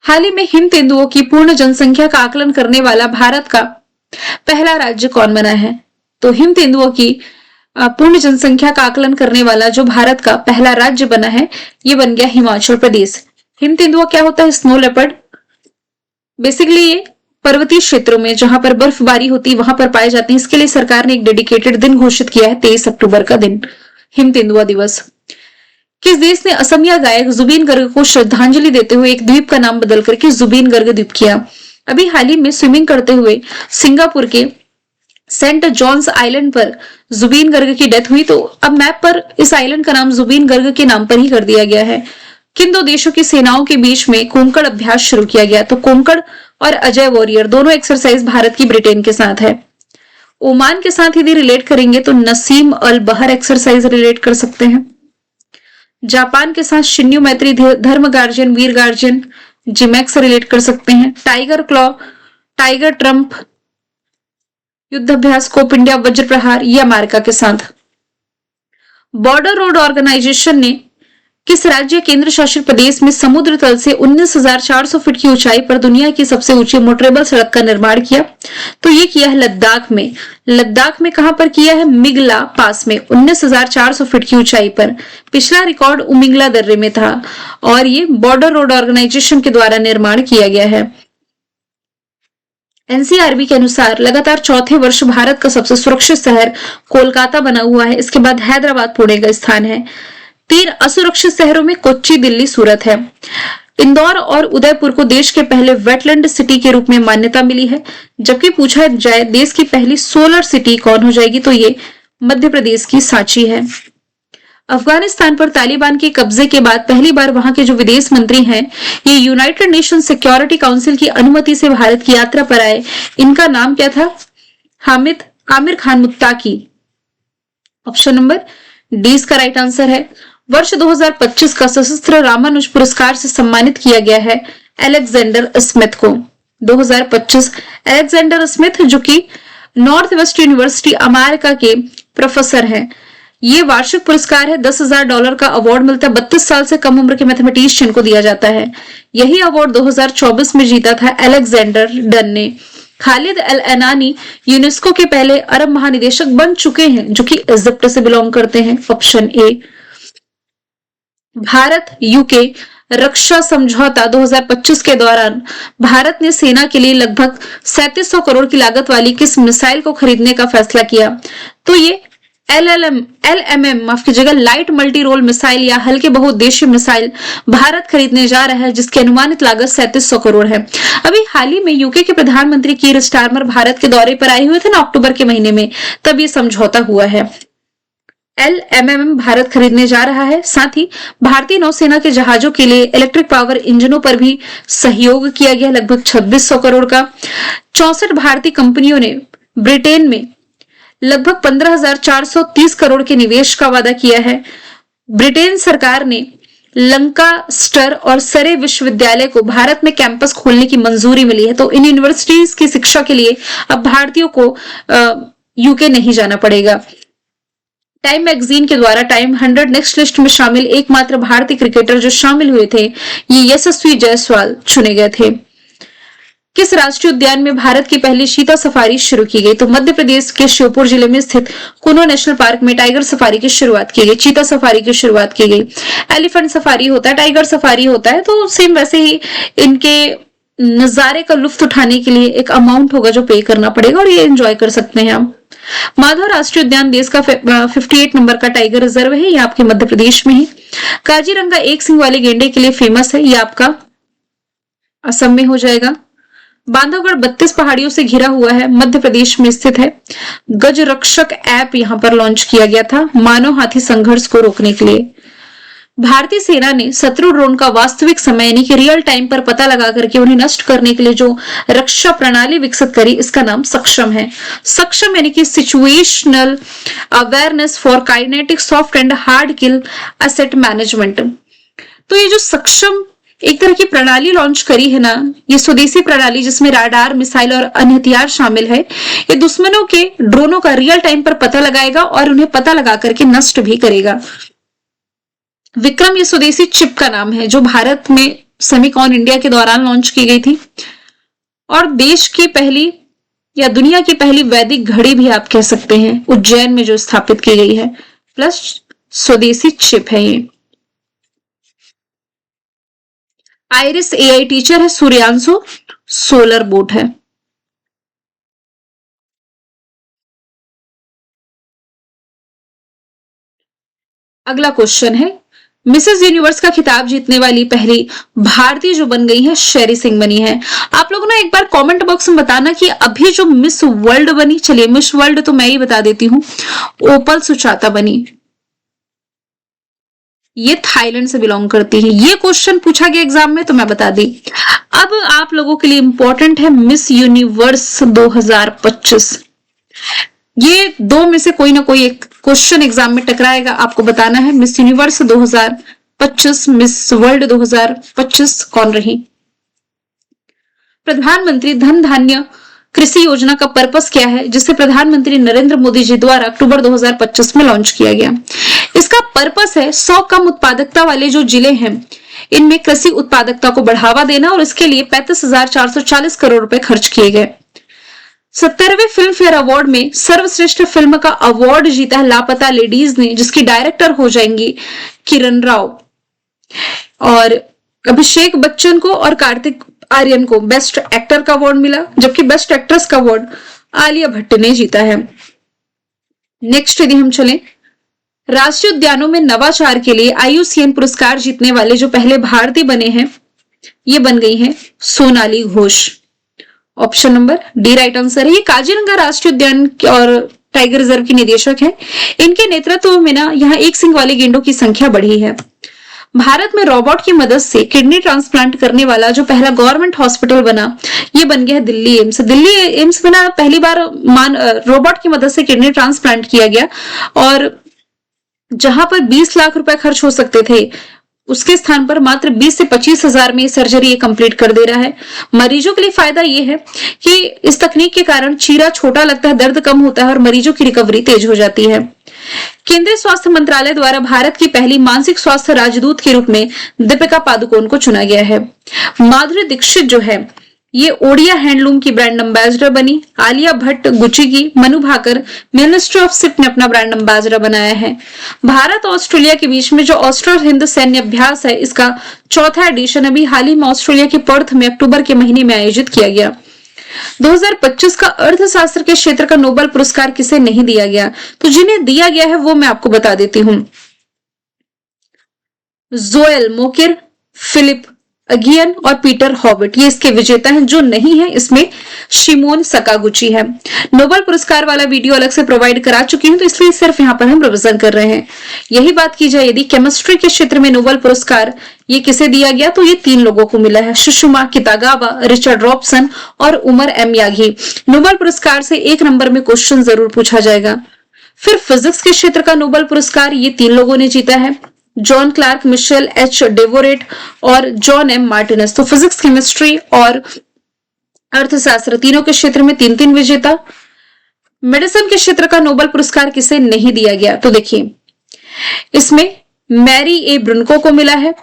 हाल ही में हिम तेंदुओं की पूर्ण जनसंख्या का आकलन करने वाला भारत का पहला राज्य कौन बना है? तो हिम तेंदुओं की पूर्ण जनसंख्या का आकलन करने वाला जो भारत का पहला राज्य बना है, ये बन गया हिमाचल प्रदेश। हिम तेंदुआ क्या होता है? Snow leopard. बेसिकली ये पर्वतीय क्षेत्रों में जहां पर बर्फबारी होती है वहां पर पाए जाते हैं। इसके लिए सरकार ने एक डेडिकेटेड दिन घोषित किया है, 23 अक्टूबर का दिन, हिम तेंदुआ दिवस। किस देश ने असमिया गायक जुबीन गर्ग को श्रद्धांजलि देते हुए एक द्वीप का नाम बदल करके जुबीन गर्ग द्वीप किया? अभी हाल ही में स्विमिंग करते हुए सिंगापुर के सेंट जॉन्स आइलैंड पर जुबीन गर्ग की डेथ हुई, तो अब मैप पर इस आइलैंड का नाम जुबीन गर्ग के नाम पर ही कर दिया गया है। किन दो देशों की सेनाओं के बीच में कोंकण अभ्यास शुरू किया गया? तो कोंकण और अजय वॉरियर दोनों एक्सरसाइज भारत की ब्रिटेन के साथ है। ओमान के साथ यदि रिलेट करेंगे तो नसीम अल बहर एक्सरसाइज रिलेट कर सकते हैं। जापान के साथ शिन्यू मैत्री धर्म गार्जियन वीर गार्जियन जिमैक्स रिलेट कर सकते हैं। टाइगर क्लॉ टाइगर ट्रंप युद्धाभ्यास कोप इंडिया वज्र प्रहार, ये अमेरिका के साथ। बॉर्डर रोड ऑर्गेनाइजेशन ने किस राज्य केंद्र शासित प्रदेश में समुद्र तल से 19,400 फीट की ऊंचाई पर दुनिया की सबसे ऊंची मोटरेबल सड़क का निर्माण किया? तो ये किया है लद्दाख में। लद्दाख में कहां पर किया है? मिगला पास में 19,400 फीट की ऊंचाई पर। पिछला रिकॉर्ड उमिंगला दर्रे में था और ये बॉर्डर रोड ऑर्गेनाइजेशन के द्वारा निर्माण किया गया है। एनसीआरबी के अनुसार लगातार चौथे वर्ष भारत का सबसे सुरक्षित शहर कोलकाता बना हुआ है। इसके बाद हैदराबाद पुणे का स्थान है। 3 असुरक्षित शहरों में कोच्चि, दिल्ली, सूरत है। इंदौर और उदयपुर को देश के पहले वेटलैंड सिटी के रूप में मान्यता मिली है। जबकि पूछा जाए देश की पहली सोलर सिटी कौन हो जाएगी, तो ये मध्य प्रदेश की सांची है। अफगानिस्तान पर तालिबान के कब्जे के बाद पहली बार वहां के जो विदेश मंत्री हैं, ये यूनाइटेड नेशन सिक्योरिटी काउंसिल की अनुमति से भारत की यात्रा पर आए। इनका नाम क्या था? Hamid Aamir Khan मुत्ताकी। Option number D इसका राइट आंसर है। वर्ष 2025 का सशस्त्र रामानुज पुरस्कार से सम्मानित किया गया है अलेक्जेंडर स्मिथ को। 2025 अलेक्जेंडर स्मिथ जो कि नॉर्थ वेस्ट यूनिवर्सिटी अमेरिका के प्रोफेसर हैं, ये वार्षिक पुरस्कार है। $10,000 का अवार्ड मिलता है। 32 साल से कम उम्र के मैथमेटिशियन को दिया जाता है। यही अवार्ड 2024 में जीता था अलेक्जेंडर डन ने। खालिद अल अनानी यूनेस्को के पहले अरब महानिदेशक बन चुके हैं जो कि इजिप्ट से बिलोंग करते हैं। Option A. भारत यूके रक्षा समझौता 2025 के दौरान भारत ने सेना के लिए लगभग 3700 करोड़ की लागत वाली किस मिसाइल को खरीदने का फैसला किया? तो ये LMM माफ कीजिएगा लाइट मल्टी रोल मिसाइल या हल्के बहुउद्देशीय मिसाइल भारत खरीदने जा रहा है, जिसकी अनुमानित लागत 3700 करोड़ है। अभी हाल ही में यूके के प्रधानमंत्री कीर स्टारमर भारत के दौरे पर आए हुए थे ना अक्टूबर के महीने में, तब ये समझौता हुआ है। LMM भारत खरीदने जा रहा है। साथ ही भारतीय नौसेना के जहाजों के लिए इलेक्ट्रिक पावर इंजनों पर भी सहयोग किया गया लगभग 2600 करोड़ का। 64 भारतीय कंपनियों ने ब्रिटेन में लगभग 15,430 करोड़ के निवेश का वादा किया है। ब्रिटेन सरकार ने लंकास्टर और सरे विश्वविद्यालय को भारत में कैंपस खोलने की मंजूरी मिली है। तो इन यूनिवर्सिटीज की शिक्षा के लिए अब भारतीयों को यूके नहीं जाना पड़ेगा। टाइम मैगजीन के द्वारा टाइम 100 नेक्स्ट लिस्ट में शामिल एकमात्र भारतीय क्रिकेटर जो शामिल हुए थे, ये यशस्वी जायसवाल चुने गए थे। किस राष्ट्रीय उद्यान में भारत की पहली चीता सफारी शुरू की गई? तो मध्य प्रदेश के श्योपुर जिले में स्थित कुनो नेशनल पार्क में टाइगर सफारी की शुरुआत की गई, चीता सफारी की शुरुआत की गई। एलिफेंट सफारी होता है, टाइगर सफारी होता है, तो सेम वैसे ही इनके नजारे का लुत्फ उठाने के लिए एक अमाउंट होगा जो पे करना पड़ेगा और ये एंजॉय कर सकते हैं हम। माधव राष्ट्रीय उद्यान देश का 58 नंबर का टाइगर रिजर्व है, ये आपके मध्य प्रदेश में है। काजीरंगा एक सिंग वाले गेंडे के लिए फेमस है, ये आपका असम में हो जाएगा। बांधवगढ़ 32 पहाड़ियों से घिरा हुआ है, मध्य प्रदेश में स्थित है। गजरक्षक ऐप यहां पर लॉन्च किया गया था मानव हाथी संघर्ष को रोकने के लिए। भारतीय सेना ने शत्रु ड्रोन का वास्तविक समय यानी कि रियल टाइम पर पता लगा करके उन्हें नष्ट करने के लिए जो रक्षा प्रणाली विकसित करी, इसका नाम सक्षम है। सक्षम यानी कि situational awareness for kinetic soft and hard kill asset management. तो ये जो सक्षम एक तरह की प्रणाली लॉन्च करी है ना, ये स्वदेशी प्रणाली जिसमें राडार, मिसाइल और अन्य हथियार शामिल है, ये दुश्मनों के ड्रोनों का रियल टाइम पर पता लगाएगा और उन्हें पता लगा करके नष्ट भी करेगा। विक्रम ये स्वदेशी चिप का नाम है जो भारत में सेमिकॉन इंडिया के दौरान लॉन्च की गई थी और देश की पहली या दुनिया की पहली वैदिक घड़ी भी आप कह सकते हैं, उज्जैन में जो स्थापित की गई है, प्लस स्वदेशी चिप है ये। आइरिस एआई टीचर है, सूर्यांशु सोलर बोट है। अगला क्वेश्चन है, मिसेस यूनिवर्स का खिताब जीतने वाली पहली भारतीय जो बन गई है शेरी सिंह बनी है। आप लोग ना एक बार कमेंट बॉक्स में बताना कि अभी जो मिस वर्ल्ड बनी, चलिए मिस वर्ल्ड तो मैं ही बता देती हूँ, ओपल सुचाता बनी, ये थाईलैंड से बिलोंग करती है। ये क्वेश्चन पूछा गया एग्जाम में तो मैं बता दी। अब आप लोगों के लिए इंपॉर्टेंट है मिस यूनिवर्स 2025। ये दो में से कोई ना कोई एक क्वेश्चन एग्जाम में टकराएगा, आपको बताना है मिस यूनिवर्स 2025, मिस वर्ल्ड 2025 कौन रही। प्रधानमंत्री धन धान्य कृषि योजना का पर्पस क्या है, जिसे प्रधानमंत्री नरेंद्र मोदी जी द्वारा अक्टूबर 2025 में लॉन्च किया गया। इसका पर्पस है 100 कम उत्पादकता वाले जो जिले हैं इनमें कृषि उत्पादकता को बढ़ावा देना और इसके लिए 35,440 करोड़ रुपए खर्च किए गए। 70वें फिल्म फेयर अवार्ड में सर्वश्रेष्ठ फिल्म का अवार्ड जीता है लापता लेडीज ने, जिसकी डायरेक्टर हो जाएंगी किरण राव। और अभिषेक बच्चन को और कार्तिक आर्यन को बेस्ट एक्टर का अवार्ड मिला, जबकि बेस्ट एक्ट्रेस का अवार्ड आलिया भट्ट ने जीता है। नेक्स्ट यदि हम चलें, राष्ट्रीय उद्यानों में नवाचार के लिए IUCN पुरस्कार जीतने वाले जो पहले भारतीय बने हैं, ये बन गई हैं Sonali Ghosh. Option number D right answer है। ये काजीरंगा राष्ट्रीय उद्यान और टाइगर रिजर्व की निदेशक है। इनके नेतृत्व में ना यहाँ एक सिंग वाले गेंडों की संख्या बढ़ी है। भारत में रोबोट की मदद से किडनी ट्रांसप्लांट करने वाला जो पहला गवर्नमेंट हॉस्पिटल बना, ये बन गया है दिल्ली एम्स। दिल्ली एम्स में ना पहली बार रोबोट की मदद से किडनी ट्रांसप्लांट किया गया और जहां पर 20 लाख रुपए खर्च हो सकते थे उसके स्थान पर मात्र 20 से 25 हजार में सर्जरी ये कंप्लीट कर दे रहा है। मरीजों के लिए फायदा ये है कि इस तकनीक के कारण चीरा छोटा लगता है, दर्द कम होता है और मरीजों की रिकवरी तेज हो जाती है। केंद्रीय स्वास्थ्य मंत्रालय द्वारा भारत की पहली मानसिक स्वास्थ्य राजदूत के रूप में दीपिका पादुकोण को चुना गया है। माधुरी दीक्षित जो है ये ओडिया हैंडलूम की ब्रांड एम्बेसडर बनी। आलिया भट्ट गुची की, Manu Bhaker ministry of ship ने अपना ब्रांड एम्बेसडर बनाया है। भारत और ऑस्ट्रेलिया के बीच में जो ऑस्ट्रो हिंद सैन्य अभ्यास है, इसका चौथा एडिशन अभी हाल ही में ऑस्ट्रेलिया के पर्थ में अक्टूबर के महीने में आयोजित किया गया। 2025 का अर्थशास्त्र के क्षेत्र का नोबेल पुरस्कार किसे नहीं दिया गया, तो जिन्हें दिया गया है वो मैं आपको बता देती हूं। जोएल मोकिर, फिलिप अगियन और पीटर हॉबिट, ये इसके विजेता हैं। जो नहीं है इसमें शिमोन सकागुची है। नोबेल पुरस्कार वाला वीडियो अलग से प्रोवाइड करा चुकी हूं, तो इसलिए सिर्फ यहाँ पर हम रिविजन कर रहे हैं। यही बात की जाए यदि केमिस्ट्री के क्षेत्र में नोबेल पुरस्कार ये किसे दिया गया, तो ये 3 लोगों को मिला है, सुषमा कितागावा, रिचर्ड रॉबसन और उमर एम यागी। नोबेल पुरस्कार से 1 नंबर में क्वेश्चन जरूर पूछा जाएगा। फिर फिजिक्स के क्षेत्र का नोबेल पुरस्कार ये 3 लोगों ने जीता है, जॉन क्लार्क, मिशेल एच डेवोरेट और जॉन एम मार्टिनेस। तो फिजिक्स, केमिस्ट्री और अर्थशास्त्र तीनों के क्षेत्र में 3-3 विजेता। मेडिसिन के क्षेत्र का नोबेल पुरस्कार किसे नहीं दिया गया, तो देखिए इसमें मैरी ए ब्रुनको को मिला है,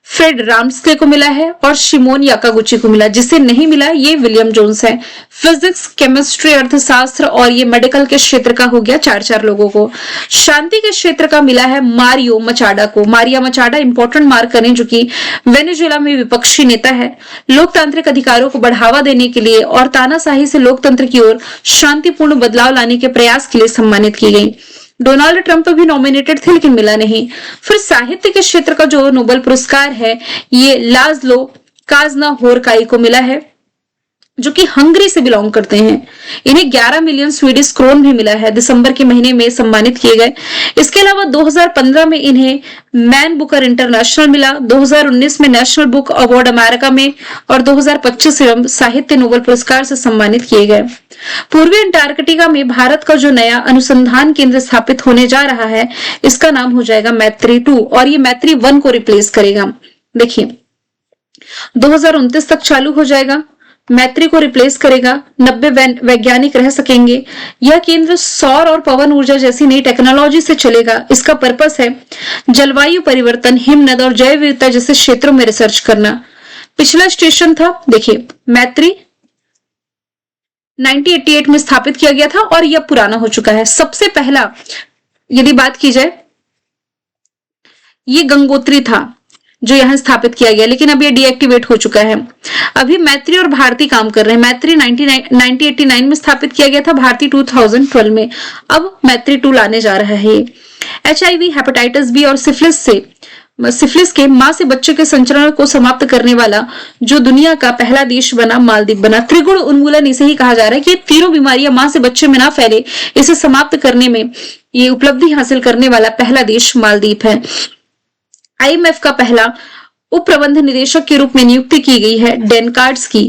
फ्रेड रामस्ले को मिला है और शिमोन याकागुची को मिला। जिसे नहीं मिला ये विलियम जोन्स है। फिजिक्स, केमिस्ट्री, अर्थशास्त्र और ये मेडिकल के क्षेत्र का हो गया 4-4 लोगों को। शांति के क्षेत्र का मिला है मारियो मचाडा को। मारिया मचाडा इंपॉर्टेंट मार्क करें, जो कि वेनेजुएला में विपक्षी नेता है। लोकतांत्रिक अधिकारों को बढ़ावा देने के लिए और तानाशाही से लोकतंत्र की ओर शांतिपूर्ण बदलाव लाने के प्रयास के लिए सम्मानित की गई। डोनाल्ड ट्रंप भी नॉमिनेटेड थे लेकिन मिला नहीं। फिर साहित्य के क्षेत्र का जो नोबेल पुरस्कार है ये लाजलो काज़नाहोरकाई को मिला है, जो कि हंगरी से बिलोंग करते हैं। इन्हें 11 मिलियन स्वीडिश क्रोन भी मिला है, दिसंबर के महीने में सम्मानित किए गए। इसके अलावा 2015 में इन्हें मैन बुकर इंटरनेशनल मिला, 2019 में नेशनल बुक अवार्ड अमेरिका में और 2025 में साहित्य नोबेल पुरस्कार से सम्मानित किए गए। पूर्वी अंटार्कटिका में भारत का जो नया अनुसंधान केंद्र स्थापित होने जा रहा है इसका नाम हो जाएगा मैत्री 2 और ये मैत्री 1 को रिप्लेस करेगा। देखिए 2029 तक चालू हो जाएगा, मैत्री को रिप्लेस करेगा, 90 वैज्ञानिक रह सकेंगे। यह केंद्र सौर और पवन ऊर्जा जैसी नई टेक्नोलॉजी से चलेगा। इसका पर्पस है जलवायु परिवर्तन, हिमनद और जैव विविधता जैसे क्षेत्रों में रिसर्च करना। पिछला स्टेशन था देखिए मैत्री 1988 में स्थापित किया गया था और यह पुराना हो चुका है। सबसे पहला यदि बात की जाए ये गंगोत्री था जो यहां स्थापित किया गया, लेकिन अब ये डीएक्टिवेट हो चुका है। अभी मैत्री और भारती काम कर रहे हैं। मैत्री 1989 में स्थापित किया गया था, भारती 2012 में। अब मैत्री 2 लाने जा रहा है। HIV, हेपेटाइटिस बी और सिफिलिस के मां से बच्चे के संचरण को समाप्त करने वाला जो दुनिया का पहला देश बना मालदीव बना। त्रिगुण उन्मूलन इसे ही कहा जा रहा है कि ये तीनों बीमारियां मां से बच्चे में ना फैले, इसे समाप्त करने में ये उपलब्धि हासिल करने वाला पहला देश मालदीव है। IMF का पहला उप प्रबंध निदेशक के रूप में नियुक्ति की गई है डेनकार्ड्स की।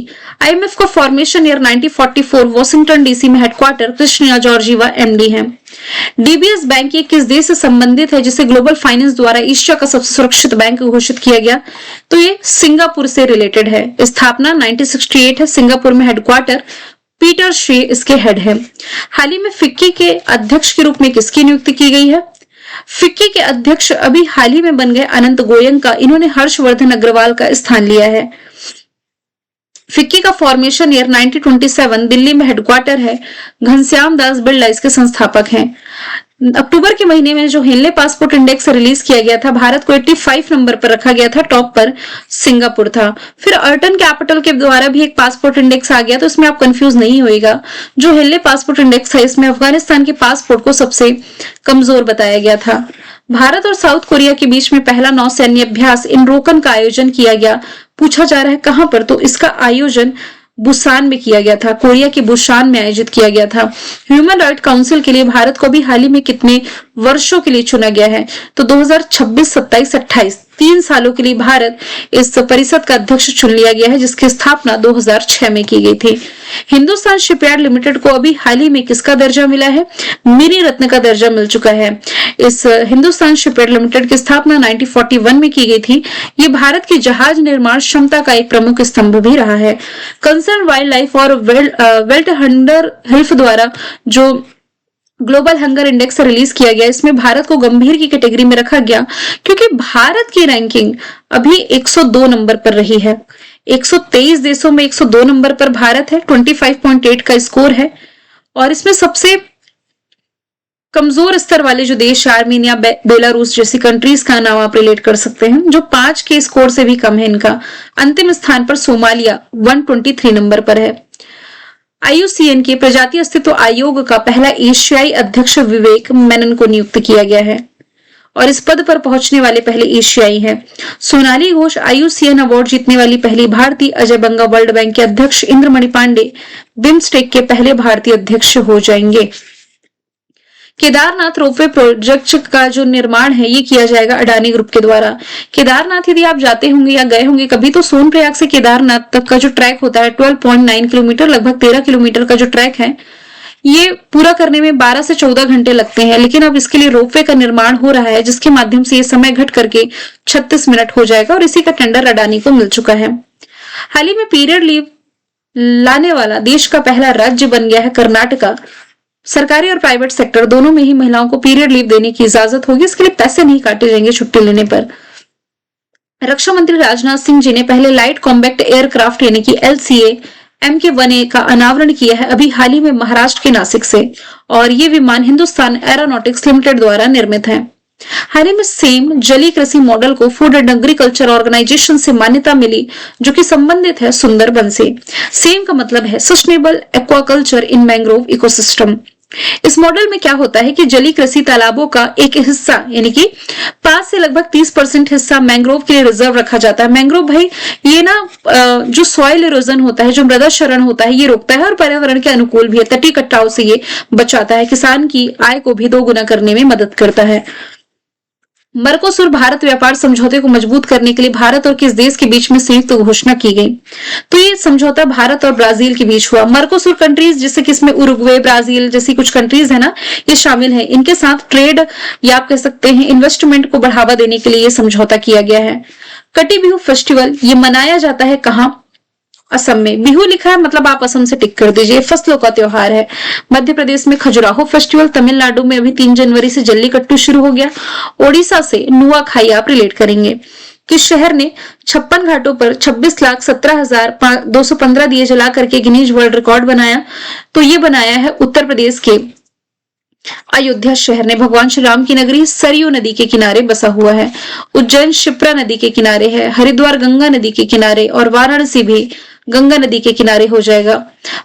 IMF का फॉर्मेशन ईयर 1944, वॉशिंगटन DC में हेडक्वार्टर कृष्णिया जॉर्जिवा MD है। DBS बैंक ये किस देश से संबंधित है जिसे ग्लोबल फाइनेंस द्वारा एशिया का सबसे सुरक्षित बैंक घोषित किया गया, तो ये सिंगापुर से रिलेटेड है। स्थापना 1968 है, सिंगापुर में हेडक्वार्टर, पीटर शे इसके हेड है। हाल ही में फिक्की के अध्यक्ष के रूप में किसकी नियुक्ति की गई है? फिक्की के अध्यक्ष अभी हाल ही में बन गए अनंत गोयंका, इन्होंने हर्षवर्धन अग्रवाल का स्थान लिया है। फिक्की का फॉर्मेशन ईयर 1927, दिल्ली में हेडक्वार्टर है। घनश्याम दास बिरला इसके संस्थापक हैं। अक्टूबर के महीने में जो हेनले पासपोर्ट इंडेक्स रिलीज किया गया था, भारत को 85 नंबर पर रखा गया था, टॉप पर सिंगापुर था। फिर अर्टन कैपिटल के द्वारा भी एक पासपोर्ट इंडेक्स आ गया, तो इसमें आप कंफ्यूज नहीं होइएगा। जो हेनले पासपोर्ट इंडेक्स है इसमें अफगानिस्तान के पासपोर्ट को सबसे कमजोर बताया गया था। भारत और साउथ कोरिया के बीच में पहला नौसैन्य अभ्यास इनरोकन का आयोजन किया गया। पूछा जा रहा है कहां पर, तो इसका आयोजन बुसान में किया गया था, कोरिया के बुसान में आयोजित किया गया था। ह्यूमन राइट काउंसिल के लिए भारत को भी हाल ही में कितने वर्षों के लिए चुना गया है, तो 2026, 27, 28 3 सालों के लिए भारत इस परिषद का अध्यक्ष चुन लिया गया है, जिसकी स्थापना 2006 में की गई थी। हिंदुस्तान शिपयार्ड लिमिटेड को अभी हाल ही में किसका दर्जा मिला है? मिनी रत्न का दर्जा मिल चुका है। इस हिंदुस्तान शिपयार्ड लिमिटेड की स्थापना 1941 में की गई थी। ये भारत की जहाज निर्माण क्षमता का एक प्रमुख स्तंभ भी रहा है। कंसर्न वाइल्ड लाइफ और वेल्ट हंगर हेल्थ द्वारा जो ग्लोबल हंगर इंडेक्स रिलीज किया गया, इसमें भारत को गंभीर की कैटेगरी में रखा गया क्योंकि भारत की रैंकिंग अभी 102 नंबर पर रही है। 123 देशों में 102 नंबर पर भारत है, 25.8 का स्कोर है। और इसमें सबसे कमजोर स्तर वाले जो देश आर्मेनिया, बेलारूस जैसी कंट्रीज का नाम आप रिलेट कर सकते हैं, जो 5 के स्कोर से भी कम है इनका। अंतिम स्थान पर सोमालिया 123 नंबर पर है। IUCN के प्रजाति अस्तित्व आयोग का पहला एशियाई अध्यक्ष विवेक मेनन को नियुक्त किया गया है। और इस पद पर पहुंचने वाले पहले एशियाई हैं। सोनाली घोष IUCN अवार्ड जीतने वाली पहली भारतीय। अजय बंगा वर्ल्ड बैंक के अध्यक्ष। इंद्रमणि पांडे बिम्स्टेक के पहले भारतीय अध्यक्ष हो जाएंगे। केदारनाथ रोपवे प्रोजेक्ट का जो निर्माण है ये किया जाएगा अडानी ग्रुप के द्वारा। केदारनाथ यदि आप जाते होंगे या गए होंगे कभी तो सोनप्रयाग से केदारनाथ तक का जो ट्रैक होता है 12.9 किलोमीटर, लगभग 13 किलोमीटर का जो ट्रैक है ये पूरा करने में 12 से 14 घंटे लगते हैं। लेकिन अब इसके लिए रोपवे का निर्माण हो रहा है जिसके माध्यम से ये समय घट करके 36 मिनट हो जाएगा और इसी का टेंडर अडानी को मिल चुका है। हाल ही में पीरियड लीव लाने वाला देश का पहला राज्य बन गया है कर्नाटका। सरकारी और प्राइवेट सेक्टर दोनों में ही महिलाओं को पीरियड लीव देने की इजाजत होगी। इसके लिए पैसे नहीं काटे जाएंगे छुट्टी लेने पर। रक्षा मंत्री राजनाथ सिंह जी ने पहले लाइट कॉम्बैक्ट एयरक्राफ्ट यानी कि LCA MK-1A का अनावरण किया है अभी हाल ही में महाराष्ट्र के नासिक से, और ये विमान हिंदुस्तान एरोनॉटिक्स लिमिटेड द्वारा निर्मित है। हाल ही में सेम जलीय कृषि मॉडल को फूड एंड एग्रीकल्चर ऑर्गेनाइजेशन से मान्यता मिली जो कि संबंधित है सुंदरबन से। सेम का मतलब है सस्टेनेबल एक्वाकल्चर इन मैंग्रोव इकोसिस्टम। इस मॉडल में क्या होता है कि जलीय कृषि तालाबों का एक हिस्सा यानी कि 5 से लगभग 30% हिस्सा मैंग्रोव के लिए रिजर्व रखा जाता है। मैंग्रोव भाई ये ना जो सॉइल इरोजन होता है, जो मृदा क्षरण होता है ये रोकता है और पर्यावरण के अनुकूल भी है। तटीय कटाव से ये बचाता है, किसान की आय को भी दोगुना करने में मदद करता है। मर्कोसुर भारत व्यापार समझौते को मजबूत करने के लिए भारत और किस देश के बीच में संयुक्त घोषणा की गई? तो ये समझौता भारत और ब्राजील के बीच हुआ। मर्कोसुर कंट्रीज जैसे कि इसमें उरुग्वे, ब्राजील जैसी कुछ कंट्रीज है ना, ये शामिल है। इनके साथ ट्रेड या आप कह सकते हैं इन्वेस्टमेंट को बढ़ावा देने के लिए ये समझौता किया गया है। कटी बिहू फेस्टिवल ये मनाया जाता है कहाँ? असम में। बिहू लिखा है मतलब आप असम से टिक कर दीजिए। फसलों का त्योहार है। मध्य प्रदेश में खजुराहो फेस्टिवल। तमिलनाडु में अभी 3 जनवरी से जल्लीकट्टू शुरू हो गया। ओडिशा से नुआखाई आप रिलेट करेंगे। किस शहर ने 56 घाटों पर 26,17,215 दिए जला करके गिनीज वर्ल्ड रिकॉर्ड बनाया? तो ये बनाया है उत्तर प्रदेश के अयोध्या शहर ने। भगवान श्री राम की नगरी सरयू नदी के किनारे बसा हुआ है। उज्जैन शिप्रा नदी के किनारे है। हरिद्वार गंगा नदी के किनारे और वाराणसी भी गंगा नदी के किनारे हो जाएगा।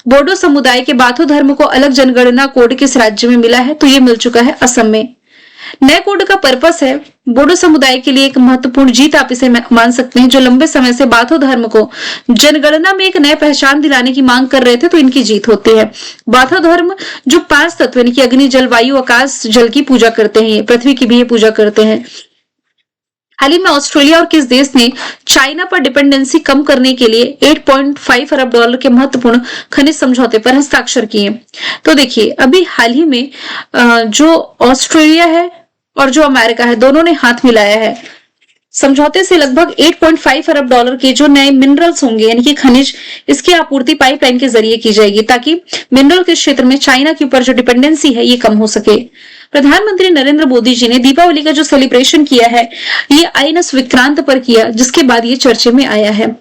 बोडो समुदाय के बाथो धर्म को अलग जनगणना कोड किस राज्य में मिला है? तो ये मिल चुका है असम में। नए कोड का पर्पस है बोडो समुदाय के लिए एक महत्वपूर्ण जीत आप इसे मान सकते हैं, जो लंबे समय से बाथो धर्म को जनगणना में एक नए पहचान दिलाने की मांग कर रहे थे, तो इनकी जीत होती है। बाथो धर्म जो 5 तत्व यानी कि अग्नि, जल, वायु, आकाश, जल की पूजा करते हैं, पृथ्वी की भी ये पूजा करते हैं। हाल ही में ऑस्ट्रेलिया और किस देश ने चाइना पर डिपेंडेंसी कम करने के लिए $8.5 अरब के महत्वपूर्ण खनिज समझौते पर हस्ताक्षर किए? तो देखिए अभी हाल ही में जो ऑस्ट्रेलिया है और जो अमेरिका है दोनों ने हाथ मिलाया है। समझौते से लगभग $8.5 अरब के जो नए मिनरल्स होंगे यानी कि खनिज, इसकी आपूर्ति पाइपलाइन के जरिए की जाएगी ताकि मिनरल के क्षेत्र में चाइना के ऊपर जो डिपेंडेंसी है ये कम हो सके। प्रधानमंत्री नरेंद्र मोदी जी ने दीपावली का जो सेलिब्रेशन किया है ये INS विक्रांत पर किया, जिसके बाद ये चर्चे में आया है।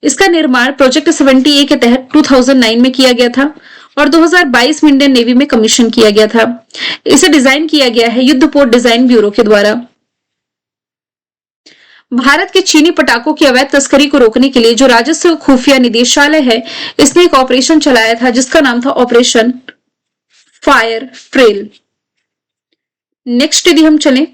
इसका निर्माण प्रोजेक्ट 70A के तहत 2009 में किया गया था और 2022 में इंडियन नेवी में कमीशन किया गया था। इसे डिजाइन किया गया है युद्धपोत डिजाइन ब्यूरो के द्वारा। भारत के चीनी पटाखों की अवैध तस्करी को रोकने के लिए जो राजस्व खुफिया निदेशालय है इसने एक ऑपरेशन चलाया था जिसका नाम था ऑपरेशन फायर ट्रेल। नेक्स्ट यदि हम चलें,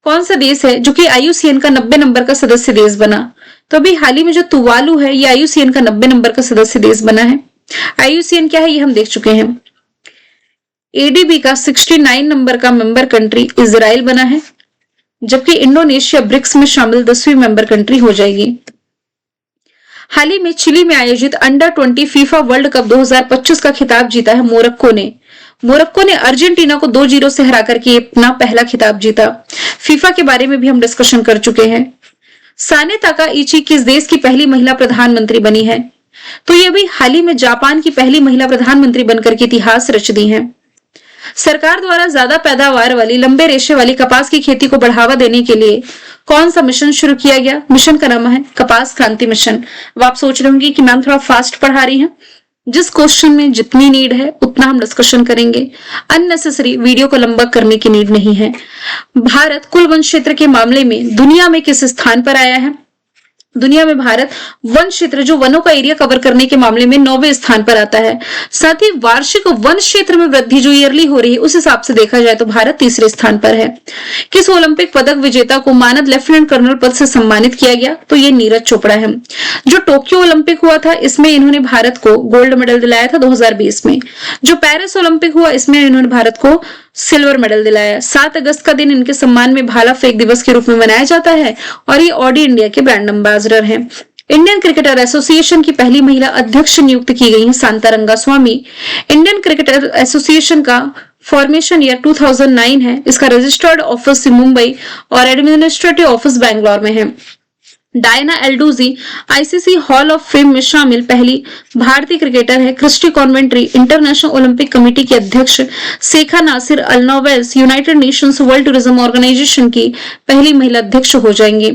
कौन सा देश है जो कि IUCN का 90 नंबर का सदस्य देश बना? तो अभी हाल ही में जो तुवालू है ये IUCN का 90 नंबर का सदस्य देश बना है। IUCN क्या है ये हम देख चुके हैं। ADB का 69 नंबर का मेंबर कंट्री इजराइल बना है, जबकि इंडोनेशिया ब्रिक्स में शामिल 10वीं मेंबर कंट्री हो जाएगी। हाल ही में चिली में आयोजित अंडर-20 फीफा वर्ल्ड कप 2025 का खिताब जीता है मोरक्को ने। मोरक्को ने अर्जेंटीना को 2-0 से हरा करके अपना पहला खिताब जीता। फीफा के बारे में भी हम डिस्कशन कर चुके हैं। साने ताकाइची किस देश की पहली महिला प्रधानमंत्री बनी है? तो ये अभी हाल ही में जापान की पहली महिला प्रधानमंत्री बनकर के इतिहास रच दी है। सरकार द्वारा ज्यादा पैदावार वाली लंबे रेशे वाली कपास की खेती को बढ़ावा देने के लिए कौन सा मिशन शुरू किया गया? मिशन का नाम है कपास क्रांति मिशन। अब आप सोच रहे होंगे कि मैम थोड़ा फास्ट पढ़ा रही हैं। जिस क्वेश्चन में जितनी नीड है उतना हम डिस्कशन करेंगे, अननेसेसरी वीडियो को लंबा करने की नीड नहीं है। भारत कुल वन क्षेत्र के मामले में दुनिया में किस स्थान पर आया है? दुनिया में भारत वन क्षेत्र जो वनों का एरिया कवर करने के मामले में 9वें स्थान पर आता है। साथ ही वार्षिक वन क्षेत्र में वृद्धि जो ईयरली हो रही है उस हिसाब से देखा जाए तो भारत तीसरे स्थान पर है। किस ओलंपिक पदक विजेता को मानद लेफ्टिनेंट कर्नल पद से सम्मानित किया गया? तो ये नीरज चोपड़ा है। जो टोक्यो ओलंपिक हुआ था इसमें इन्होंने भारत को गोल्ड मेडल दिलाया था 2020 में। जो पेरिस ओलंपिक हुआ इसमें इन्होंने भारत को सिल्वर मेडल दिलाया। 7 अगस्त का दिन इनके सम्मान में भाला फेंक दिवस के रूप में मनाया जाता है और ये ऑडी इंडिया के ब्रांड एम्बेसडर हैं। इंडियन क्रिकेटर एसोसिएशन की पहली महिला अध्यक्ष नियुक्त की गई है Shanta Rangaswamy. Indian cricketer association का फॉर्मेशन ईयर 2009 है। इसका रजिस्टर्ड ऑफिस मुंबई और एडमिनिस्ट्रेटिव ऑफिस बैंगलोर में है। डायना एल्डूजी आईसीसी हॉल ऑफ फेम में शामिल पहली भारतीय क्रिकेटर है। Kirsty Coventry International Olympic Committee की अध्यक्ष। Shaikha Nasser Al Nowais United Nations World Tourism Organization की पहली महिला अध्यक्ष हो जाएंगी।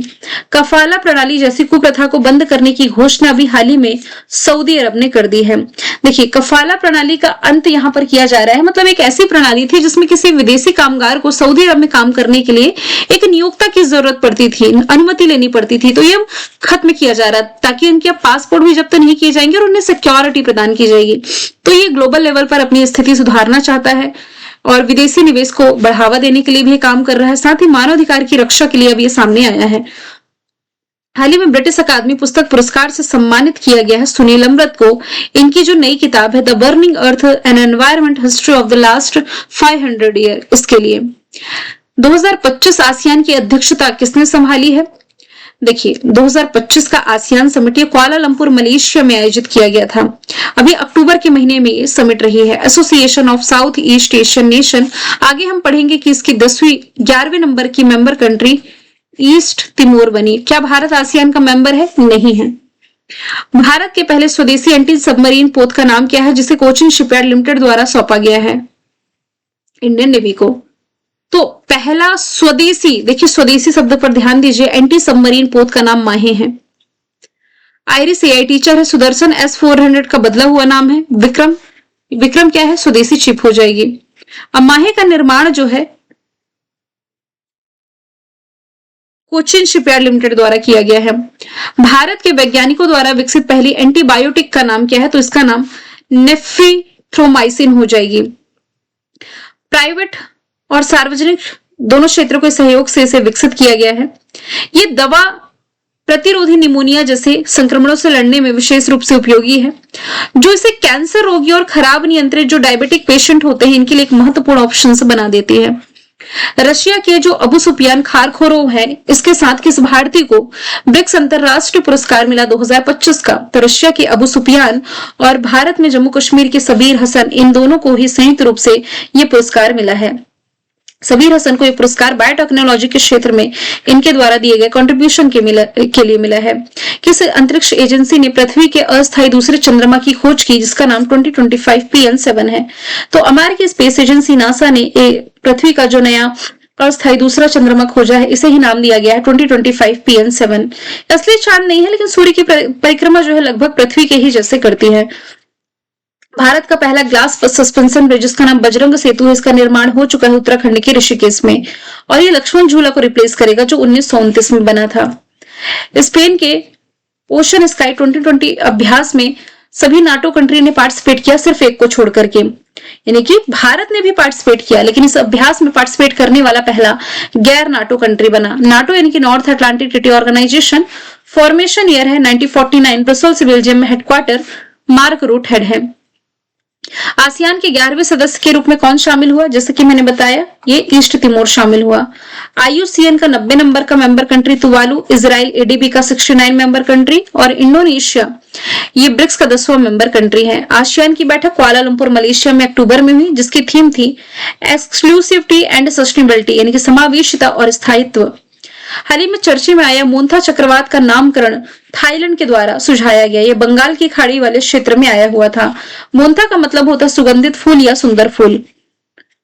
कफाला प्रणाली जैसी कुप्रथा को बंद करने की घोषणा भी हाल ही में सऊदी अरब ने कर दी है। देखिए, कफाला प्रणाली का अंत यहाँ पर किया जा रहा है। मतलब एक ऐसी प्रणाली थी जिसमें किसी विदेशी कामगार को सऊदी अरब में काम करने के लिए एक नियोक्ता की जरूरत पड़ती थी, अनुमति लेनी पड़ती थी। तो ये खत्म किया जा रहा है ताकि उनके पासपोर्ट भी जब्त नहीं किए जाएंगे और उन्हें सिक्योरिटी प्रदान की जाएगी। तो ये ग्लोबल लेवल पर अपनी स्थिति सुधारना चाहता है और विदेशी निवेश को बढ़ावा देने के लिए भी काम कर रहा है। साथ ही मानवाधिकार की रक्षा के लिए अब ये सामने आया है। हाल ही में ब्रिटिश अकादमी पुस्तक पुरस्कार से सम्मानित किया गया है सुनील अमृत को। इनकी जो नई किताब है the burning earth an environment history of the last 500 year, इसके लिए 2025 आसियान की अध्यक्षता किसने संभाली है? देखिए, 2025 का आसियान समिट ये कुआलालंपुर मलेशिया में आयोजित किया गया था। अभी अक्टूबर के महीने में ये समिट रही है। Association of south east Asian nation, आगे हम पढ़ेंगे कि इसकी 11वें नंबर की मेंबर कंट्री ईस्ट तिमोर बनी। क्या भारत आसियान का मेंबर है? नहीं है। भारत के पहले स्वदेशी एंटी सबमरीन पोत का नाम क्या है जिसे कोचिन शिपयार्ड लिमिटेड द्वारा सौंपा गया है इंडियन नेवी को? तो पहला स्वदेशी, देखिए स्वदेशी शब्द पर ध्यान दीजिए, एंटी सबमरीन पोत का नाम माहे है। आइरिस एआई टीचर है। सुदर्शन S-400 का बदला हुआ नाम है विक्रम। विक्रम क्या है? स्वदेशी चिप हो जाएगी। अब माहे का निर्माण जो है कोचिन शिपयार्ड लिमिटेड द्वारा किया गया है। भारत के वैज्ञानिकों द्वारा विकसित पहली एंटीबायोटिक का नाम क्या है? तो इसका नाम नेफ्रिथ्रोमाइसिन हो जाएगी। प्राइवेट और सार्वजनिक दोनों क्षेत्रों के सहयोग से इसे विकसित किया गया है। ये दवा प्रतिरोधी निमोनिया जैसे संक्रमणों से लड़ने में विशेष रूप से उपयोगी है। जो इसे कैंसर रोगी और खराब नियंत्रित जो डायबिटिक पेशेंट होते हैं इनके लिए एक महत्वपूर्ण ऑप्शन बना देती है। रशिया के जो अबू सुफियान खारखोरोव है, इसके साथ किस भारतीय को ब्रिक्स अंतरराष्ट्रीय पुरस्कार मिला 2025 का? तो रशिया के अबू सुफियान और भारत में जम्मू कश्मीर के सबीर हसन, इन दोनों को ही संयुक्त रूप से यह पुरस्कार मिला है। सबीर हसन को यह पुरस्कार बायोटेक्नोलॉजी के क्षेत्र में इनके द्वारा दिए गए कंट्रीब्यूशन के लिए मिला है। किस अंतरिक्ष एजेंसी ने पृथ्वी के अस्थायी दूसरे चंद्रमा की खोज की जिसका नाम 2025 PN7 है? तो अमेरिकी स्पेस एजेंसी नासा ने पृथ्वी का जो नया अस्थायी दूसरा चंद्रमा खोजा है इसे ही नाम दिया गया है 2025 PN7। असली चांद नहीं है लेकिन सूर्य की परिक्रमा जो है लगभग पृथ्वी के ही जैसे करती है। भारत का पहला ग्लास सस्पेंशन ब्रिज जिसका नाम बजरंग सेतु है, इसका निर्माण हो चुका है उत्तराखंड के ऋषिकेश में और ये लक्ष्मण झूला को रिप्लेस करेगा जो 1929 में बना था। स्पेन के ओशन स्काई 2020 अभ्यास में सभी नाटो कंट्री ने पार्टिसिपेट किया सिर्फ एक को छोड़ करके, यानी कि भारत ने भी पार्टिसिपेट किया लेकिन इस अभ्यास में पार्टिसिपेट करने वाला पहला गैर नाटो कंट्री बना। नाटो यानी कि North Atlantic Treaty Organisation, formation year है 1949, ब्रसेल्स बेल्जियम में हेडक्वार्टर मार्क रूट हेड है। आसियान के 11वें सदस्य के रूप में कौन शामिल हुआ? जैसे कि मैंने बताया ये ईस्ट तिमोर शामिल हुआ। IUCN का 90 नंबर का member country Tuvalu, Israel ADB का 69 मेंबर कंट्री और इंडोनेशिया ये ब्रिक्स का 10वां मेंबर कंट्री है। आसियान की बैठक कुआलालंपुर मलेशिया में अक्टूबर में हुई जिसकी थीम थी एक्सक्लूसिविटी एंड सस्टेनेबिलिटी यानी कि समावेशिता और स्थायित्व। हाल ही में चर्चा में आया मोन्था चक्रवात का नामकरण थाईलैंड के द्वारा सुझाया गया। यह बंगाल की खाड़ी वाले क्षेत्र में आया हुआ था। मोन्था का मतलब होता है सुगंधित फूल या सुंदर फूल।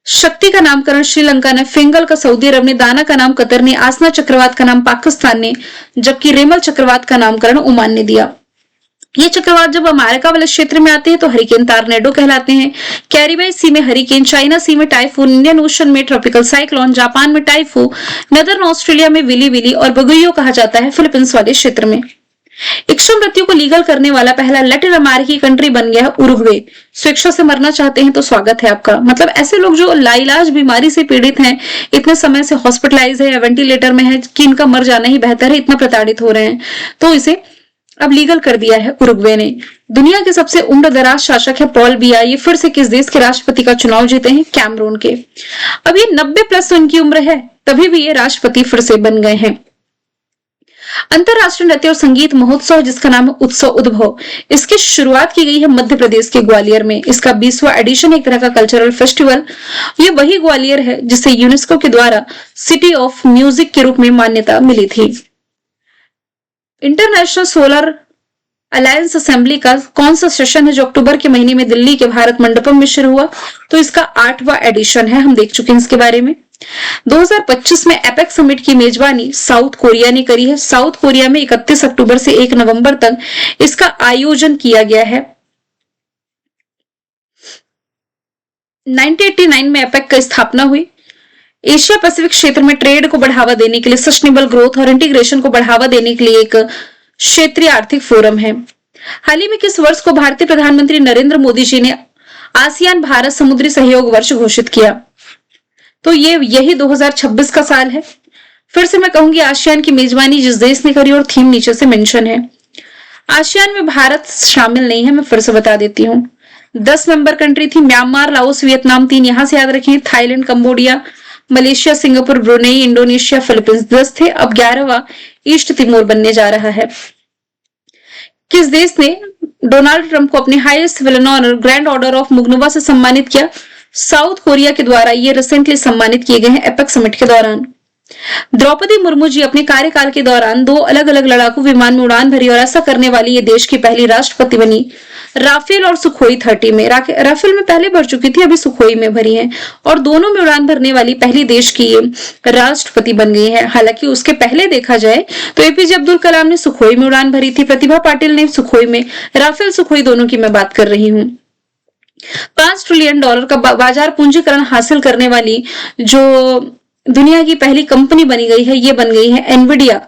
शक्ति का नामकरण श्रीलंका ने, फिंगल का सऊदी अरब ने, दाना का नाम कतर ने, आसना चक्रवात का नाम पाकिस्तान ने, जबकि रेमल चक्रवात का नामकरण ओमान ने दिया। ये चक्रवात जब अमेरिका वाले क्षेत्र में आते हैं तो हरिकेन टॉर्नेडो कहलाते हैं। कैरिबियन सी में हरिकेन, चाइना सी में टाइफून, इंडियन ओशन में ट्रॉपिकल साइक्लोन, जापान में टाइफू, नदर्न ऑस्ट्रेलिया में विली विली और बगुइयो कहा जाता है फिलीपींस वाले क्षेत्र में। इच्छा मृत्यु को लीगल करने वाला पहला लैटिन अमेरिकी कंट्री बन गया है उरुग्वे। स्वेच्छा से मरना चाहते हैं तो स्वागत है आपका। मतलब ऐसे लोग जो लाइलाज बीमारी से पीड़ित हैं, इतने समय से हॉस्पिटलाइज है या वेंटिलेटर में है कि इनका मर जाना ही बेहतर है, इतना प्रताड़ित हो रहे हैं, तो इसे अब लीगल कर दिया है उरुग्वे ने। दुनिया के सबसे उम्र दराज शासक है पॉल बिया। ये फिर से किस देश के राष्ट्रपति का चुनाव जीते हैं? कैमरून के। अब ये 90+ उनकी उम्र है, तभी भी ये राष्ट्रपति फिर से बन गए हैं। अंतरराष्ट्रीय नृत्य और संगीत महोत्सव जिसका नाम है उत्सव उद्भव, इसकी शुरुआत की गई है मध्य प्रदेश के ग्वालियर में। इसका 20वां एडिशन एक तरह का कल्चरल फेस्टिवल। ये वही ग्वालियर है जिसे यूनेस्को के द्वारा सिटी ऑफ म्यूजिक के रूप में मान्यता मिली थी। इंटरनेशनल सोलर अलायंस असेंबली का कौन सा सेशन है जो अक्टूबर के महीने में दिल्ली के भारत मंडपम में शुरू हुआ? तो इसका 8वां एडिशन है, हम देख चुके हैं इसके बारे में। 2025 में एपेक समिट की मेजबानी साउथ कोरिया ने करी है। साउथ कोरिया में 31 अक्टूबर से 1 नवंबर तक इसका आयोजन किया गया है। 1989 में एपेक का स्थापना हुई। एशिया पैसिफिक क्षेत्र में ट्रेड को बढ़ावा देने के लिए, सस्टेनेबल ग्रोथ और इंटीग्रेशन को बढ़ावा देने के लिए एक क्षेत्रीय आर्थिक फोरम है। हाल ही में किस वर्ष को भारतीय प्रधानमंत्री नरेंद्र मोदी जी ने आसियान भारत समुद्री सहयोग वर्ष घोषित किया? तो ये यही 2026 का साल है। फिर से मैं कहूंगी आसियान की मेजबानी जिस देश ने करी और थीम नीचे से मेंशन है। आसियान में भारत शामिल नहीं है, मैं फिर से बता देती हूँ। 10 मेंबर कंट्री थी, म्यांमार, लाओस, वियतनाम, 3 यहां से याद रखें, Thailand, Cambodia, Malaysia, Singapore, Brunei, Indonesia, Philippines 10 थे। अब 11वां ईस्ट तिमोर बनने जा रहा है। किस देश ने डोनाल्ड ट्रंप को अपने highest civil honour Grand Order of Mugunghwa से सम्मानित किया? साउथ कोरिया के द्वारा ये रिसेंटली सम्मानित किए गए हैं एपेक समिट के दौरान। द्रौपदी मुर्मू जी अपने कार्यकाल के दौरान 2 अलग अलग लड़ाकू विमान में उड़ान भरी और ऐसा करने वाली ये देश की पहली राष्ट्रपति बनी। राफेल और सुखोई 30 में, राफेल में पहले भर चुकी थी, अभी सुखोई में भरी है और दोनों में उड़ान भरने वाली पहली देश की ये राष्ट्रपति बन गई है। हालांकि उसके पहले देखा जाए तो एपीजे अब्दुल कलाम ने सुखोई में उड़ान भरी थी, प्रतिभा पाटिल ने सुखोई में, राफेल सुखोई दोनों की मैं बात कर रही हूँ। $5 ट्रिलियन का बाजार पूंजीकरण हासिल करने वाली जो दुनिया की पहली कंपनी बनी गई है, ये बन गई है एनवीडिया।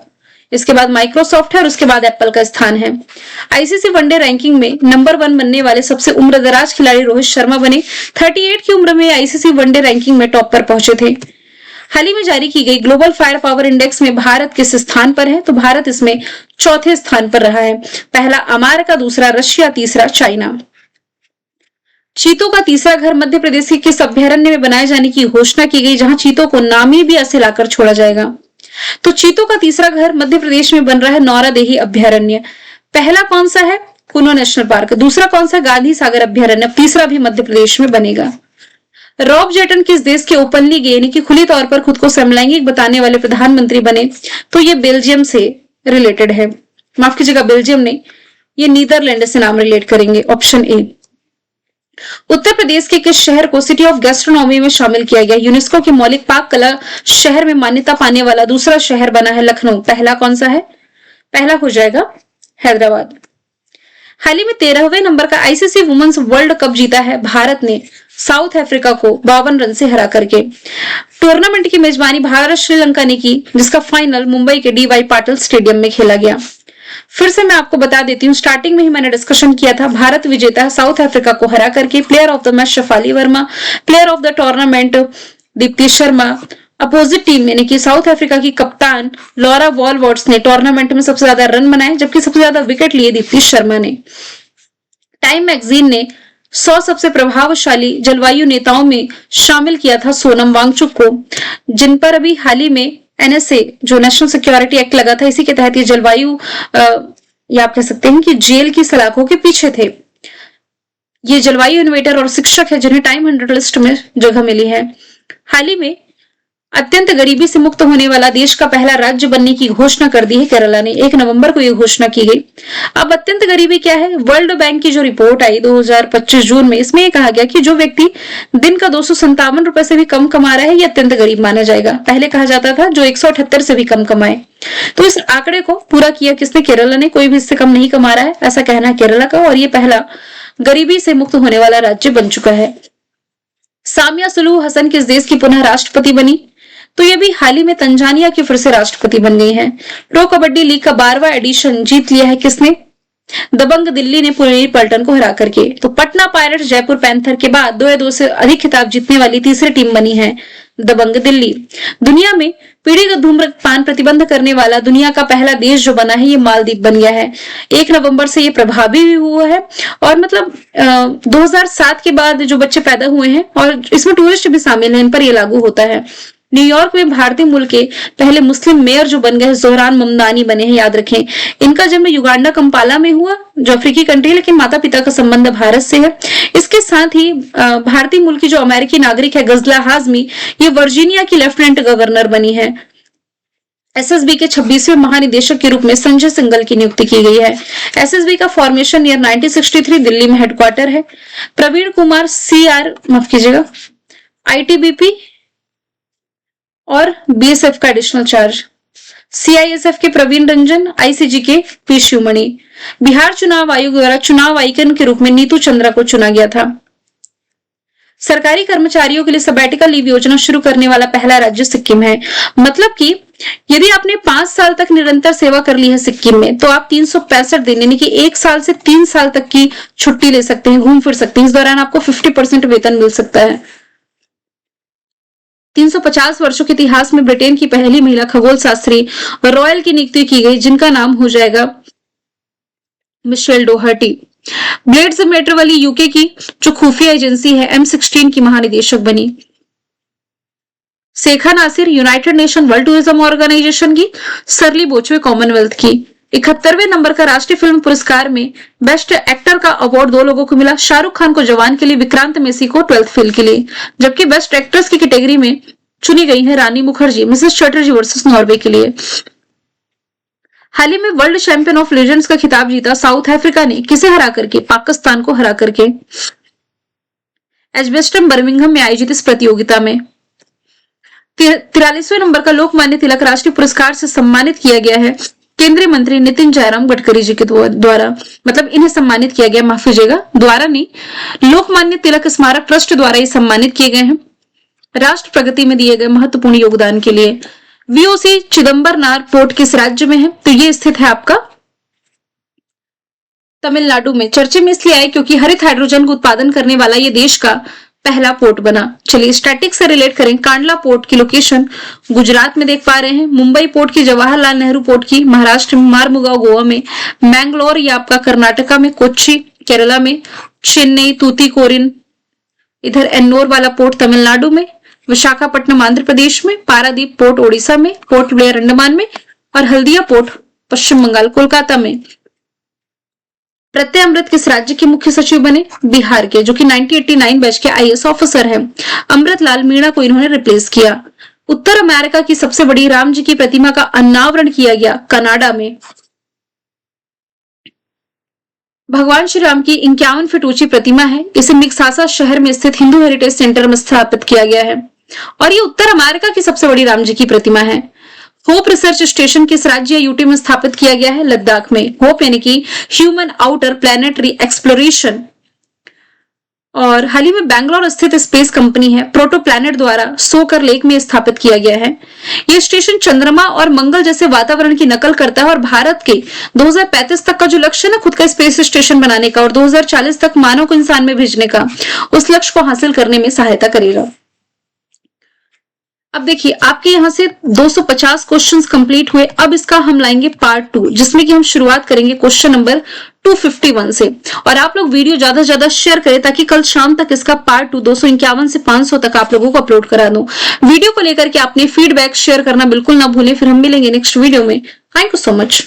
इसके बाद माइक्रोसॉफ्ट है और उसके बाद एप्पल का स्थान है। आईसीसी वनडे रैंकिंग में नंबर 1 बनने वाले सबसे उम्रदराज खिलाड़ी रोहित शर्मा बने। 38 की उम्र में आईसीसी वनडे रैंकिंग में टॉप पर पहुंचे थे। हाल ही में जारी की गई ग्लोबल फायर पावर इंडेक्स में भारत किस स्थान पर है? तो भारत इसमें 4थे स्थान पर रहा है। पहला अमेरिका, दूसरा रशिया, तीसरा चाइना। चीतों का तीसरा घर मध्य प्रदेश के किस अभ्यारण्य में बनाए जाने की घोषणा की गई, जहां चीतों को नामीबिया से लाकर छोड़ा जाएगा? तो चीतों का तीसरा घर मध्य प्रदेश में बन रहा है नौरादेही अभ्यारण्य। पहला कौन सा है? कुनो नेशनल पार्क। दूसरा कौन सा? गांधी सागर अभ्यारण्य। तीसरा भी मध्य प्रदेश में बनेगा। रॉब जेटन किस देश के ओपनली गे यानी कि खुली तौर पर खुद को समलैंगिक बताने वाले प्रधानमंत्री बने? तो ये बेल्जियम से रिलेटेड है, माफ कीजिएगा बेल्जियम ने, ये नीदरलैंड से नाम रिलेट करेंगे। Option A. उत्तर प्रदेश के किस शहर को सिटी ऑफ गैस्ट्रोनॉमी में शामिल किया गया? यूनेस्को की मौलिक पाक कला शहर में मान्यता पाने वाला दूसरा शहर बना है लखनऊ। पहला कौन सा है? पहला हो जाएगा हैदराबाद। हाल ही में 13वें नंबर का आईसीसी वुमेन्स वर्ल्ड कप जीता है भारत ने साउथ अफ्रीका को 52 रन से हरा करके। टूर्नामेंट की मेजबानी भारत श्रीलंका ने की, जिसका फाइनल मुंबई के डीवाई पाटिल स्टेडियम में खेला गया। फिर से मैं आपको बता देती हूँ, स्टार्टिंग में ही मैंने डिस्कशन किया था, भारत विजेता है साउथ अफ्रीका को हरा करके। Player of the match Shafali Verma, player of the tournament Deepti Sharma. Opposite team यानी कि साउथ अफ्रीका की कप्तान लॉरा वॉलवर्ड्स ने टूर्नामेंट में सबसे ज्यादा रन बनाए, जबकि सबसे ज्यादा विकेट लिए दीप्ति शर्मा ने। टाइम मैगजीन ने 100 सबसे प्रभावशाली जलवायु नेताओं में शामिल किया था सोनम वांगचुक को, जिन पर अभी हाल ही में एनएसए जो नेशनल सिक्योरिटी एक्ट लगा था, इसी के तहत ये जलवायु या आप कह सकते हैं कि जेल की सलाखों के पीछे थे। ये जलवायु इनोवेटर और शिक्षक है जिन्हें टाइम 100 लिस्ट में जगह मिली है। हाल ही में अत्यंत गरीबी से मुक्त होने वाला देश का पहला राज्य बनने की घोषणा कर दी है केरला ने। 1 नवंबर को यह घोषणा की गई। अब अत्यंत गरीबी क्या है? वर्ल्ड बैंक की जो रिपोर्ट आई 2025 जून में, इसमें यह कहा गया कि जो व्यक्ति दिन का 257 रुपए से भी कम कमा रहा है, यह अत्यंत गरीब माना जाएगा। पहले कहा जाता था जो 178 से भी कम कमाए। तो इस आंकड़े को पूरा किया किसने? केरला ने। कोई भी इससे कम नहीं कमा रहा है, ऐसा कहना है केरला का, और ये पहला गरीबी से मुक्त होने वाला राज्य बन चुका है। सामिया सुलूहु हसन किस देश की पुनः राष्ट्रपति बनी? तो ये भी हाल ही में तंजानिया के फिर से राष्ट्रपति बन गई हैं। प्रो कबड्डी लीग का 12वां एडिशन जीत लिया है किसने? दबंग दिल्ली ने पुनेरी पल्टन को हरा करके। तो पटना पायरेट्स जयपुर पैंथर के बाद 2 से अधिक खिताब जीतने वाली तीसरी टीम बनी है दबंग दिल्ली। दुनिया में पीढ़ीगत धूम्रपान प्रतिबंध करने वाला दुनिया का पहला देश जो बना है ये मालदीव बन गया है। 1 नवंबर से ये प्रभावी भी हुआ है और मतलब 2007 के बाद जो बच्चे पैदा हुए हैं और इसमें टूरिस्ट भी शामिल हैं, इन पर ये लागू होता है। न्यूयॉर्क में भारतीय मूल के पहले मुस्लिम मेयर जो बन गए जोहरान ममदानी बने हैं, याद रखें। इनका जन्म युगांडा कंपाला में हुआ जो अफ्रीकी कंट्री, लेकिन माता पिता का संबंध भारत से है। इसके साथ ही भारतीय मूल की जो अमेरिकी नागरिक है गजला हाजमी, ये वर्जीनिया की लेफ्टिनेंट गवर्नर बनी है। एसएसबी के 26वें महानिदेशक के रूप में संजय सिंघल की नियुक्ति की गई है। एसएसबी का फॉर्मेशन ईयर 1963 दिल्ली में हेडक्वार्टर है। प्रवीण कुमार आईटीबीपी और बीएसएफ का एडिशनल चार्ज। सीआईएसएफ के प्रवीण रंजन, आईसीजी के पी शिवमणि। बिहार चुनाव आयोग द्वारा चुनाव आइकन के रूप में नीतू चंद्रा को चुना गया था। सरकारी कर्मचारियों के लिए सबैटिकल लीव योजना शुरू करने वाला पहला राज्य सिक्किम है। मतलब कि यदि आपने 5 साल तक निरंतर सेवा कर ली है सिक्किम में, तो आप 365 दिन यानी कि 1 साल से 3 साल तक की छुट्टी ले सकते हैं, घूम फिर सकते हैं। इस दौरान आपको 50% वेतन मिल सकता है। 350 वर्षों के इतिहास में ब्रिटेन की पहली महिला खगोल शास्त्री रॉयल की नियुक्ति की गई, जिनका नाम हो जाएगा Michelle Doherty. Blaise Metreweli UK की जो खुफिया एजेंसी है M16 की महानिदेशक बनी। Shaikha Nasser United Nation World Tourism Organization की। सरली बोचवे कॉमनवेल्थ की। 71वें नंबर का राष्ट्रीय फिल्म पुरस्कार में बेस्ट एक्टर का अवार्ड 2 लोगों को मिला। शाहरुख खान को जवान के लिए, विक्रांत मेसी को 12th फेल के लिए। जबकि बेस्ट एक्ट्रेस की कैटेगरी में चुनी गई है रानी मुखर्जी मिसेस चटर्जी वर्सेस नॉर्वे के लिए। हाल ही में वर्ल्ड चैंपियन ऑफ लेजेंड्स का खिताब जीता साउथ अफ्रीका ने, किसे हरा करके? पाकिस्तान को हरा करके। एजबेस्टन बर्मिंघम में आयोजित इस प्रतियोगिता में 43वें नंबर का लोकमान्य तिलक राष्ट्रीय पुरस्कार से सम्मानित किया गया है केंद्रीय मंत्री नितिन जयराम गडकरी जी के द्वारा। मतलब इन्हें सम्मानित किया गया, माफ कीजिएगा, द्वारा नहीं, लोकमान्य तिलक स्मारक ट्रस्ट द्वारा ये सम्मानित किए गए हैं राष्ट्र प्रगति में दिए गए महत्वपूर्ण योगदान के लिए। वीओसी चिदम्बरनार पोर्ट किस राज्य में है? तो ये स्थित है आपका तमिलनाडु में। चर्चे में इसलिए आए क्योंकि हरित हाइड्रोजन का उत्पादन करने वाला ये देश का पहला पोर्ट बना। चलिए स्टैटिक से रिलेट करें। कांडला पोर्ट की लोकेशन गुजरात में देख पा रहे हैं, मुंबई पोर्ट की जवाहरलाल नेहरू पोर्ट की महाराष्ट्र में, मारमुगांव गोवा में, मैंगलोर या आपका कर्नाटका में, कोच्चि केरला में, चेन्नई तूतीकोरिन इधर एन्नोर वाला पोर्ट तमिलनाडु में, विशाखापट्टनम आंध्र प्रदेश में, पारादीप पोर्ट ओडिशा में, पोर्ट ब्लेयर अंडमान में और हल्दिया पोर्ट पश्चिम बंगाल कोलकाता में। प्रत्यय अमृत किस राज्य के मुख्य सचिव बने? बिहार के, जो कि 1989 बैच के आईएएस ऑफिसर हैं। अमृत लाल मीणा को इन्होंने रिप्लेस किया। उत्तर अमेरिका की सबसे बड़ी राम जी की प्रतिमा का अनावरण किया गया कनाडा में। भगवान श्री राम की 51 फीट ऊंची प्रतिमा है। इसे मिक्सासा शहर में स्थित हिंदू हेरिटेज सेंटर में स्थापित किया गया है और ये उत्तर अमेरिका की सबसे बड़ी राम जी की प्रतिमा है। होप रिसर्च स्टेशन किस राज्य यूटी में स्थापित किया गया है? लद्दाख में। होप यानी कि ह्यूमन आउटर प्लैनेटरी एक्सप्लोरेशन। और हाल ही में बैंगलोर स्थित स्पेस कंपनी है प्रोटो प्लैनेट द्वारा सोकर लेक में स्थापित किया गया है। यह स्टेशन चंद्रमा और मंगल जैसे वातावरण की नकल करता है और भारत के 2035 तक का जो लक्ष्य है ना खुद का स्पेस स्टेशन बनाने का और 2040 तक मानव को इंसान में भेजने का, उस लक्ष्य को हासिल करने में सहायता करेगा। अब देखिए आपके यहां से 250 क्वेश्चंस कंप्लीट हुए। अब इसका हम लाएंगे पार्ट 2, जिसमें कि हम शुरुआत करेंगे क्वेश्चन नंबर 251 से। और आप लोग वीडियो ज्यादा से ज्यादा शेयर करें ताकि कल शाम तक इसका पार्ट 2 251 से 500 तक आप लोगों को अपलोड करा दूं। वीडियो को लेकर के आपने फीडबैक शेयर करना बिल्कुल ना भूलें। फिर हम मिलेंगे नेक्स्ट वीडियो में। Thank you so much.